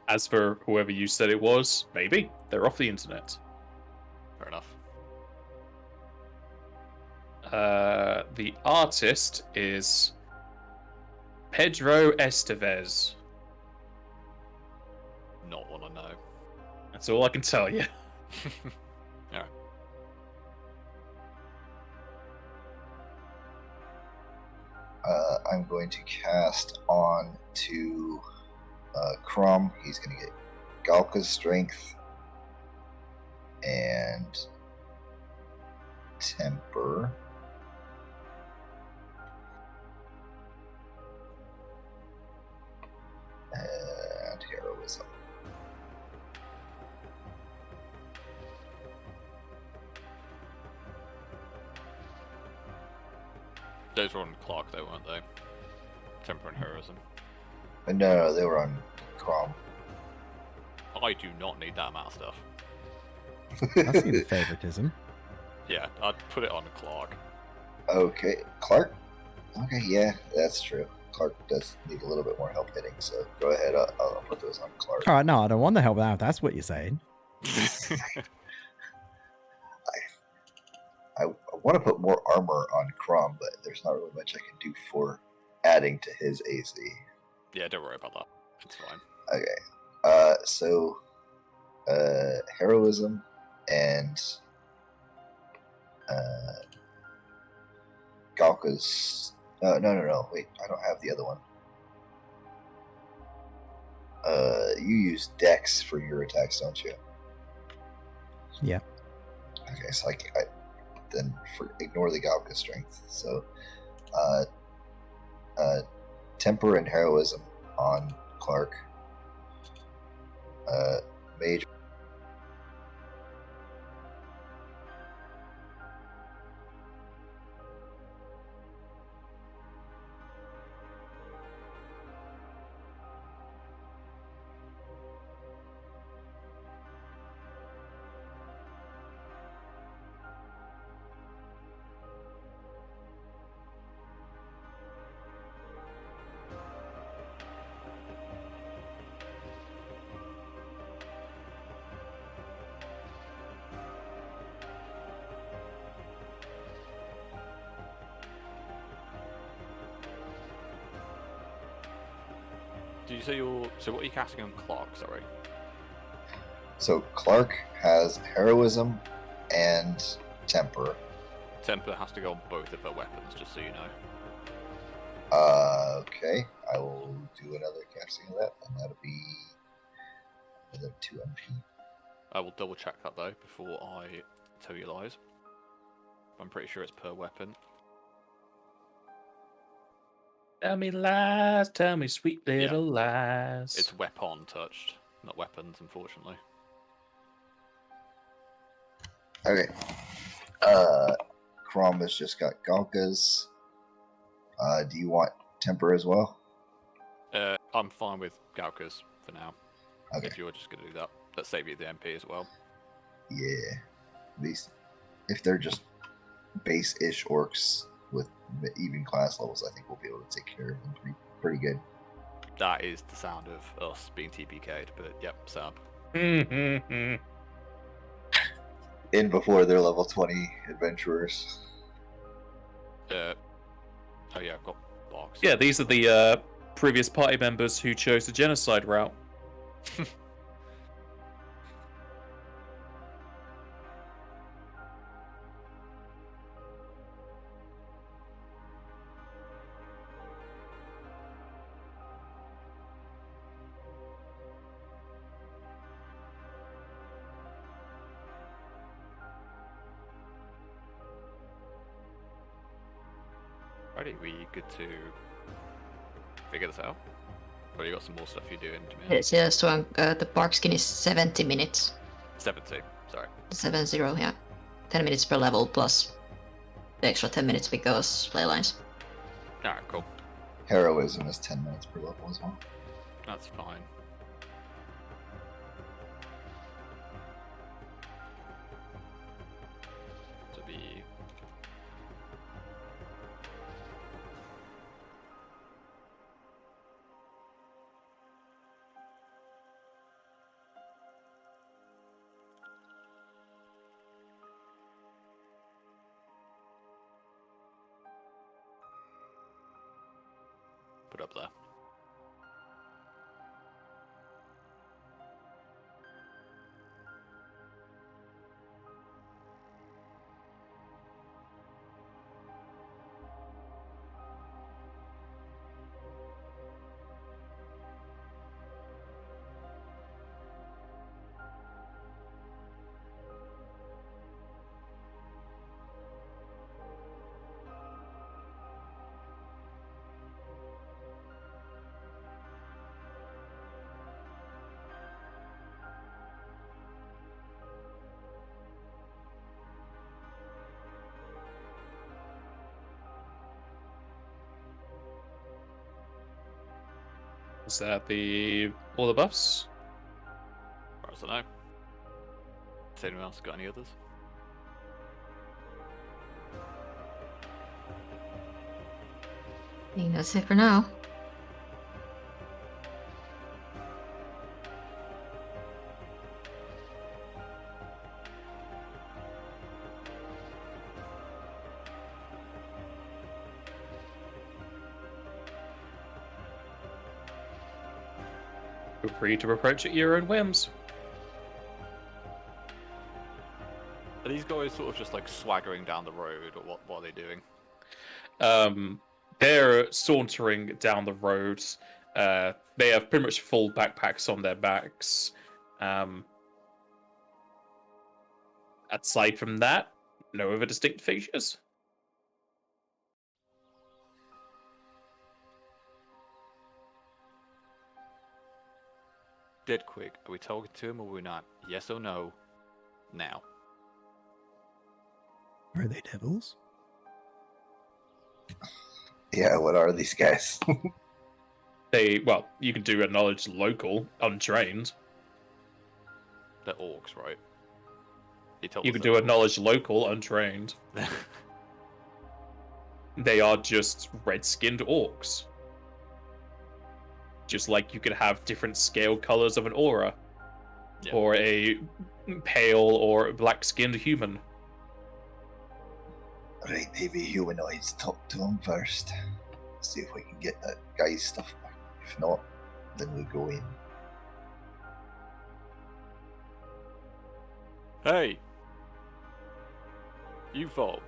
As for whoever you said it was, maybe. They're off the internet. Fair enough. The artist is Pedro Estevez. Not one I know. That's all I can tell you. Alright. I'm going to cast on to Crom. He's going to get Galka's strength and temper. And heroism. Those were on Clarke, though, weren't they? Temper and heroism. No, they were on Crom. I do not need that amount of stuff. I see the favoritism. Yeah, I'd put it on Clarke. Okay, Clarke. Okay, yeah, that's true. Clarke does need a little bit more help hitting, so go ahead. I'll put those on Clarke. All right, no, I don't want the help out. If that's what you're saying. I want to put more armor on Crom, but there's not really much I can do for adding to his AC. Yeah, don't worry about that. It's fine. Okay. So heroism and Galka's. No. Wait, I don't have the other one. You use Dex for your attacks, don't you? Yeah. Okay, so then ignore the Galka strength. So, temper and heroism on Clarke. Mage. Did you say So what are you casting on Clarke, sorry? So Clarke has heroism and temper. Temper has to go on both of her weapons, just so you know. Okay, I will do another casting of that, and that'll be another 2 MP. I will double check that, though, before I tell you lies. I'm pretty sure it's per weapon. Tell me lies, tell me sweet little lies. It's weapon touched, not weapons, unfortunately. Okay. Crom has just got Galka's. Do you want temper as well? I'm fine with Galka's for now. Okay. If you're just going to do that. Let's save you the MP as well. Yeah. These, if they're just base-ish orcs with even class levels, I think we'll be able to take care of them pretty good. That is the sound of us being TPK'd, but yep, sound. In before they're level 20 adventurers. Oh yeah, I've got blocks. Yeah, these are the previous party members who chose the genocide route. Righty, we good to figure this out? Or you got some more stuff you're doing? It's so the bark skin is 70 minutes. 70, sorry. 70, yeah. 10 minutes per level plus the extra 10 minutes because play lines. Alright, cool. Heroism is 10 minutes per level as well. That's fine. To be... put up there. Is that all the buffs? As far as I know. Has anyone else got any others? I think that's it for now. Feel free to approach at your own whims. Are these guys sort of just like swaggering down the road, or what are they doing? They're sauntering down the road. They have pretty much full backpacks on their backs. Aside from that, no other distinct features. Dead quick. Are we talking to him or are we not? Yes or no? Now. Are they devils? Yeah, what are these guys? You can do a knowledge local, untrained. They're orcs, right? He told You us can they're do a knowledge local, untrained. They are just red-skinned orcs. Just like you could have different scale colors of an aura. Yeah. Or a pale or black-skinned human. Right, maybe humanoids. Talk to him first. See if we can get that guy's stuff back. If not, then we go in. Hey! You fall.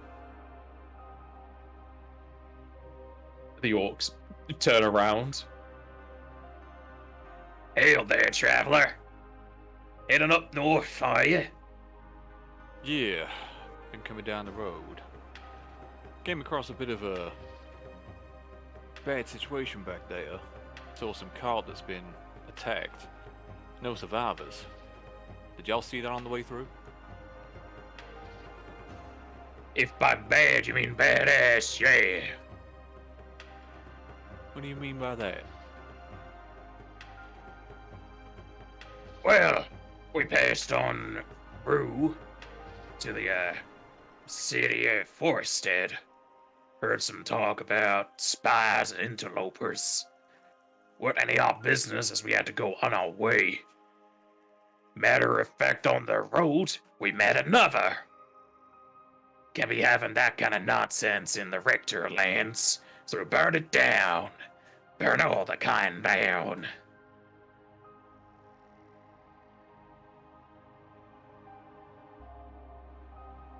The orcs turn around. Hail there, traveler. Heading up north, are you? Yeah. Been coming down the road. Came across a bit of a bad situation back there. Saw some cart that's been attacked. No survivors. Did y'all see that on the way through? If by bad you mean badass, yeah. What do you mean by that? Well, we passed on through to the city of Forested. Heard some talk about spies and interlopers. Weren't any of our business as we had to go on our way. Matter of fact, on the road, we met another. Can't be having that kind of nonsense in the Rector lands, so we burn it down. Burn all the kind down.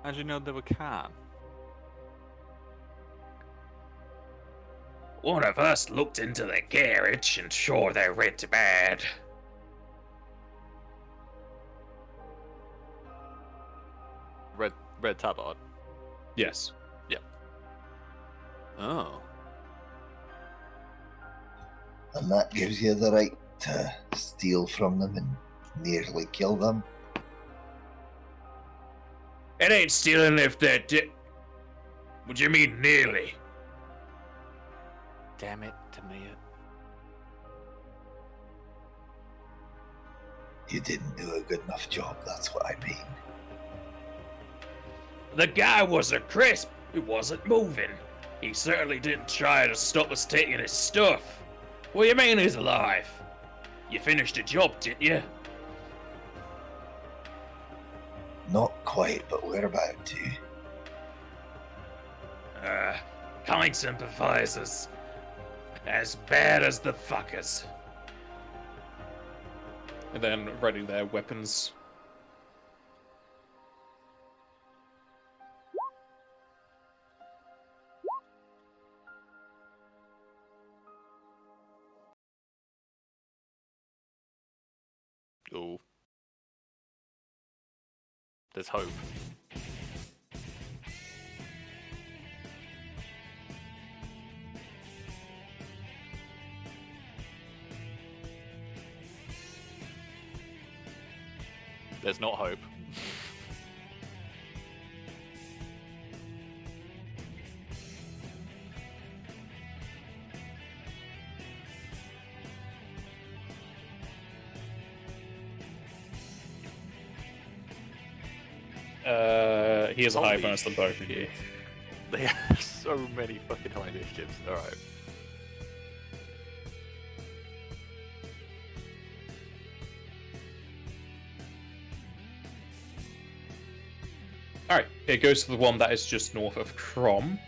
How'd you know they were can? One of us looked into the garage and sure they went bad. Red tabard. Yes. Oh. And that gives you the right to steal from them and nearly kill them. It ain't stealing if they're What do you mean, nearly? Damn it, Tamia. You didn't do a good enough job, that's what I mean. The guy was a crisp. He wasn't moving. He certainly didn't try to stop us taking his stuff. What do you mean he's alive? You finished the job, didn't you? Not quite, but we're about to. Kind sympathizers. As bad as the fuckers. And then ready their weapons. Ooh. There's hope. There's not hope. He has a higher Holy bonus than both of you. shit. They have so many fucking high initiatives. Alright. Alright, it goes to the one that is just north of Crom,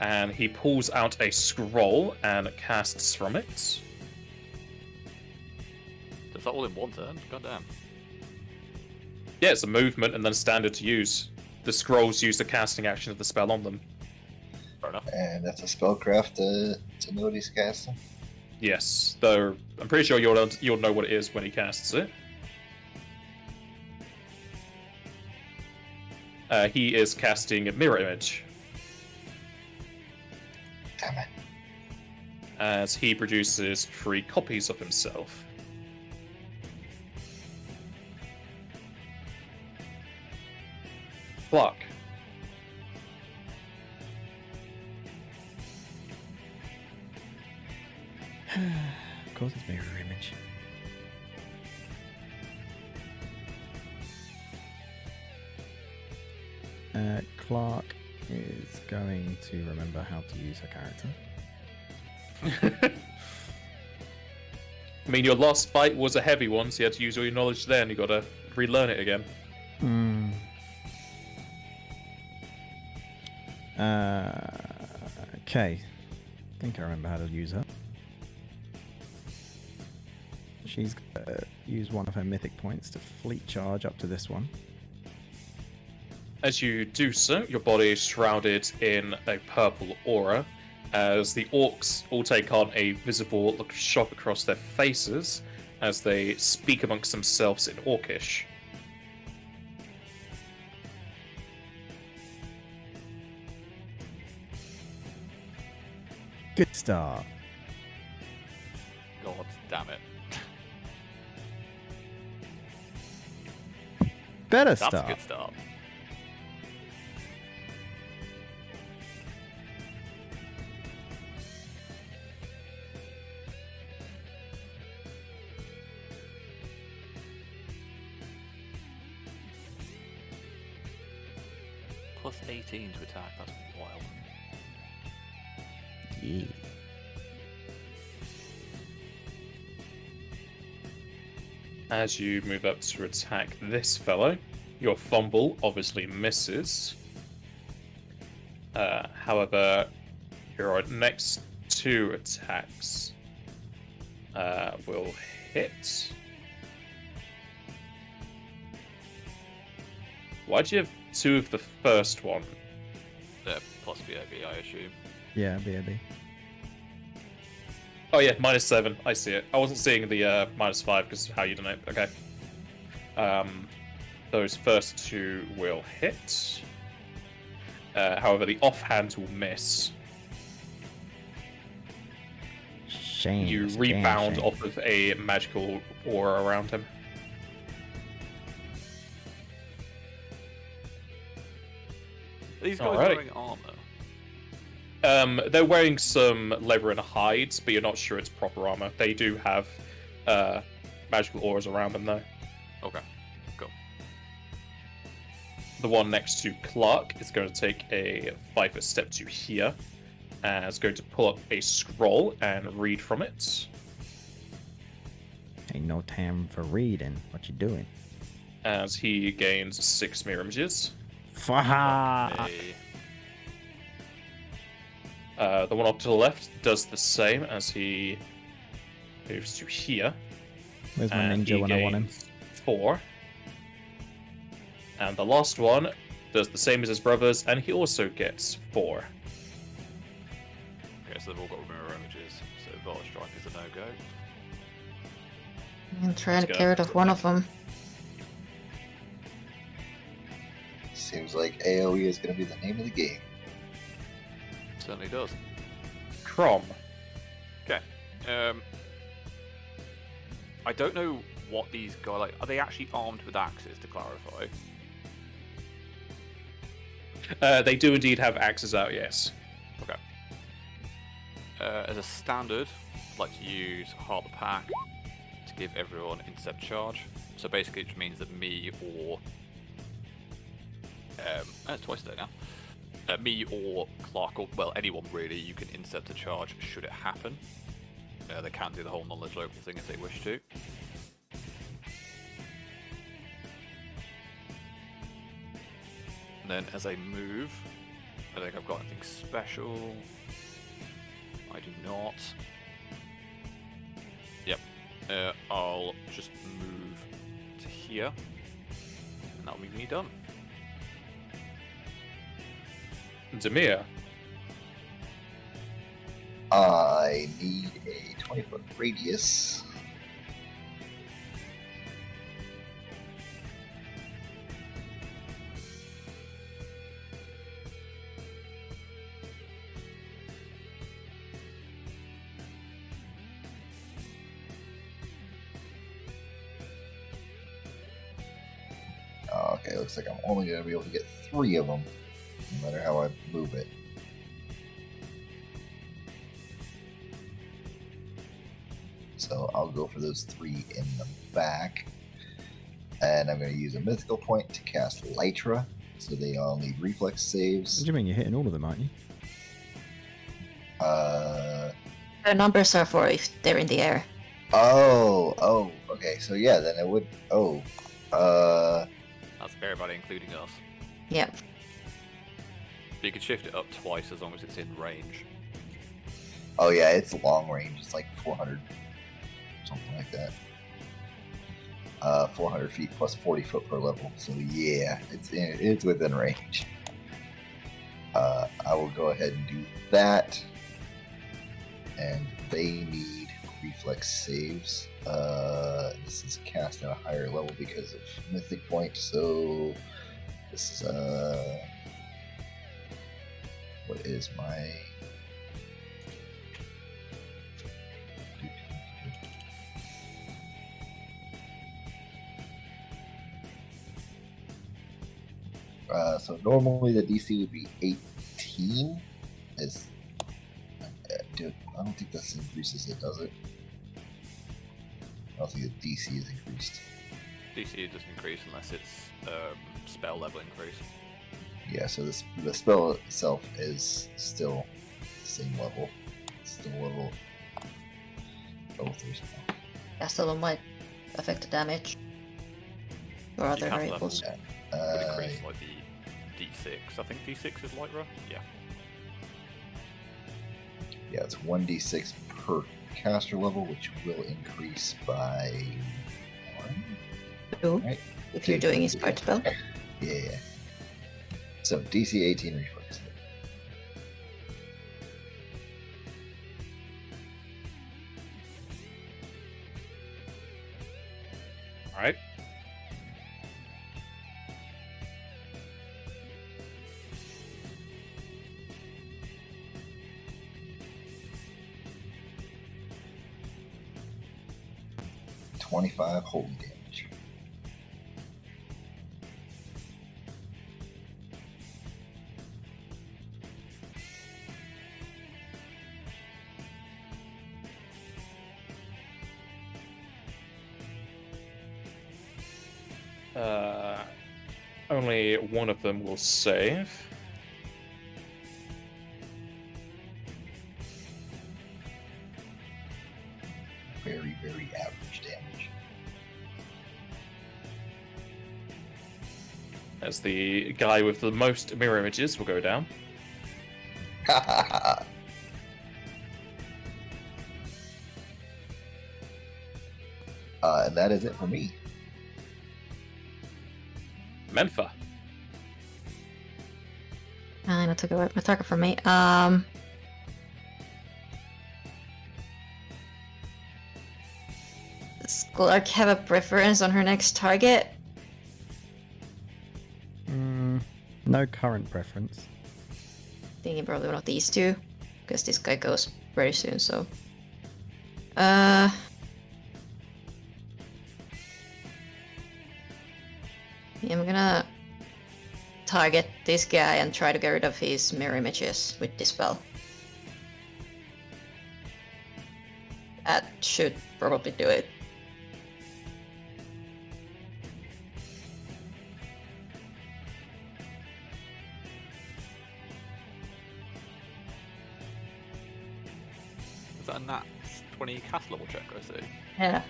and he pulls out a scroll and casts from it. Does that all in one turn? Goddamn. Yeah, it's a movement and then standard to use. The scrolls use the casting action of the spell on them. Fair enough. And that's a spellcraft to know what he's casting. Yes, though I'm pretty sure you'll know what it is when he casts it. He is casting a mirror image, Damn it. as he produces 3 copies of himself. Clarke. Of course, it's mirror image. Clarke is going to remember how to use her character. I mean, your last fight was a heavy one, so you had to use all your knowledge then. You gotta relearn it again. Hmm. Okay. I think I remember how to use her. She's gonna use one of her mythic points to fleet charge up to this one. As you do so, your body is shrouded in a purple aura, as the orcs all take on a visible look of shock across their faces as they speak amongst themselves in Orcish. Good start. God damn it. Better That's start. a good start. Plus 18 to attack, that's wild. Yeah. As you move up to attack this fellow, your fumble obviously misses. However, your next 2 attacks will hit. Why'd you have 2 of the first one? Plus BAB, I assume. Yeah, BAB. Oh yeah, -7. I see it. I wasn't seeing the -5 because of how you done it. Okay. Those first 2 will hit. However, the offhand will miss. Shame. You it's a damn rebound shame. off of a magical aura around him. Are these guys Alright. wearing armor? They're wearing some leather and hides, but you're not sure it's proper armor. They do have magical auras around them, though. Okay, cool. The one next to Clarke is going to take a 5-foot step to here, and is going to pull up a scroll and read from it. Ain't no time for reading. What you doing? As he gains 6 mirror images. Fuck. Hey. The one up to the left does the same as he moves to here. Where's my and ninja he when I want him? gains 4. And the last one does the same as his brothers, and he also gets 4. Okay, so they've all got mirror images, so Vata Strike is a no-go. I'm trying to Let's get go. rid of one of them. Seems like AoE is going to be the name of the game. Certainly does. Crom. Okay. I don't know what these guys like. Are they actually armed with axes? To clarify. They do indeed have axes out, yes. Okay. As a standard, I'd like to use Heart of the Pack to give everyone intercept charge. So basically, it just means that me or That's twice a day now. Me or Clarke, or well, anyone really, you can intercept a charge should it happen. They can do the whole knowledge local thing if they wish to. And then as I move, I think I've got anything special. I do not. Yep. I'll just move to here, and that'll be me done. Demir. I need a 20-foot radius. Okay, looks like I'm only going to be able to get 3 of them, no matter how I move it. So I'll go for those 3 in the back. And I'm going to use a mythical point to cast Lytra, so they all need reflex saves. What do you mean? You're hitting all of them, aren't you? The numbers are for if they're in the air. Oh, okay, so yeah, then it would, That's for everybody, including us. Yep. You can shift it up twice as long as it's in range. oh yeah, it's long range, it's like 400, something like that. 400 feet plus 40 foot per level, so yeah, it's within range. I will go ahead and do that, and they need reflex saves. This is cast at a higher level because of mythic point, so this is what is my so normally the DC would be 18. Dude, I don't think this increases it, does it? I don't think the DC is increased. DC doesn't increase unless it's spell level increase. Yeah, so the spell itself is still the same level. It's still level 3 spell. Cast level might affect the damage. Or other cast variables. level would increase like the D6. I think D6 is Lytra? Yeah. Yeah, it's 1d6 per caster level, which will increase by 1. 2, Right? if you're doing a smart spell. Yeah. So DC 18 reflex. All right. $25 holy damage. Only one of them will save. Very, very average damage. As the guy with the most mirror images will go down. And that is it for me. Menfa. And I took away my target from me. Does Clarke have a preference on her next target? No current preference. Thinking probably one of these two, because this guy goes very soon. So, yeah, I'm gonna target this guy and try to get rid of his mirror images with this spell. That should probably do it. FFd20 cast level check, I see. Yeah,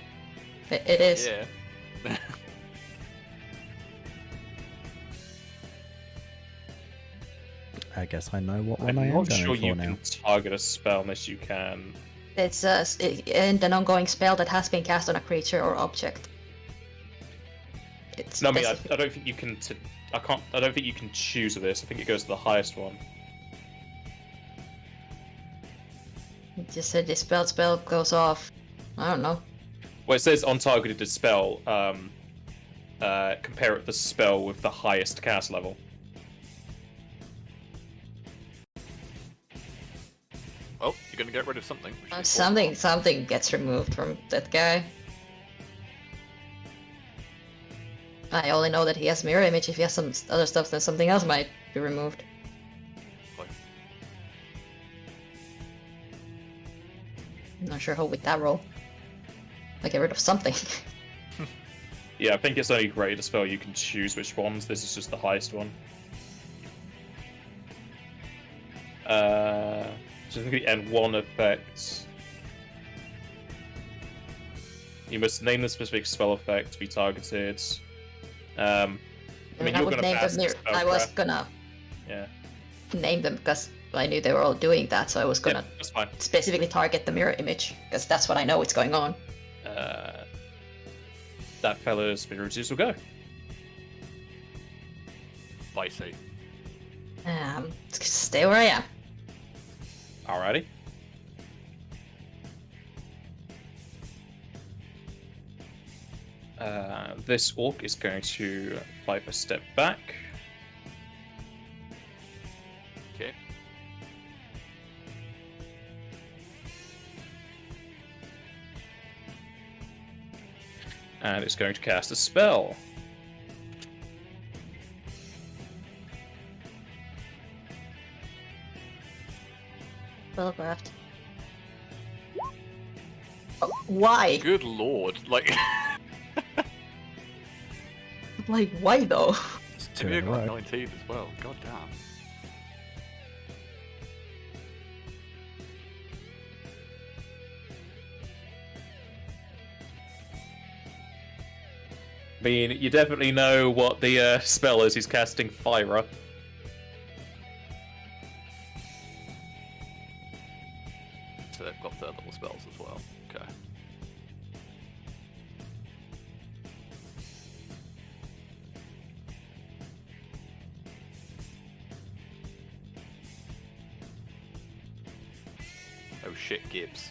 it is. Yeah. I guess I know what one I'm I am not going sure for you now. can target a spell unless you can. It's and an ongoing spell that has been cast on a creature or object. It's No, I mean, specific. I don't think you can. I don't think you can choose this. I think it goes to the highest one. It just said this spell goes off. I don't know. Well, it says on targeted spell. Compare it the spell with the highest cast level. Oh, you're gonna get rid of something. which is Something gets removed from that guy. I only know that he has mirror image. If he has some other stuff, then something else might be removed. important. I'm not sure how with that roll. I get rid of something. Yeah, I think it's only greater spell you can choose which ones. This is just the highest one. Specifically N1 effects. You must name the specific spell effect to be targeted. I mean, I you're would gonna name pass them. the I was spellcraft. gonna Yeah, name them because I knew they were all doing that, so I was gonna yeah, that's fine. specifically target the mirror image because that's what I know is going on. That fella's spirit reduce will go. I see. Stay where I am. Alrighty. This orc is going to fly a step back. Okay. And it's going to cast a spell. Spellcraft. Oh, why? Good lord, like Like, why though? It's two you in a got row. 19 as well. God damn. I mean, you definitely know what the spell is. He's casting Fire. So they've got third level spells as well. Okay. Oh shit, Gibbs.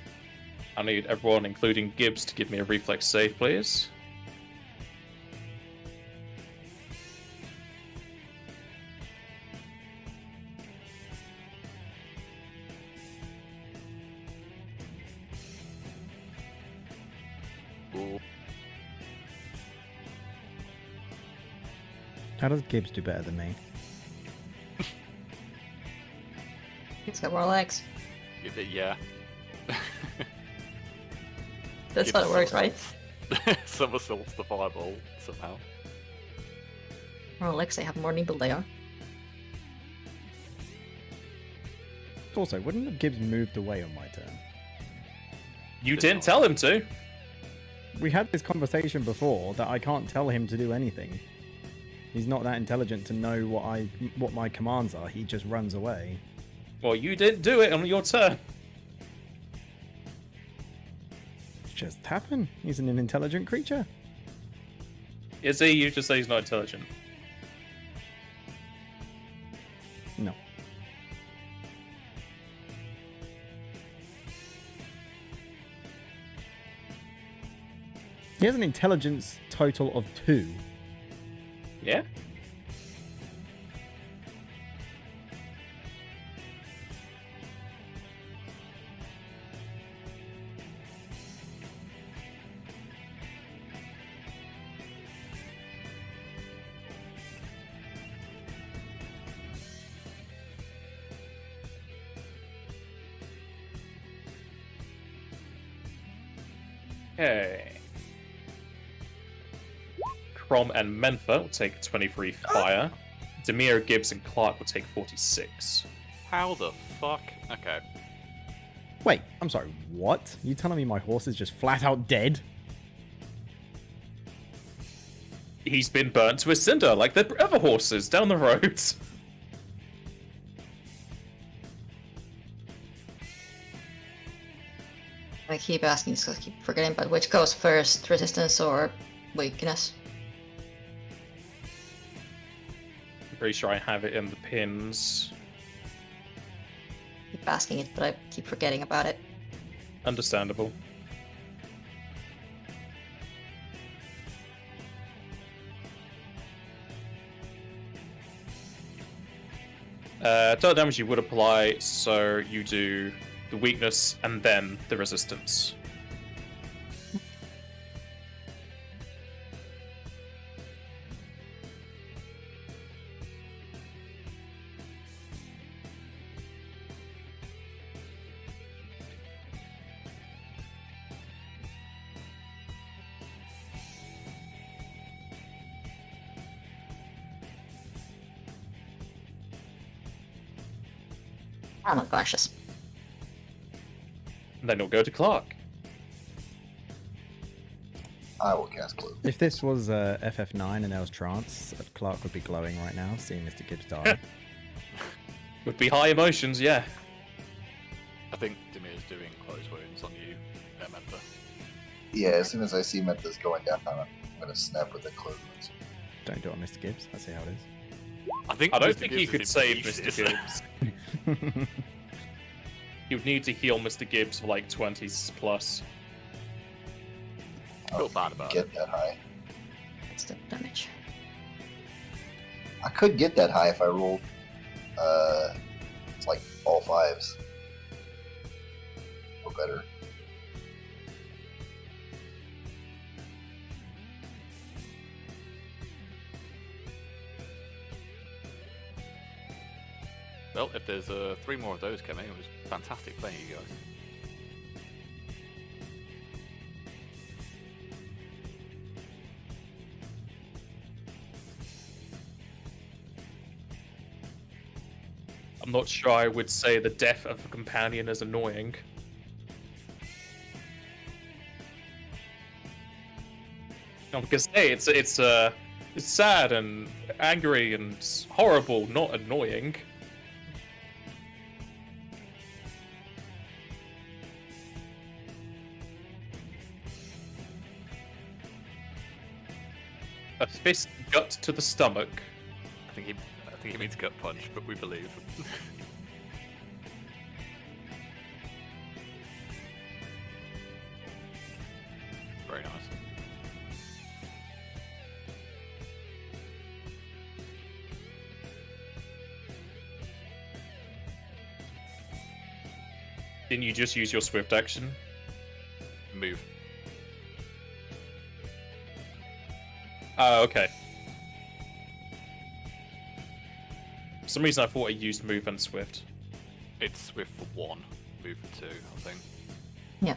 I need everyone, including Gibbs, to give me a reflex save, please. Ooh. How does Gibbs do better than me? He's got more legs. Yeah. That's how it works, right? Somersaults the fireball somehow. More legs, they have more nimble they are. Also, wouldn't have Gibbs moved away on my turn? You Did didn't not. tell him to. We had this conversation before that I can't tell him to do anything. He's not that intelligent to know what my commands are. He just runs away. Well, you didn't do it on your turn. It's just happen. He's an intelligent creature. Is he? You just say he's not intelligent. No. He has an intelligence total of 2. Yeah? Okay. Crom and Mentha will take 23 fire. Demir, Gibbs, and Clarke will take 46. How the fuck? Okay. Wait, I'm sorry, what? You telling me my horse is just flat out dead? He's been burnt to a cinder like the other horses down the road. I keep asking, so I keep forgetting, but which goes first, resistance or weakness? I'm pretty sure I have it in the pins. Keep asking it, but I keep forgetting about it. Understandable. Total damage you would apply, so you do the weakness and then the resistance. I'm unconscious. And then you'll go to Clarke. I will cast Clue. If this was FF9 and there was trance, Clarke would be glowing right now, seeing Mr. Gibbs die. Would be high emotions, yeah. I think Demir's doing close wounds on you, Menta. Yeah, as soon as I see Menta's going down, I'm going to snap with the Clue. Don't do it on Mr. Gibbs, I see how it is. I don't Mr. think Gibbs he is could in save pieces. Mr. Gibbs. He would need to heal Mr. Gibbs for like 20s plus. I feel bad about it. Get that high. That's the damage. I could get that high if I rolled, it's like all fives. Or better. Well, if there's 3 more of those coming, it was fantastic playing you guys. I'm not sure I would say the death of a companion is annoying. No, because hey, it's sad and angry and horrible, not annoying. A fist gut to the stomach. I think he means gut punch, but we believe. Very nice. Didn't you just use your swift action? Move. Oh, okay. For some reason I thought I used move and swift. It's swift for 1, move for 2, I think. Yeah.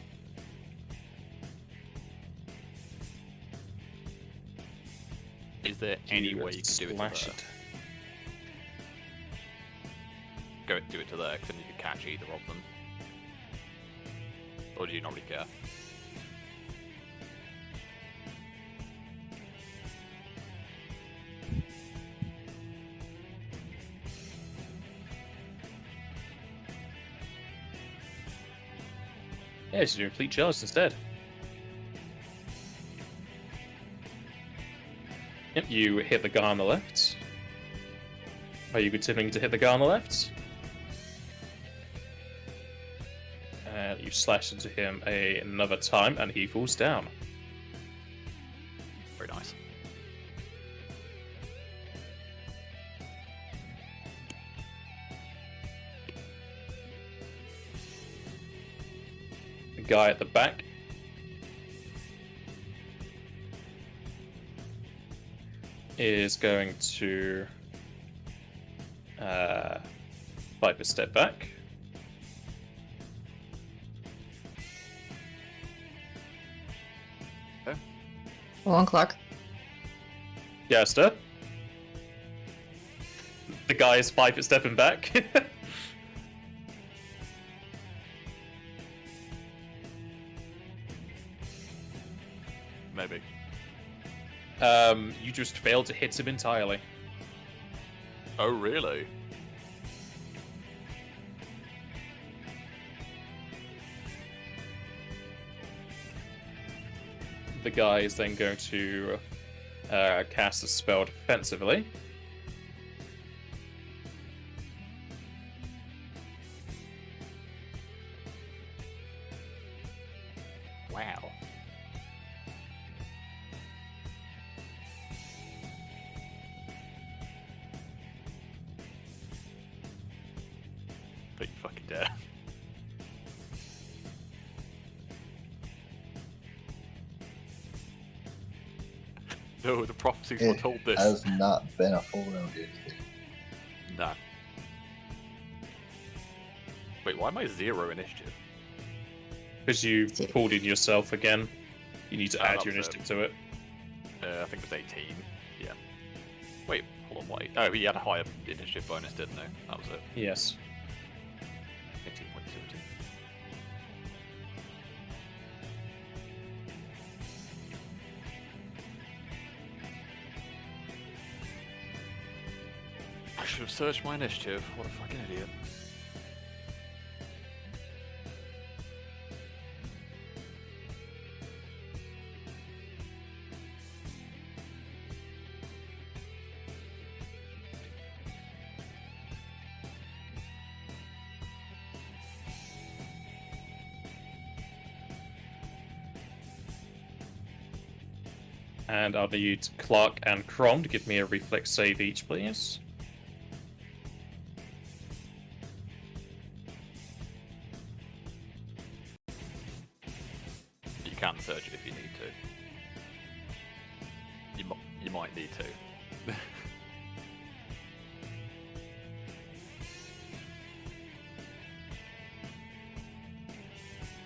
Is there any way you could do it to Slash there? it. Do it to there, because then you could catch either of them. Or do you not really care? Yeah, just do a fleet charge instead. Yep, you hit the guy on the left. Are you continuing to hit the guy on the left? And you slash into him another time, and he falls down. Very nice. The guy at the back is going to 5 a step back. Go on, Clarke. Gaster. The guy is 5 stepping back. Maybe. You just failed to hit him entirely. Oh, really? The guy is then going to cast a spell defensively. Wow. But you fucking dare. No, the prophecies It foretold this. has not been a full round yet. No. Wait, why am I 0 initiative? Because you Six. pulled in yourself again. You need to Oh, add that your was it. initiative to it. I think it was 18. Yeah. Wait, hold on, wait. Oh, he had a higher initiative bonus, didn't he? That was it. Yes. 18.02. I should have searched my initiative. What a fucking idiot. And I'll need Clarke and Crom to give me a reflex save each, please. You can search it if you need to. You might need to.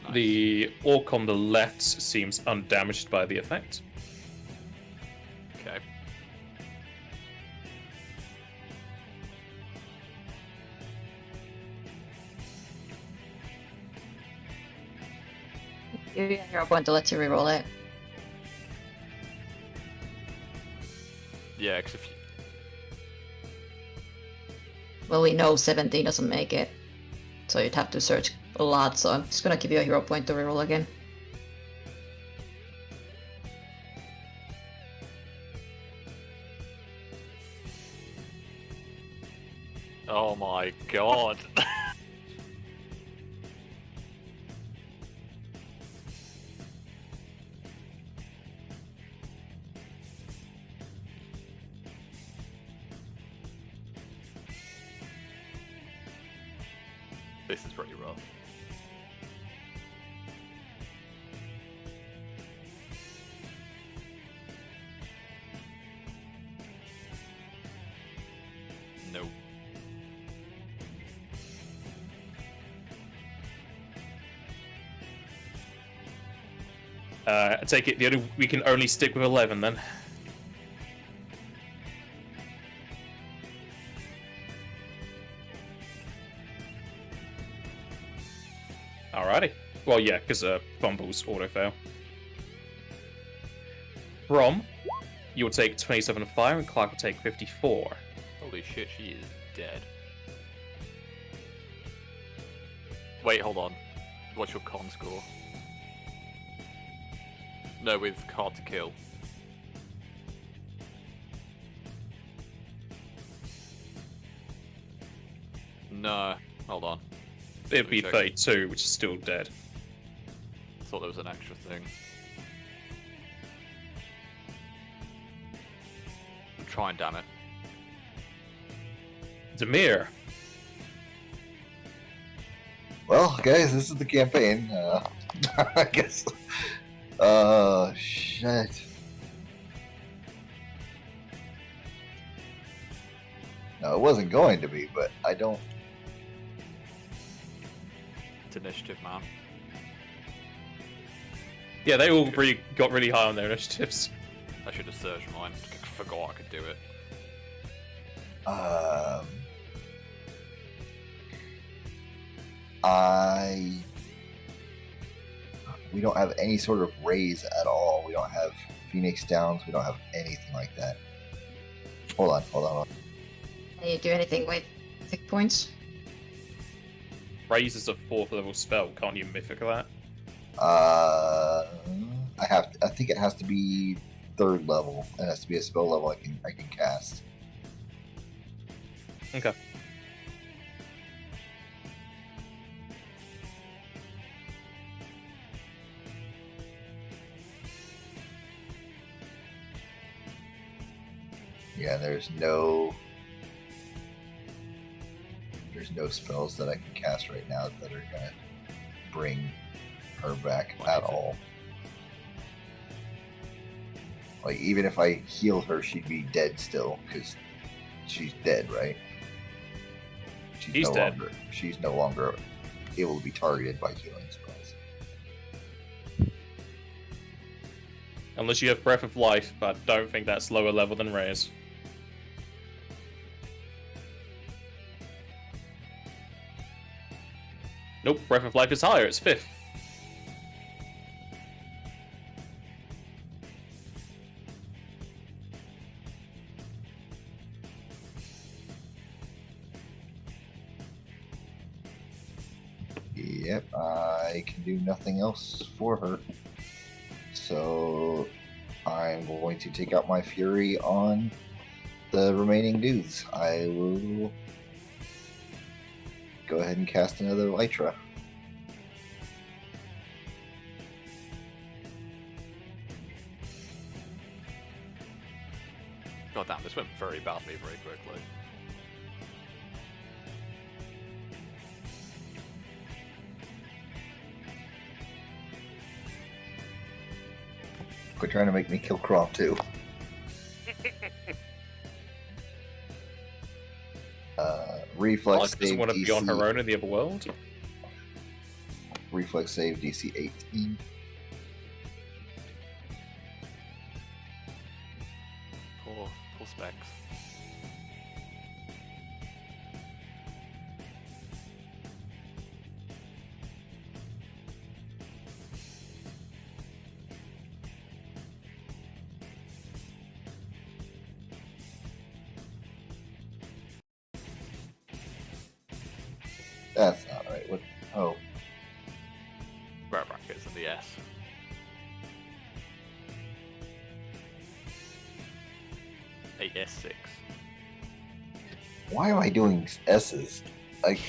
Nice. The orc on the left seems undamaged by the effect. Okay. Give you a hero point to let you reroll it. Yeah, because if you... Well, we know 17 doesn't make it. So you'd have to search a lot, so I'm just gonna give you a hero point to reroll again. Oh my god. This is pretty rough. Nope. I take it we can only stick with 11 then. Alrighty. Well, yeah, because fumbles auto fail. From, you'll take 27 fire, and Clarke will take 54. Holy shit, she is dead. Wait, hold on. What's your con score? No, with hard to kill. No, hold on. It'd be Check. 32, which is still dead. Thought there was an extra thing. I'm trying, damn it. Demir. Well, guys, this is the campaign. I guess. Shit. No, it wasn't going to be, but I don't. It's initiative, man. Yeah, they all got really high on their initiatives. I should have searched mine. I forgot I could do it. we don't have any sort of raise at all. We don't have Phoenix Downs. We don't have anything like that. Hold on. Can you do anything with hit points? Raise is a 4th level spell. Can't you mythic that? I think it has to be 3rd level. It has to be a spell level I can cast. Okay. Yeah, there's no spells that I can cast right now that are gonna bring her back at all. Like, even if I healed her, she'd be dead still, because she's dead, right? She's dead. She's no longer able to be targeted by healing spells. Unless you have Breath of Life, but don't think that's lower level than Raise. Nope, Breath of Life is higher, it's 5th. Yep, I can do nothing else for her. So I'm going to take out my fury on the remaining dudes. I will go ahead and cast another Lytra. God damn, this went very badly very quickly. Quit trying to make me kill Crom too. Reflex Clarke save doesn't want to be on DC. her own in the other world. Reflex save DC 18. Poor specs. That's not right. What? Oh, Square brackets and the S. S6. why am I doing S's? Like,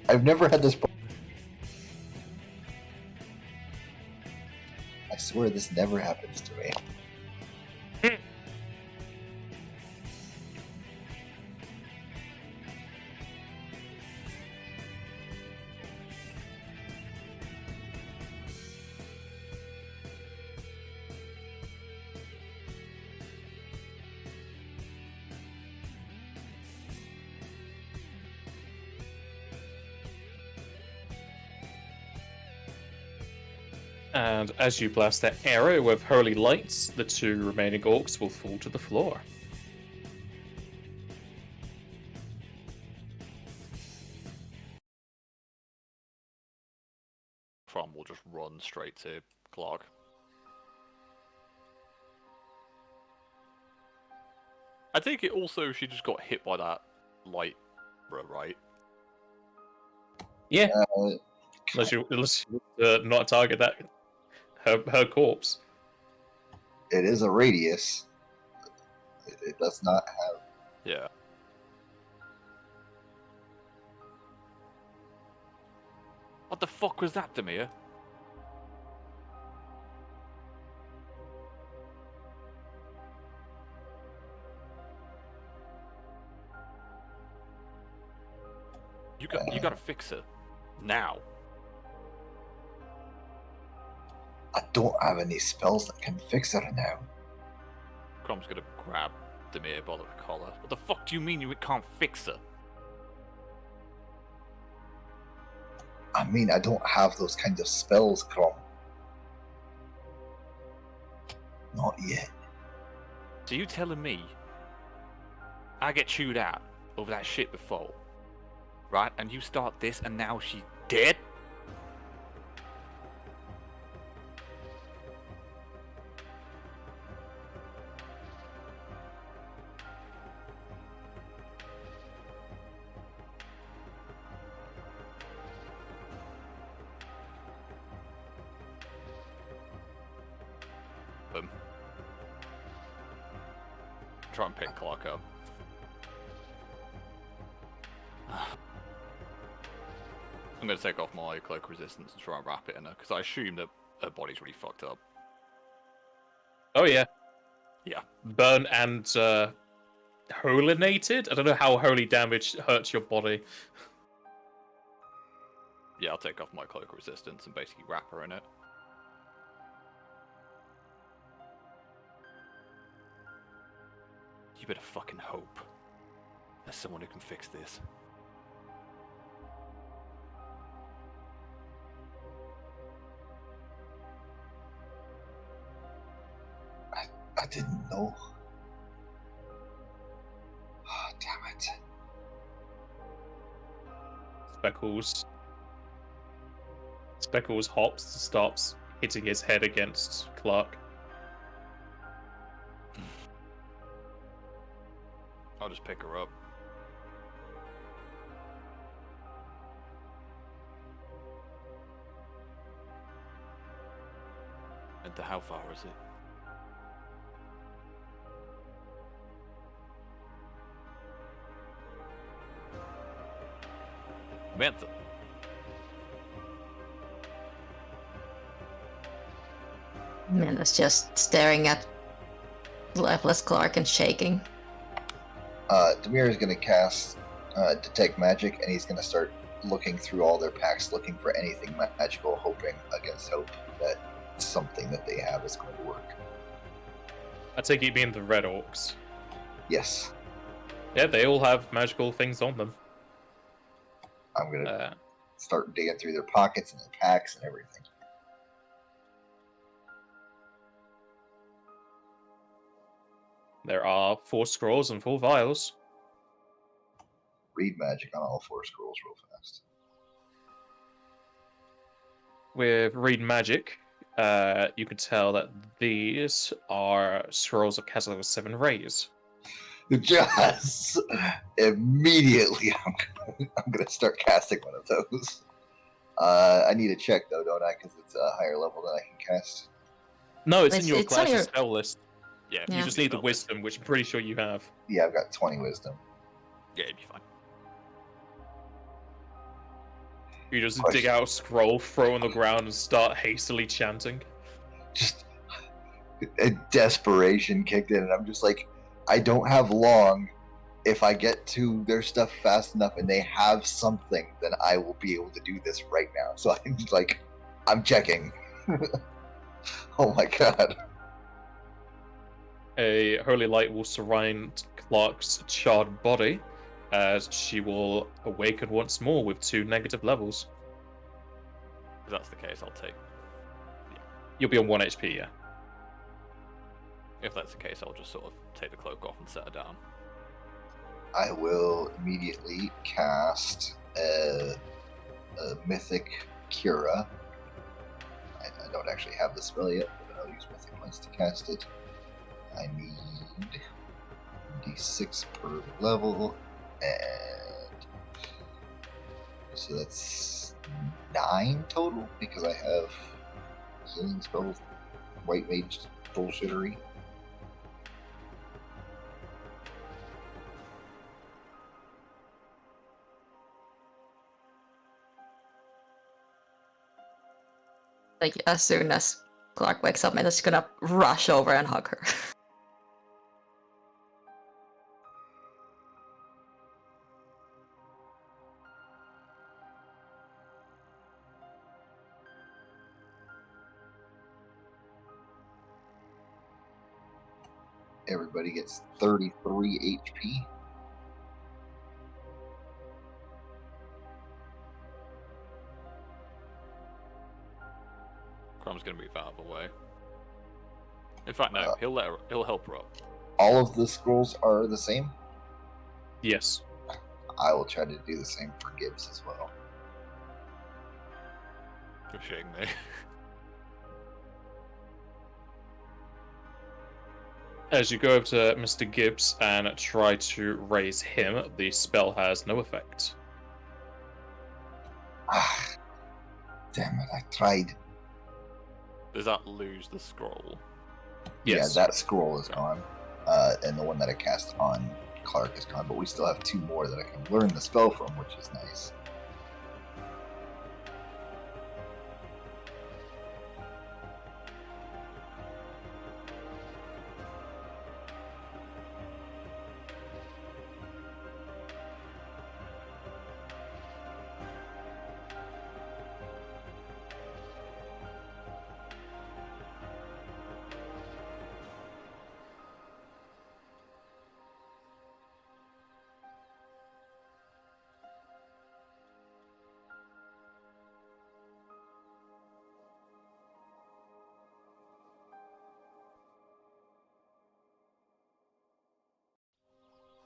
I've never had this problem. I swear this never happens to me. And as you blast that arrow with holy lights, the 2 remaining orcs will fall to the floor. From will just run straight to Clarke. I think it also she just got hit by that light, right? Yeah, unless you not target that her corpse. It is a radius. It does not have. Yeah. What the fuck was that, Demir? You gotta fix her. Now. I don't have any spells that can fix her now. Crom's gonna grab Demir by the collar. What the fuck do you mean you can't fix her? I mean, I don't have those kinds of spells, Crom. Not yet. So you telling me I get chewed out over that shit before, right? And you start this and now she's dead? try and pick Clarke up. I'm going to take off my cloak resistance and try and wrap it in her, because I assume that her body's really fucked up. Oh yeah. Yeah. Burn and holinated? I don't know how holy damage hurts your body. Yeah, I'll take off my cloak resistance and basically wrap her in it. You better fucking hope there's someone who can fix this. I didn't know. Oh, damn it. Speckles hops, stops, hitting his head against Clarke. I'll just pick her up. And to how far is it? Mantha. Amanda's just staring at lifeless Clarke and shaking. Demir is going to cast Detect Magic, and he's going to start looking through all their packs, looking for anything magical, hoping against hope that something that they have is going to work. I take it you mean the Red Orcs. Yes. Yeah, they all have magical things on them. I'm going to start digging through their pockets and their packs and everything. There are 4 scrolls and 4 vials. Read magic on all 4 scrolls real fast. With Read Magic, you can tell that these are scrolls of casting with 7 rays. Just immediately, I'm gonna start casting one of those. I need a check though, don't I? Because it's a higher level than I can cast. No, it's in It's- your it's on class's your- spell list. Yeah, You Yeah. just need the wisdom, which I'm pretty sure you have. Yeah, I've got 20 wisdom. Yeah, it'd be fine. You just Question. dig out a scroll, throw it on the ground, and start hastily chanting. Just a desperation kicked in, and I'm just like, I don't have long. If I get to their stuff fast enough and they have something, then I will be able to do this right now. So I'm just like, I'm checking. Oh my god. A holy light will surround Clarke's charred body, as she will awaken once more with 2 negative levels. If that's the case, I'll take. You'll be on 1 HP, yeah. If that's the case, I'll just sort of take the cloak off and set her down. I will immediately cast a Mythic Cura. I don't actually have the spell yet, but I'll use Mythic Points to cast it. I need D6 per level, and so that's 9 total because I have healing spells, white mage bullshittery. Like, as soon as Clarke wakes up, Amanda's gonna rush over and hug her. Everybody gets 33 HP. Crom's gonna move out of the way. In fact, no, he'll help her up. All of the scrolls are the same. Yes. I will try to do the same for Gibbs as well. You're shitting me. As you go over to Mr. Gibbs and try to raise him, the spell has no effect. Ah, damn it! I tried. Does that lose the scroll? Yes. Yeah, that scroll is gone. and the one that I cast on Clarke is gone. But we still have 2 more that I can learn the spell from, which is nice.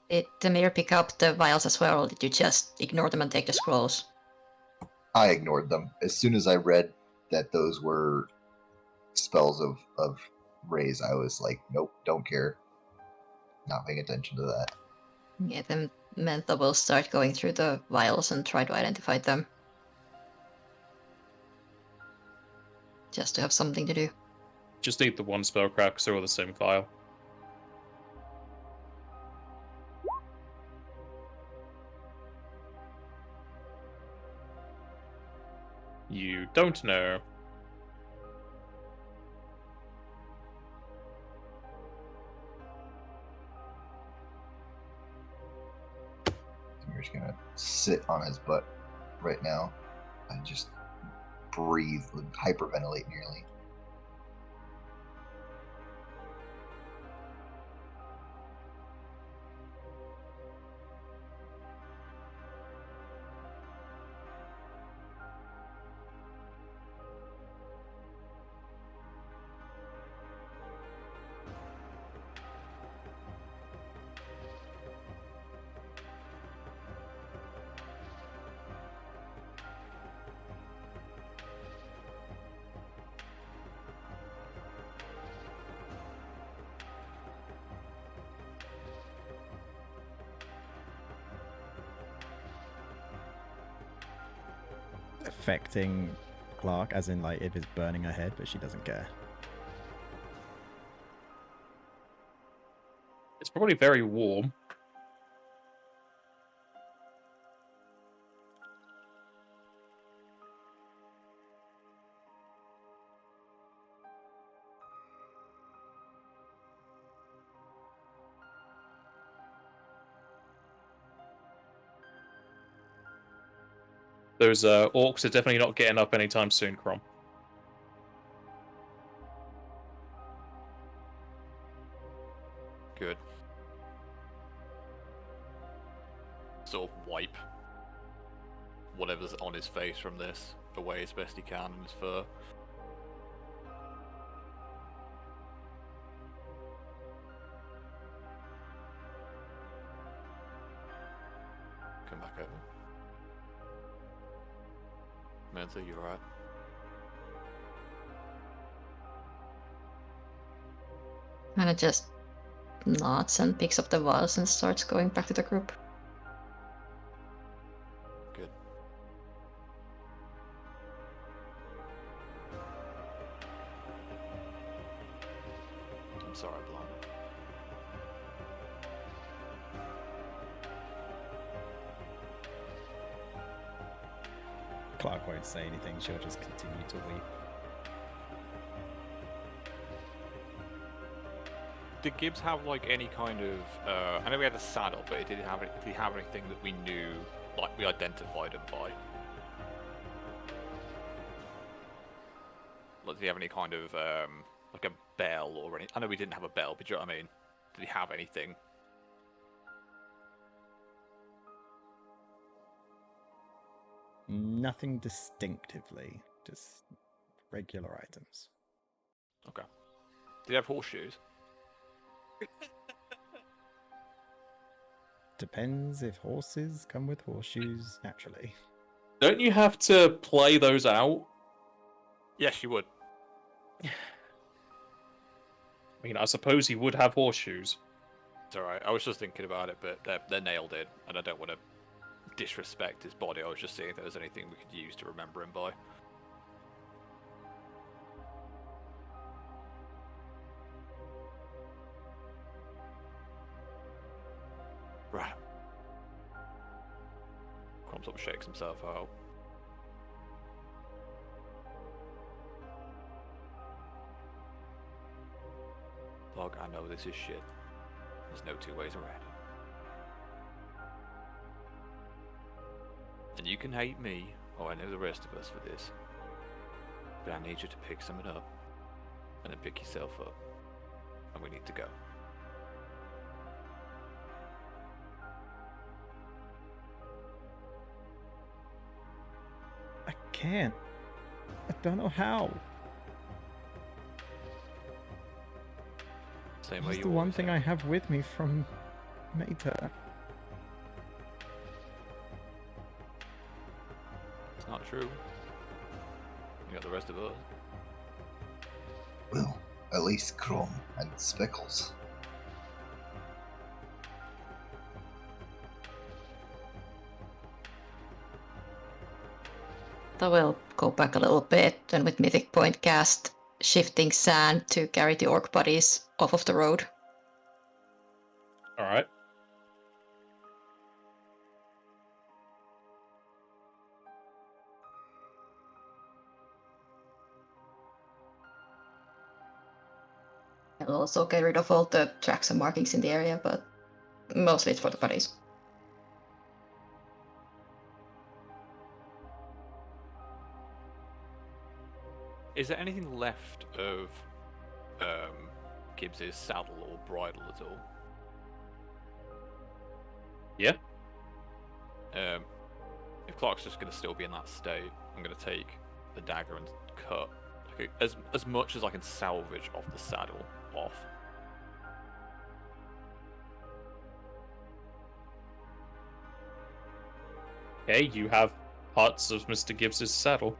Did the mayor pick up the vials as well, or did you just ignore them and take the scrolls? I ignored them. As soon as I read that those were spells of raise, I was like, nope, don't care. Not paying attention to that. Yeah, then Mentha will start going through the vials and try to identify them. Just to have something to do. Just need the one spell crack, so we're the same file. You don't know. We're just gonna sit on his butt right now and just breathe, hyperventilate nearly. Affecting Clarke, as in like if it's burning her head, but she doesn't care. It's probably very warm. Those orcs are definitely not getting up anytime soon, Crom. Good. Sort of wipe whatever's on his face from this away as best he can in his fur. Come back over. Mentha, you alright? Kinda just nods and picks up the vials and starts going back to the group. Good. I'm sorry, Blonde. Clarke won't say anything, she'll just continue to weep. Did Gibbs have like any kind of? I know we had a saddle, but did he have anything that we knew, like we identified him by? Like, did he have any kind of like a bell or anything? I know we didn't have a bell, but do you know what I mean? Did he have anything? Nothing distinctively, just regular items. Okay. Did he have horseshoes? Depends if horses come with horseshoes naturally. Don't you have to play those out? Yes, you would. I mean, I suppose he would have horseshoes. It's alright. I was just thinking about it, but they're nailed in, and I don't want to disrespect his body. I was just seeing if there was anything we could use to remember him by. Crom sort of shakes himself out. Look, I know this is shit. There's no two ways around it. And you can hate me, or I know the rest of us for this, but I need you to pick something up, and then pick yourself up, and we need to go. I can't. I don't know how. Same way It's you the one always thing have. I have with me from Mater. It's not true. You got the rest of us. Well, at least Chrome and Speckles. I will go back a little bit and with Mythic Point cast Shifting Sand to carry the orc bodies off of the road. All right. I'll also get rid of all the tracks and markings in the area, but mostly it's for the bodies. Is there anything left of Gibbs's saddle or bridle at all? Yeah. If Clarke's just going to still be in that state, I'm going to take the dagger and cut as much as I can salvage off the saddle off. Okay, you have parts of Mr. Gibbs's saddle.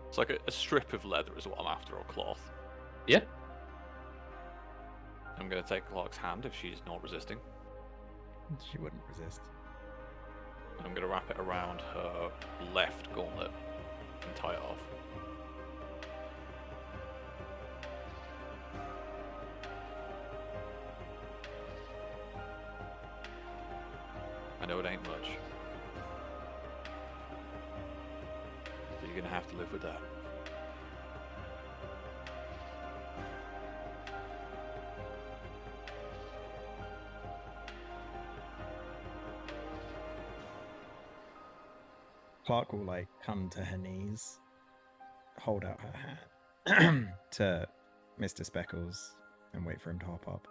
It's like a strip of leather is what I'm after, or cloth. Yeah. I'm going to take Clarke's hand if she's not resisting. She wouldn't resist. And I'm going to wrap it around her left gauntlet and tie it off. I know it ain't much, but you're going to have to live with that. Clarke will like come to her knees, hold out her hand to Mr. Speckles, and wait for him to hop up.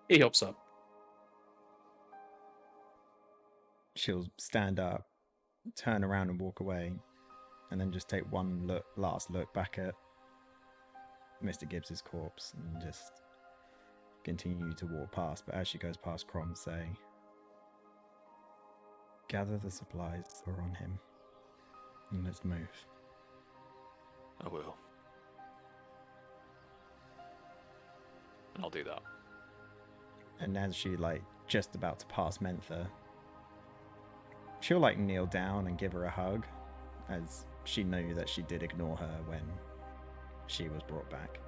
He hops up. She'll stand up, turn around and walk away, and then just take one last look back at Mr. Gibbs's corpse and just continue to walk past. But as she goes past Crom, say, "Gather the supplies that are on him, and let's move." I will. And I'll do that. And as she like just about to pass Mentha, she'll like kneel down and give her a hug, as she knew that she did ignore her when she was brought back.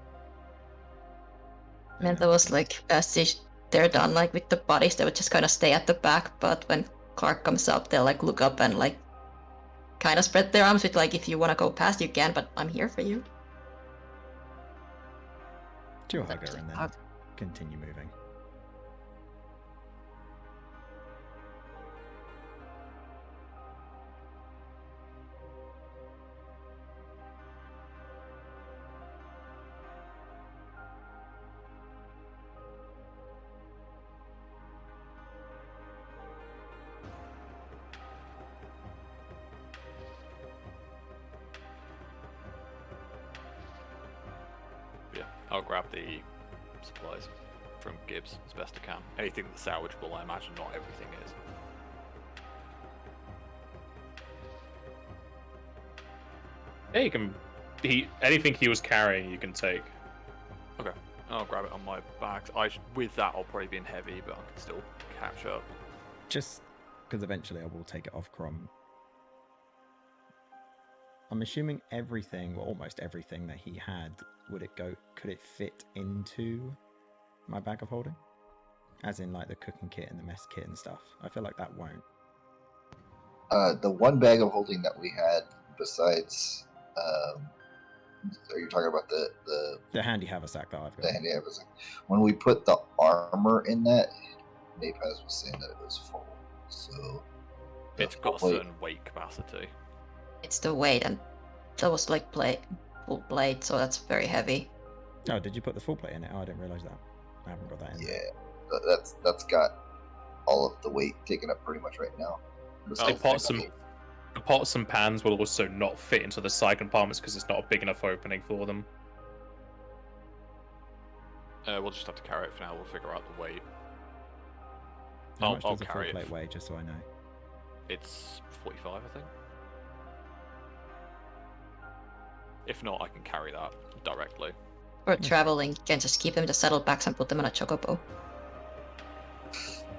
And there was like, as they're done like with the bodies, they would just kind of stay at the back, but when Clarke comes up, they'll like look up and like kind of spread their arms with like, if you want to go past, you can, but I'm here for you. She'll hug her and then Hug. continue moving. Yeah, I'll grab the supplies from Gibbs as best I can. Anything that's salvageable, I imagine not everything is. Yeah, you can. Anything he was carrying, you can take. Okay, I'll grab it on my back. With that, I'll probably be in heavy, but I can still catch up. Just because eventually I will take it off Crom. I'm assuming everything, or almost everything that he had, could it fit into my bag of holding? As in like the cooking kit and the mess kit and stuff. I feel like that won't. The one bag of holding that we had, besides, are you talking about The handy haversack that I've the got. handy haversack? When we put the armor in that, Napaz was saying that it was full. So the It's got a full certain weight capacity. It's the weight, and that was like full plate, so that's very heavy. Oh, did you put the full plate in it? Oh, I didn't realise that. I haven't got that in there. Yeah, that's got all of the weight taken up pretty much right now. Besides pots the and- gate. The pots and pans will also not fit into the side compartments because it's not a big enough opening for them. We'll just have to carry it for now. We'll figure out the weight. How I'll much does a full carry it. plate weigh, just so I know? It's 45, I think. If not, I can carry that directly. For traveling, you can just keep them in the saddlebags and put them on a chocobo.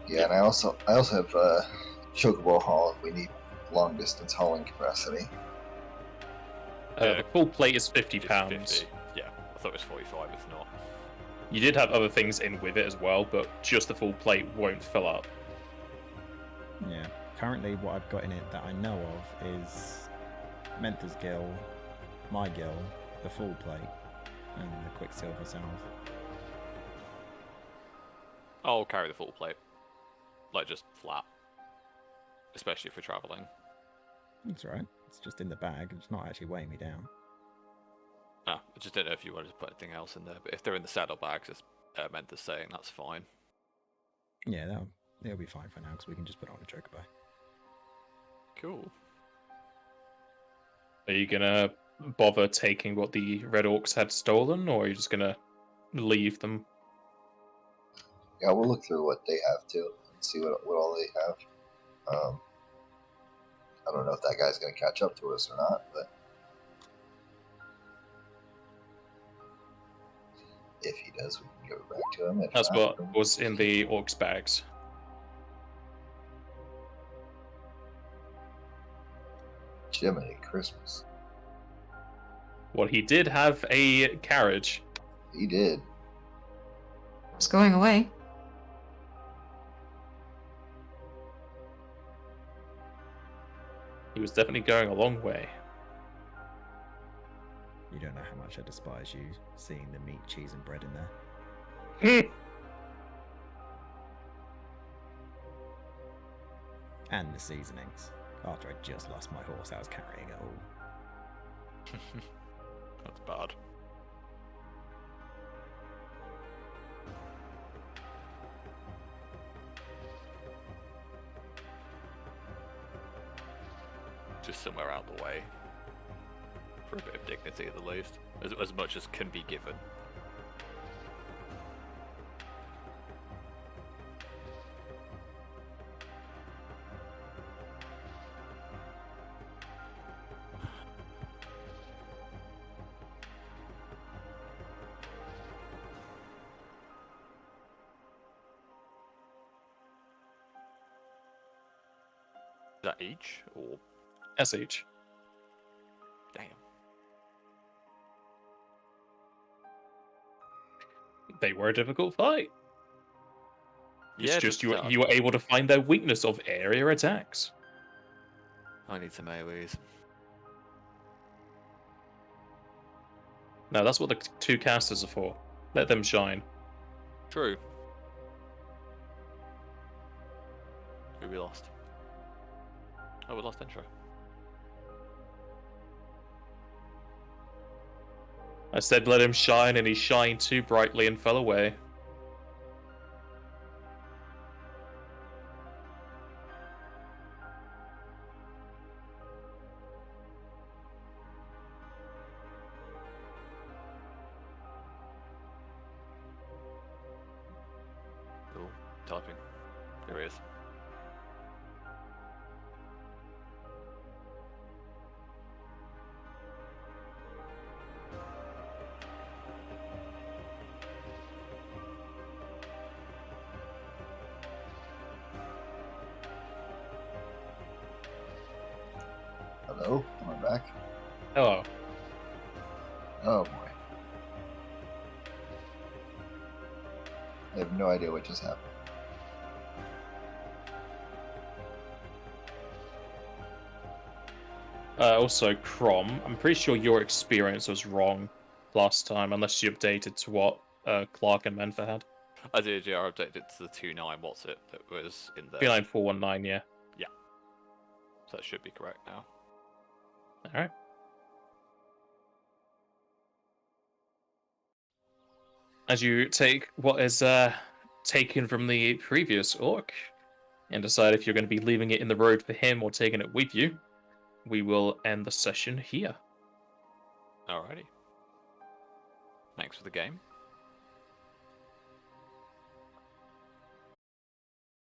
Yeah, and I also have chocobo haul if we need long distance hauling capacity. The full plate is 50 It's pounds. 50. Yeah, I thought it was 45. It's not. You did have other things in with it as well, but just the full plate won't fill up. Yeah. Currently, what I've got in it that I know of is Mentha's gill, my gill, the full plate, and the Quicksilver salve. I'll carry the full plate. Like, just flat. Especially if we're traveling. That's right. It's just in the bag. It's not actually weighing me down. Ah, I just didn't know if you wanted to put anything else in there, but if they're in the saddlebags, as Mentha's saying, that's fine. Yeah, it'll be fine for now because we can just put it on a chocobo. Cool. Are you gonna bother taking what the Red Orcs had stolen, or are you just gonna leave them? Yeah, we'll look through what they have too and see what all they have. I don't know if that guy's going to catch up to us or not, but if he does, we can give it back to him. If That's not, what was in the Orcs' bags. Jiminy Christmas. Well, he did have a carriage. He did. It's going away. He was definitely going a long way. You don't know how much I despise you seeing the meat, cheese, and bread in there. And the seasonings. After I just lost my horse, I was carrying it all. That's bad. Just somewhere out the way. For a bit of dignity at the least. As much as can be given. Is that each? Or SH. damn. They were a difficult fight. It's Yeah, just you were able to find their weakness of area attacks. I need some AoEs. Now that's what the two casters are for. Let them shine. True. Who we lost? Oh, we lost intro. I said let him shine, and he shined too brightly and fell away. Cool. Typing. Here he is. Hello? Am I back? Hello. Oh boy. I have no idea what just happened. Also, Crom, I'm pretty sure your experience was wrong last time, unless you updated to what Clarke and Menfa had. I did, yeah, I updated it to the 2.9, what's it, that was in there. 29419, yeah. So that should be correct now. Alright. As you take what is taken from the previous orc and decide if you're going to be leaving it in the road for him or taking it with you, we will end the session here. Alrighty. Thanks for the game.